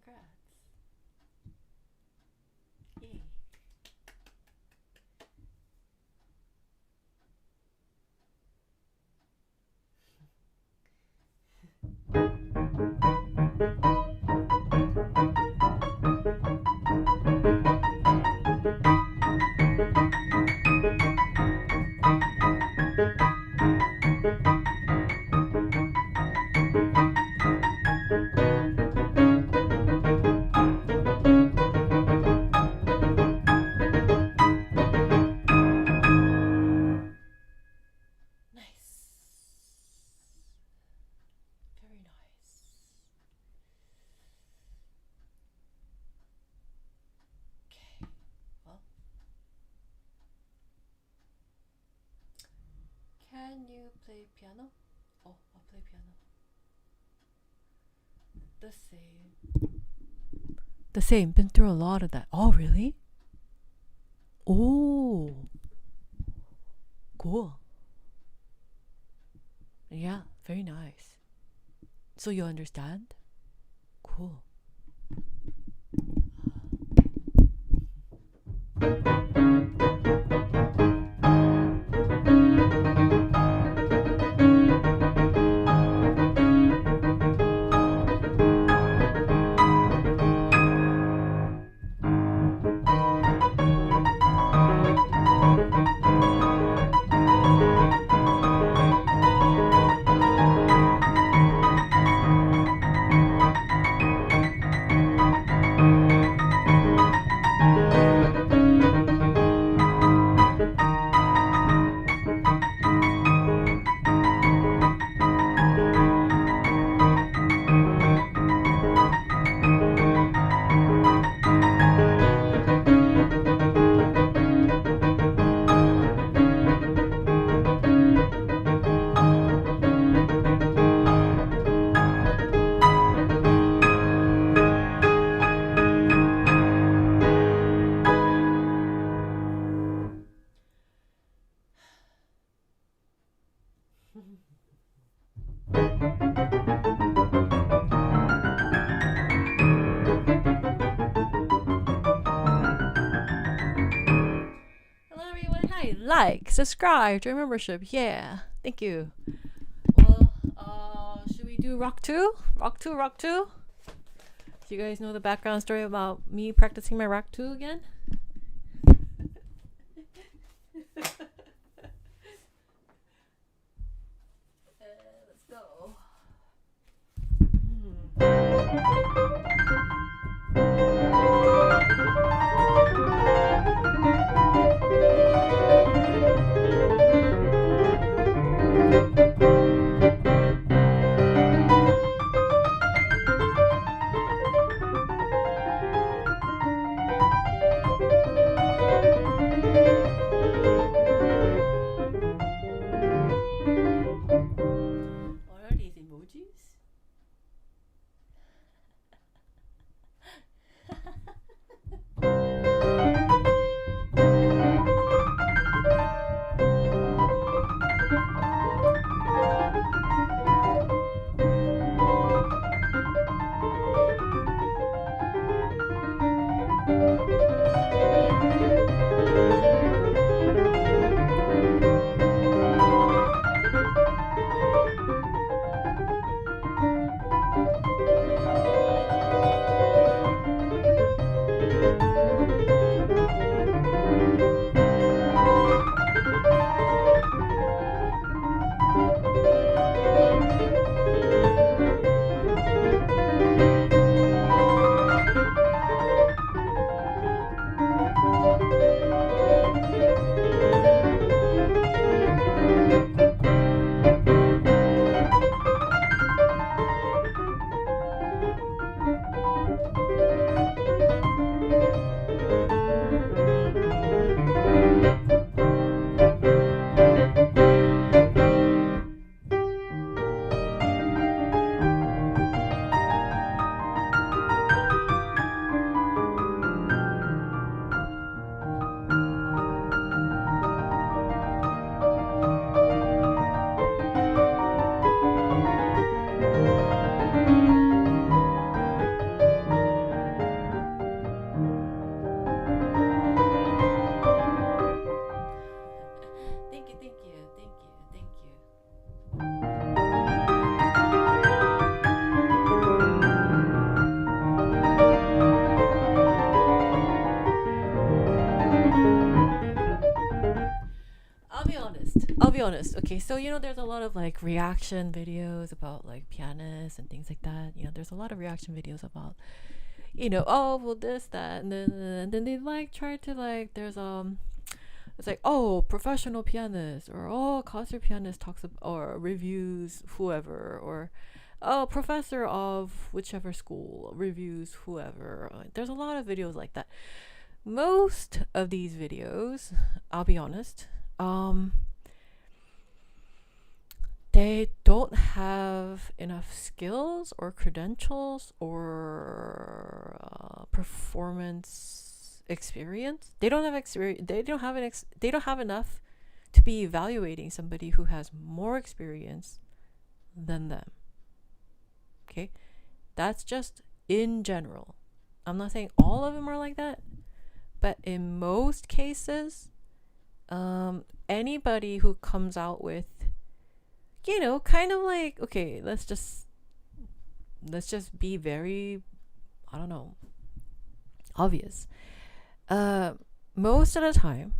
Congrats. Yay. Nice. Very nice. Okay. Well, can you play piano? Oh, I'll play piano. The same. The same. Been through a lot of that. Oh, really? Oh. Cool. Yeah, very nice. So you understand? Cool. Hello everyone. Hi. Like, subscribe, join membership. Yeah. Thank you. Well, should we do rock 2? Rock 2, rock 2? Do you guys know the background story about me practicing my rock 2 again? Let's go. What are these emojis? honest. Okay, so there's a lot of like reaction videos about like pianists and things like that. There's a lot of reaction videos about oh well this that and then they like try to like there's it's like, oh, professional pianist, or oh, concert pianist talks about, or reviews whoever, or oh, professor of whichever school reviews whoever. There's a lot of videos like that. Most of these videos, I'll be honest, they don't have enough skills or credentials or performance experience. They don't have experience. They don't have enough to be evaluating somebody who has more experience than them. Okay, that's just in general. I'm not saying all of them are like that, but in most cases, anybody who comes out with kind of like, okay, let's just be very, I don't know, obvious. Most of the time,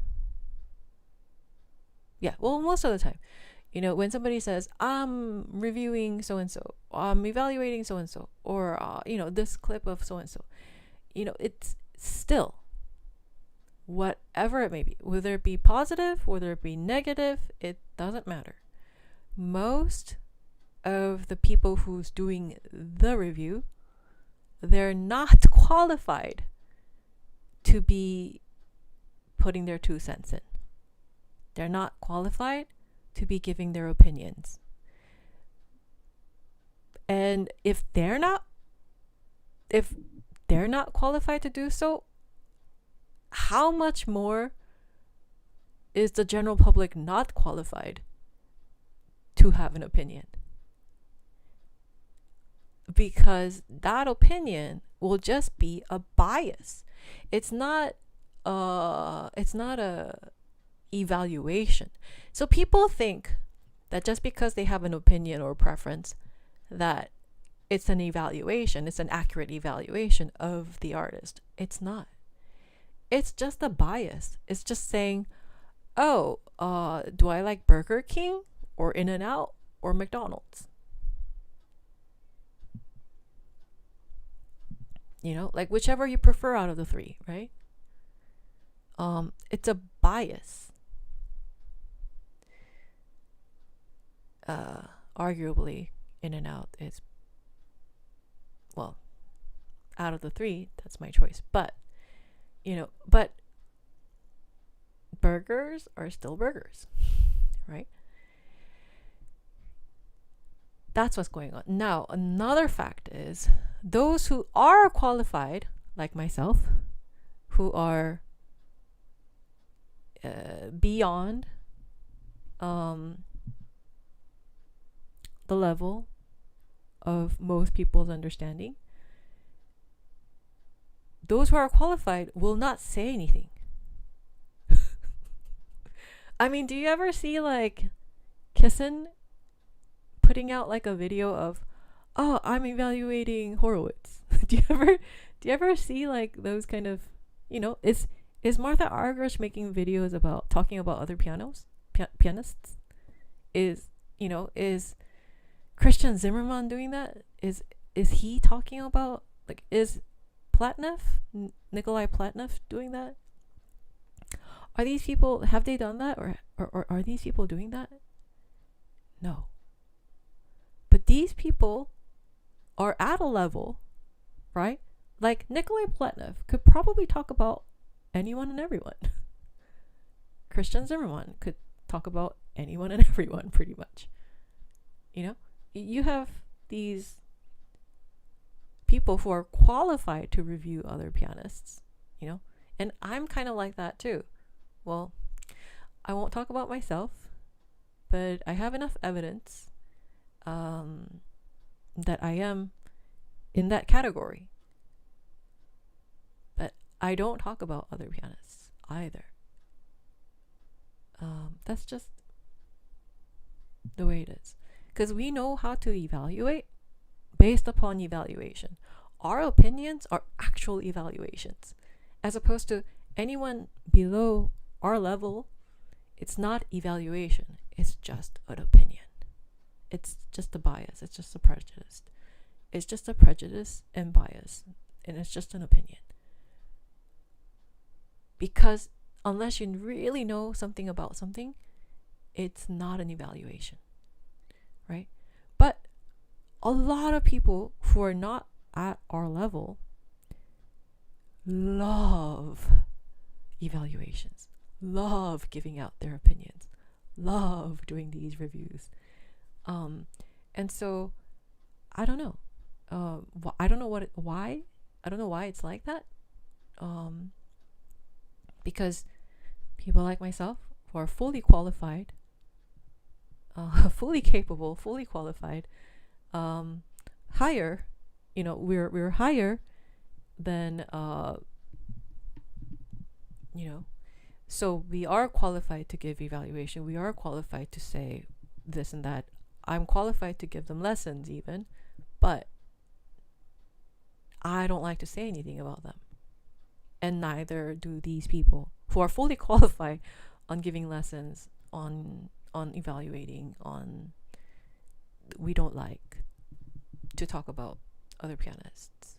when somebody says, I'm reviewing so-and-so, I'm evaluating so-and-so, or, this clip of so-and-so, it's still, whatever it may be, whether it be positive, whether it be negative, it doesn't matter. Most of the people who's doing the review, they're not qualified to be putting their 2 cents in. They're not qualified to be giving their opinions. And if they're not qualified to do so, how much more is the general public not qualified to have an opinion? Because that opinion will just be a bias. It's not a evaluation. So people think that just because they have an opinion or preference, that it's an evaluation, it's an accurate evaluation of the artist. It's not. It's just a bias. It's just saying, oh, do I like Burger King or In-N-Out or McDonald's? Like whichever you prefer out of the 3, right? It's a bias. Arguably, In-N-Out is, well, out of the 3, that's my choice. But, but burgers are still burgers, right? That's what's going on. Now, another fact is those who are qualified, like myself, who are beyond the level of most people's understanding, those who are qualified will not say anything. I mean, do you ever see like Kissin putting out like a video of, oh, I'm evaluating Horowitz? do you ever see like those kind of, is Martha Argerich making videos about talking about other pianists? Is Christian Zimmerman doing that? Is he talking about, like, is Nikolai Platnev doing that? Are these people, have they done that, or are these people doing that? No. But these people are at a level, right? Like Nikolai Platnev could probably talk about anyone and everyone. Christian Zimmerman could talk about anyone and everyone, pretty much. You have these people who are qualified to review other pianists, and I'm kind of like that too. Well, I won't talk about myself, but I have enough evidence that I am in that category. But I don't talk about other pianists either. That's just the way it is. Because we know how to evaluate based upon evaluation. Our opinions are actual evaluations. As opposed to anyone below our level, it's not evaluation. It's just an opinion. It's just a bias. It's just a prejudice. It's just a prejudice and bias. And it's just an opinion. Because unless you really know something about something, it's not an evaluation, right? But a lot of people who are not at our level love evaluations, love giving out their opinions, love doing these reviews. And so I don't know. I don't know why. I don't know why it's like that. Because people like myself who are fully qualified, fully capable, fully qualified, higher, we're higher than, so we are qualified to give evaluation. We are qualified to say this and that. I'm qualified to give them lessons even, but I don't like to say anything about them. And neither do these people who are fully qualified on giving lessons, on evaluating, we don't like to talk about other pianists.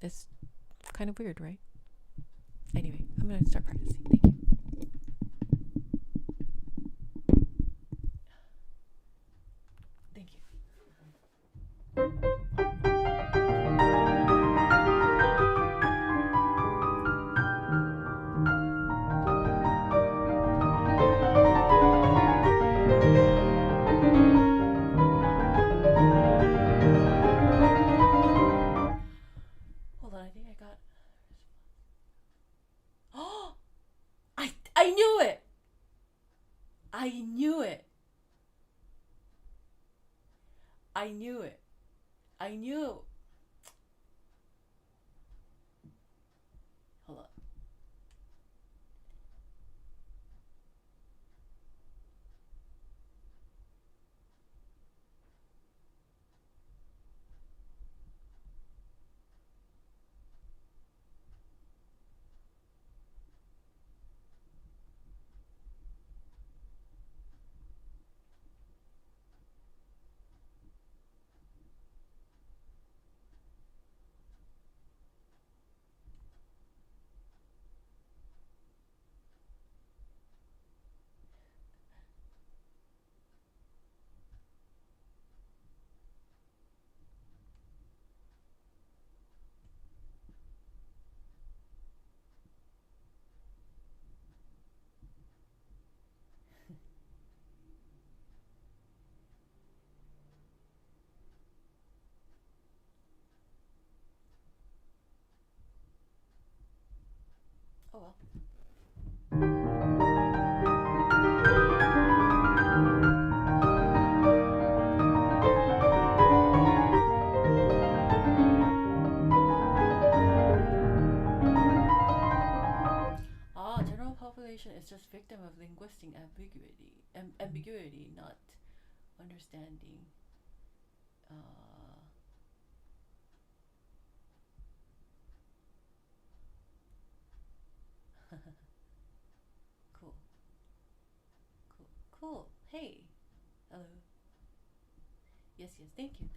It's kind of weird, right? Anyway, I'm going to start practicing. Thank you. Thank you. Hold on, I think I got. Oh, I knew it. I knew it. I knew it. I knew. Hold on. Oh well. General population is just victim of linguistic ambiguity, not understanding. Cool. Cool. Hey. Hello. Yes. Thank you.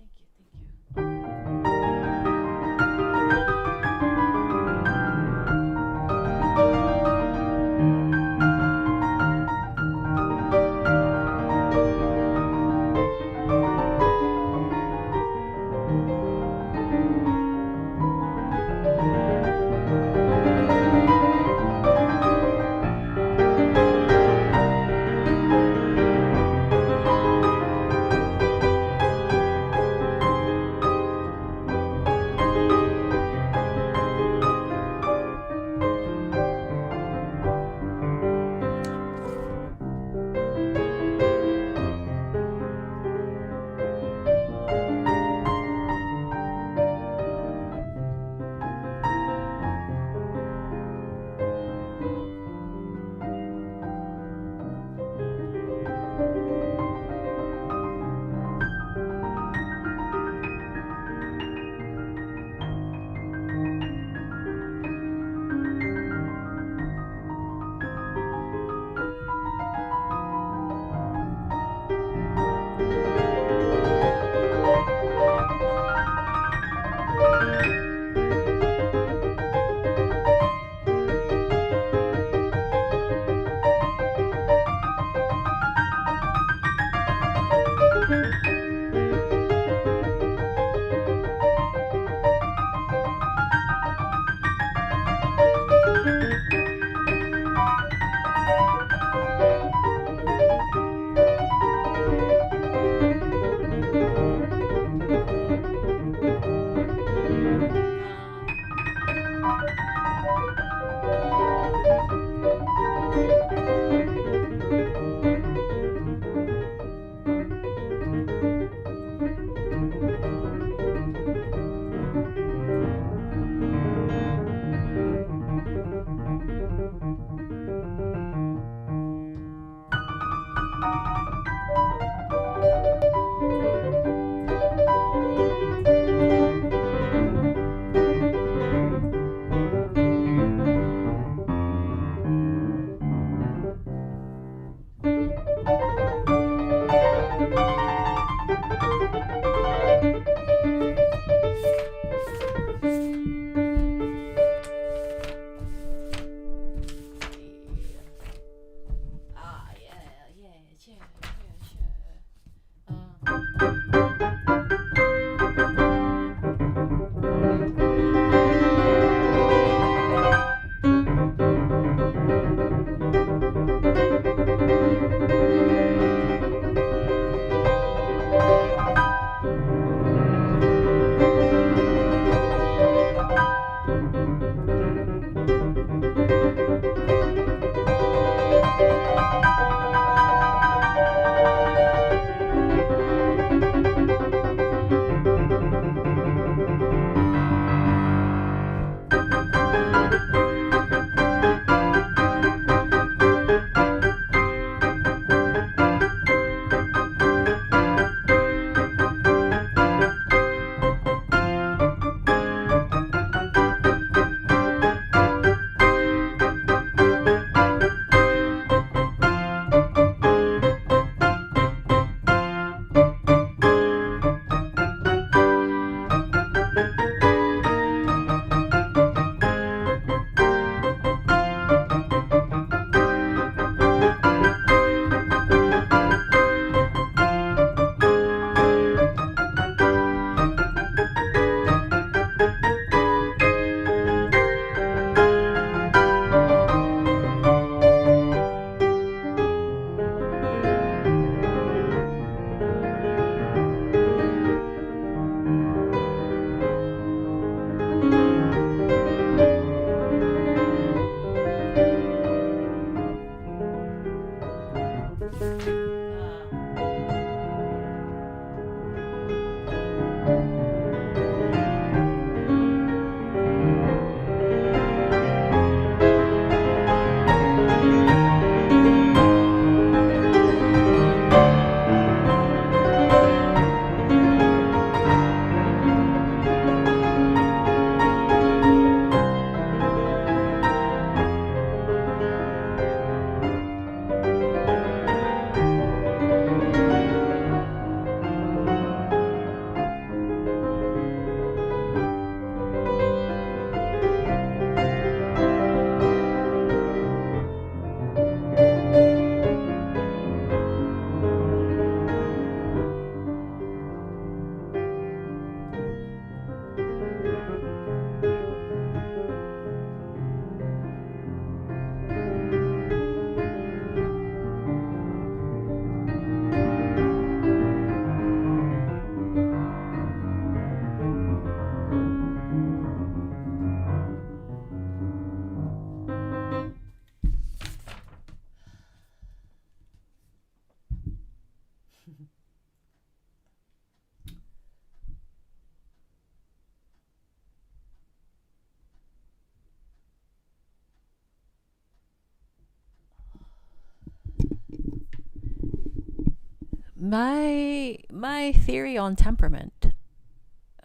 My theory on temperament,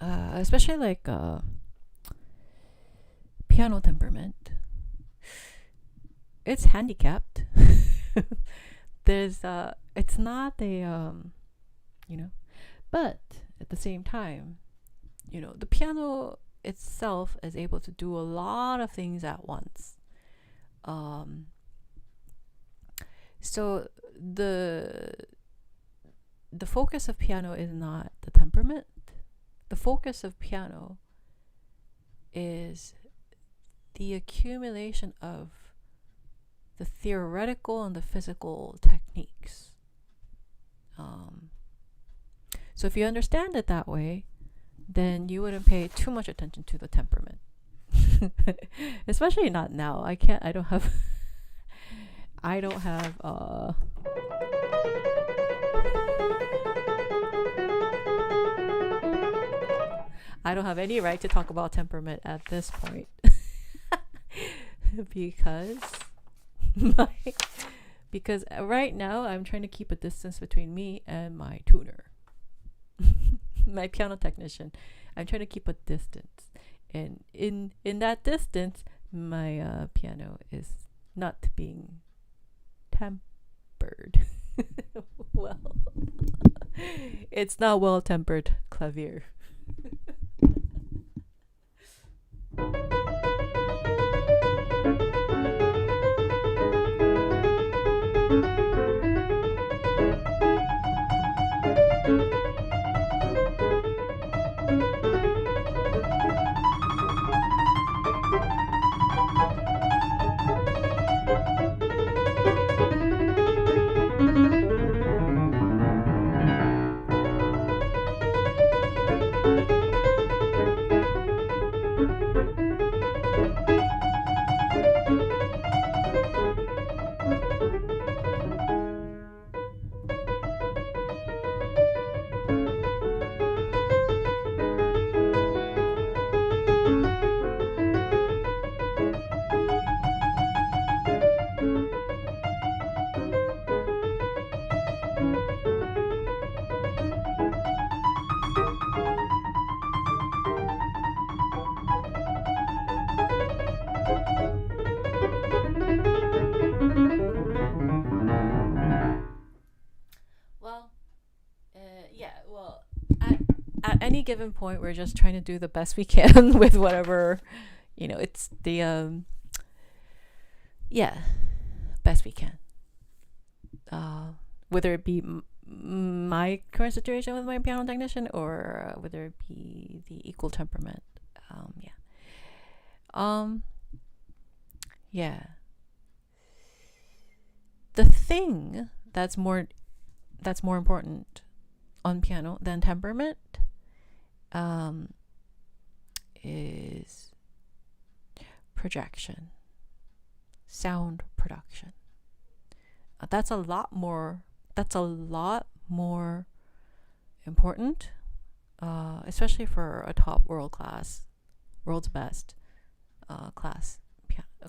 especially like piano temperament, it's handicapped. There's it's not a you know, but at the same time, the piano itself is able to do a lot of things at once. So the focus of piano is not the temperament. The focus of piano is the accumulation of the theoretical and the physical techniques. So if you understand it that way, then you wouldn't pay too much attention to the temperament. Especially not now. I don't have I don't have any right to talk about temperament at this point. because because right now I'm trying to keep a distance between me and my tuner. My piano technician. I'm trying to keep a distance, and in that distance my piano is not being tempered. Well, it's not well tempered clavier. any given point, we're just trying to do the best we can with whatever, it's the yeah, best we can. Whether it be my current situation with my piano technician, or whether it be the equal temperament. Yeah. The thing that's more important on piano than temperament is projection, sound production. That's a lot more important, especially for a top world's best class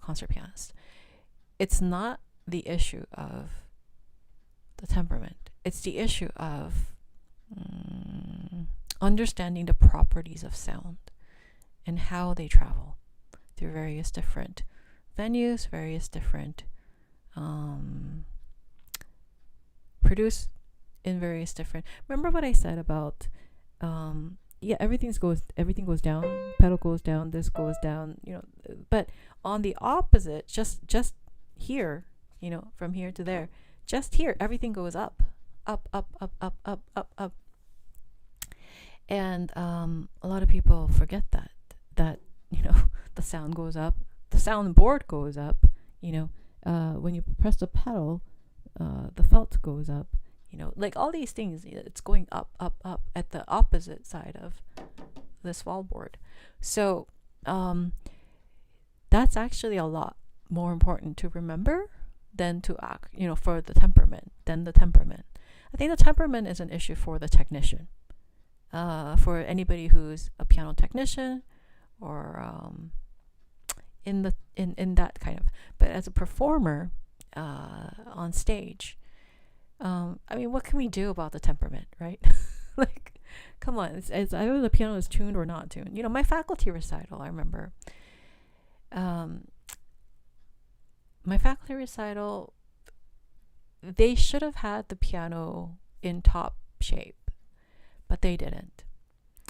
concert pianist. It's not the issue of the temperament. It's the issue of understanding the properties of sound and how they travel through various different venues, various different produce in various different. Remember what I said about everything goes down, pedal goes down, this goes down, but on the opposite, just here, from here to there, just here, everything goes up, up, up, up, up, up, up, up. And a lot of people forget that the sound goes up, the sound board goes up, when you press the pedal, the felt goes up, like all these things, it's going up, up, up at the opposite side of this wall board. So that's actually a lot more important to remember than to act, for the temperament, I think the temperament is an issue for the technician. For anybody who's a piano technician or in that kind of, but as a performer on stage, what can we do about the temperament, right? Like, come on, it's either the piano is tuned or not tuned. My faculty recital, I remember. My faculty recital, they should have had the piano in top shape, but they didn't.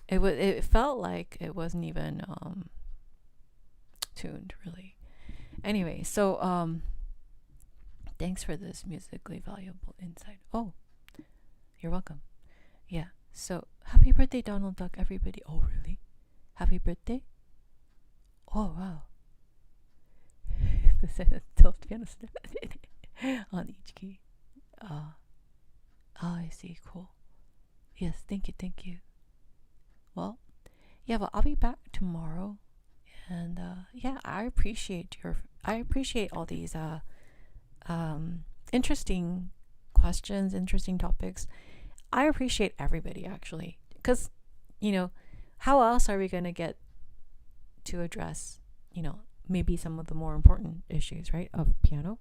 It felt like it wasn't even tuned, really. Anyway, so thanks for this musically valuable insight. Oh, you're welcome. Yeah. So happy birthday, Donald Duck, everybody. Oh, really? Happy birthday? Oh, wow. This is tilt piano on each key. I see. Cool. Yes, thank you. Well, yeah, but I'll be back tomorrow, and I appreciate all these interesting questions, interesting topics. I appreciate everybody, actually, because how else are we gonna get to address maybe some of the more important issues, right, of piano?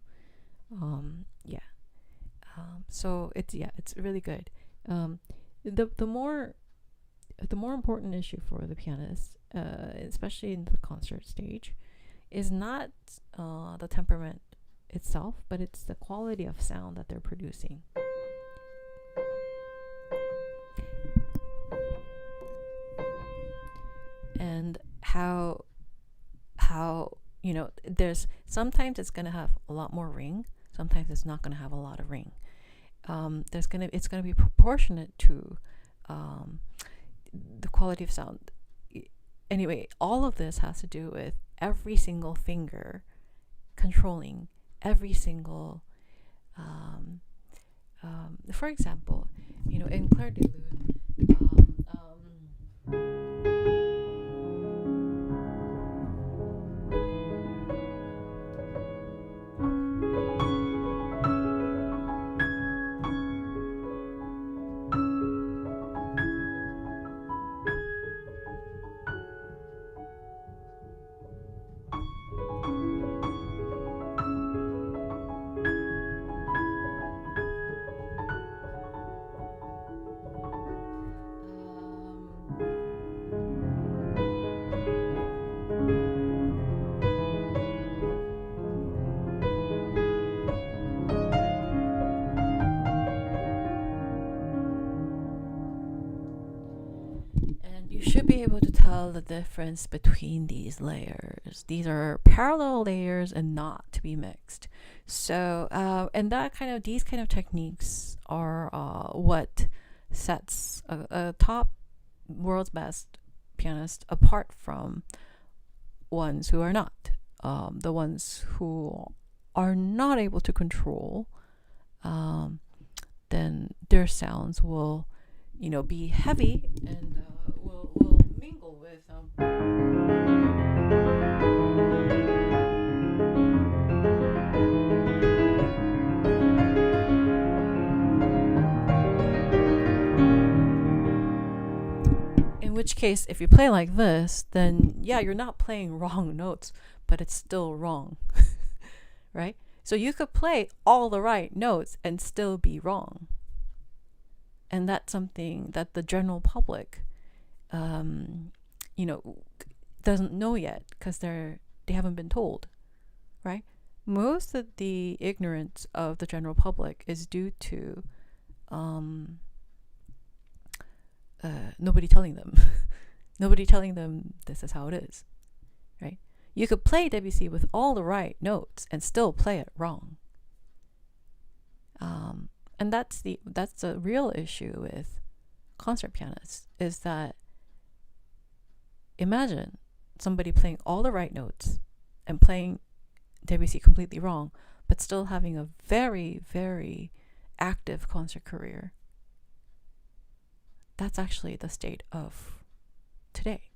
So it's really good. The more important issue for the pianist, especially in the concert stage, is not the temperament itself, but it's the quality of sound that they're producing. And how there's sometimes it's gonna have a lot more ring, sometimes it's not gonna have a lot of ring. It's gonna be proportionate to the quality of sound. Anyway, all of this has to do with every single finger controlling every single for example, in Claire de Lune, And you should be able to tell the difference between these layers. These are parallel layers and not to be mixed. So, and these kind of techniques are what sets a top world's best pianist apart from ones who are not. The ones who are not able to control, then their sounds will, be heavy and will mingle with. In which case, if you play like this, then yeah, you're not playing wrong notes, but it's still wrong, right? So you could play all the right notes and still be wrong. And that's something that the general public, doesn't know yet because they haven't been told, right? Most of the ignorance of the general public is due to nobody telling them. Nobody telling them this is how it is, right? You could play Debussy with all the right notes and still play it wrong. And that's the real issue with concert pianists, is that imagine somebody playing all the right notes and playing Debussy completely wrong, but still having a very, very active concert career. That's actually the state of today.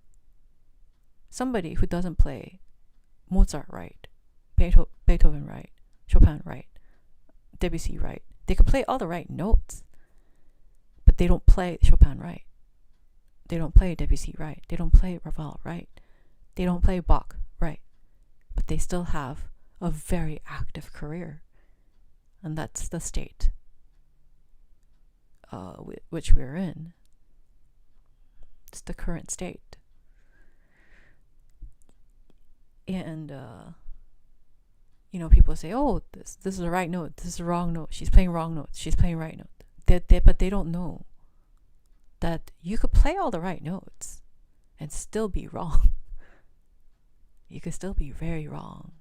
Somebody who doesn't play Mozart right, Beethoven right, Chopin right, Debussy right, they could play all the right notes, but they don't play Chopin right. They don't play Debussy right. They don't play Ravel right. They don't play Bach right. But they still have a very active career. And that's the state which we're in. It's the current state. And people say, oh, this is the right note, this is the wrong note, she's playing wrong notes, she's playing right note. But they don't know that you could play all the right notes and still be wrong. You could still be very wrong.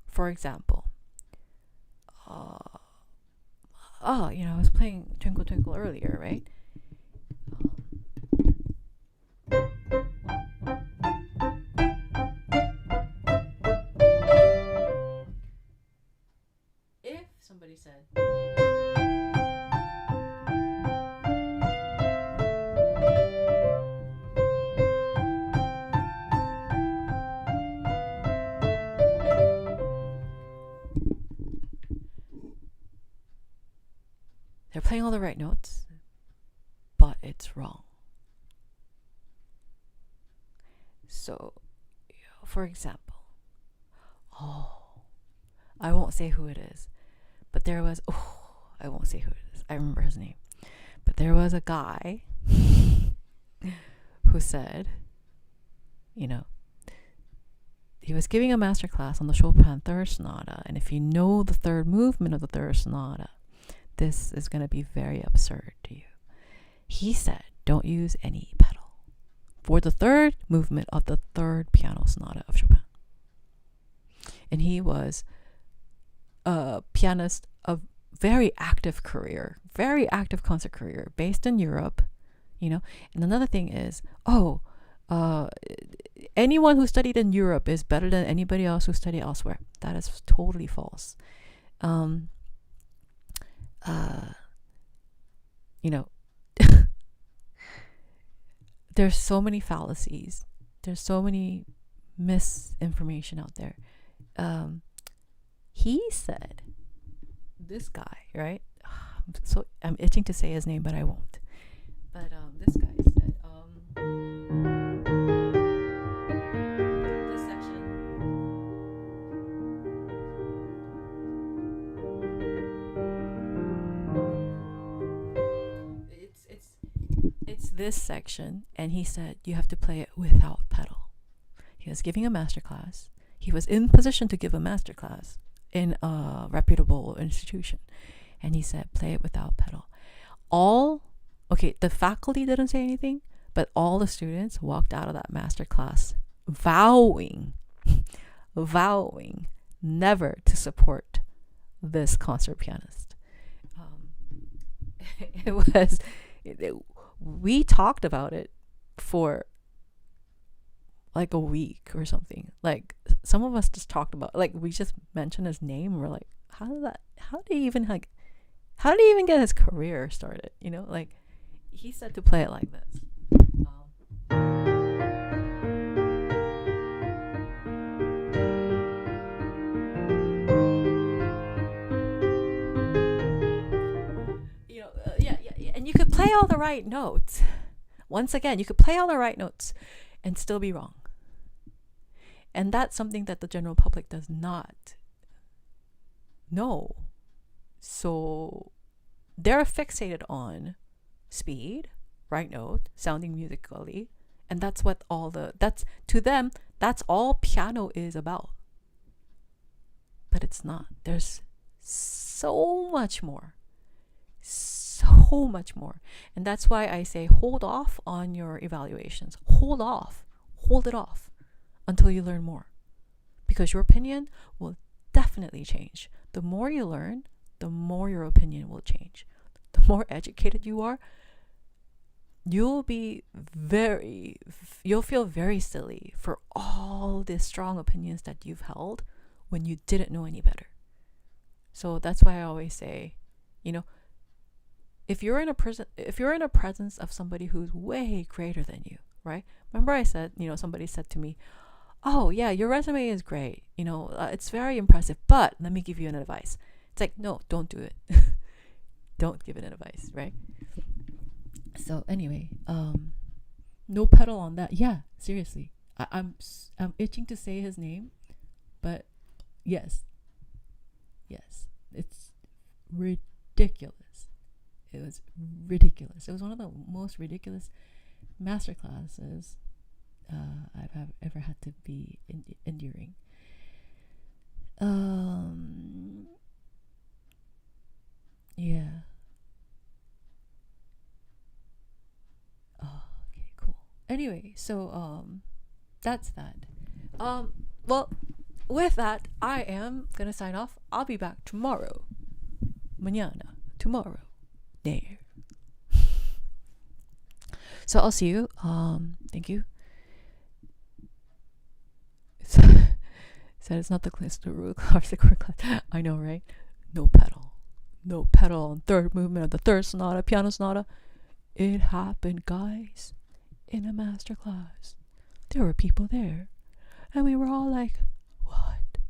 For example, I was playing Twinkle Twinkle earlier, right? If somebody said, they're playing all the right notes, but it's wrong. So, for example, I won't say who it is, but there was, I won't say who it is, I remember his name, but there was a guy who said, he was giving a master class on the Chopin Third Sonata, and if you know the third movement of the Third Sonata, this is going to be very absurd to you. He said, don't use any pedal for the third movement of the Third Piano Sonata of Chopin. And he was a pianist of very active career, very active concert career, based in Europe, And another thing is, anyone who studied in Europe is better than anybody else who studied elsewhere. That is totally false. There's so many fallacies. There's so many misinformation out there. He said, this guy, right? So I'm itching to say his name, but I won't. But this guy said, this section, it's this section, and he said you have to play it without pedal. He was giving a master class. He was in position to give a master class in a reputable institution, and he said play it without pedal. The faculty didn't say anything, But all the students walked out of that master class vowing never to support this concert pianist. We talked about it for like a week or something. Like some of us just talked about, like we just mentioned his name and we're like, how did he even get his career started? You know, like he said to play it like this. And you could play all the right notes. Once again, you could play all the right notes and still be wrong. And that's something that the general public does not know. So they're fixated on speed, right note, sounding musically, and that's to them, that's all piano is about. But it's not. There's so much more. So much more. And that's why I say hold off on your evaluations. Hold it off until you learn more. Because your opinion will definitely change. The more you learn, the more your opinion will change. The more educated you are, you'll feel very silly for all the strong opinions that you've held when you didn't know any better. So that's why I always say, if you're in a presence of somebody who's way greater than you, right? Remember I said, somebody said to me, "Oh yeah, your resume is great. It's very impressive, but let me give you an advice." It's like, no, don't do it. Don't give it an advice, right? So anyway, no pedal on that. Yeah, seriously, I'm itching to say his name, but yes, it's ridiculous. It was ridiculous. It was one of the most ridiculous master classes I've ever had to be enduring. Yeah. Oh, okay, cool. Anyway, so that's that. Well, with that, I am gonna sign off. I'll be back tomorrow. Mañana. Tomorrow. There. So I'll see you. Thank you. Said it's not the class, the root harpsichord class. I know, right? No pedal on third movement of the third sonata, piano sonata. It happened, guys, in a master class. There were people there, and we were all like, "What?"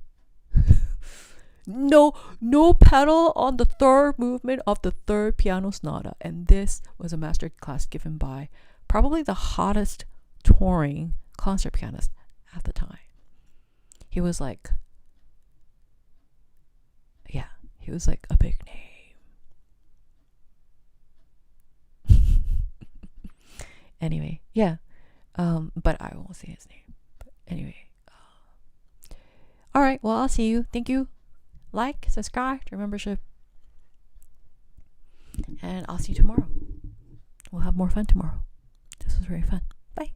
No pedal on the third movement of the third piano sonata. And this was a master class given by probably the hottest touring concert pianist at the time. He was like a big name. Anyway, yeah. But I won't say his name. But anyway. All right, well, I'll see you. Thank you. Like, subscribe to membership. And I'll see you tomorrow. We'll have more fun tomorrow. This was very fun. Bye.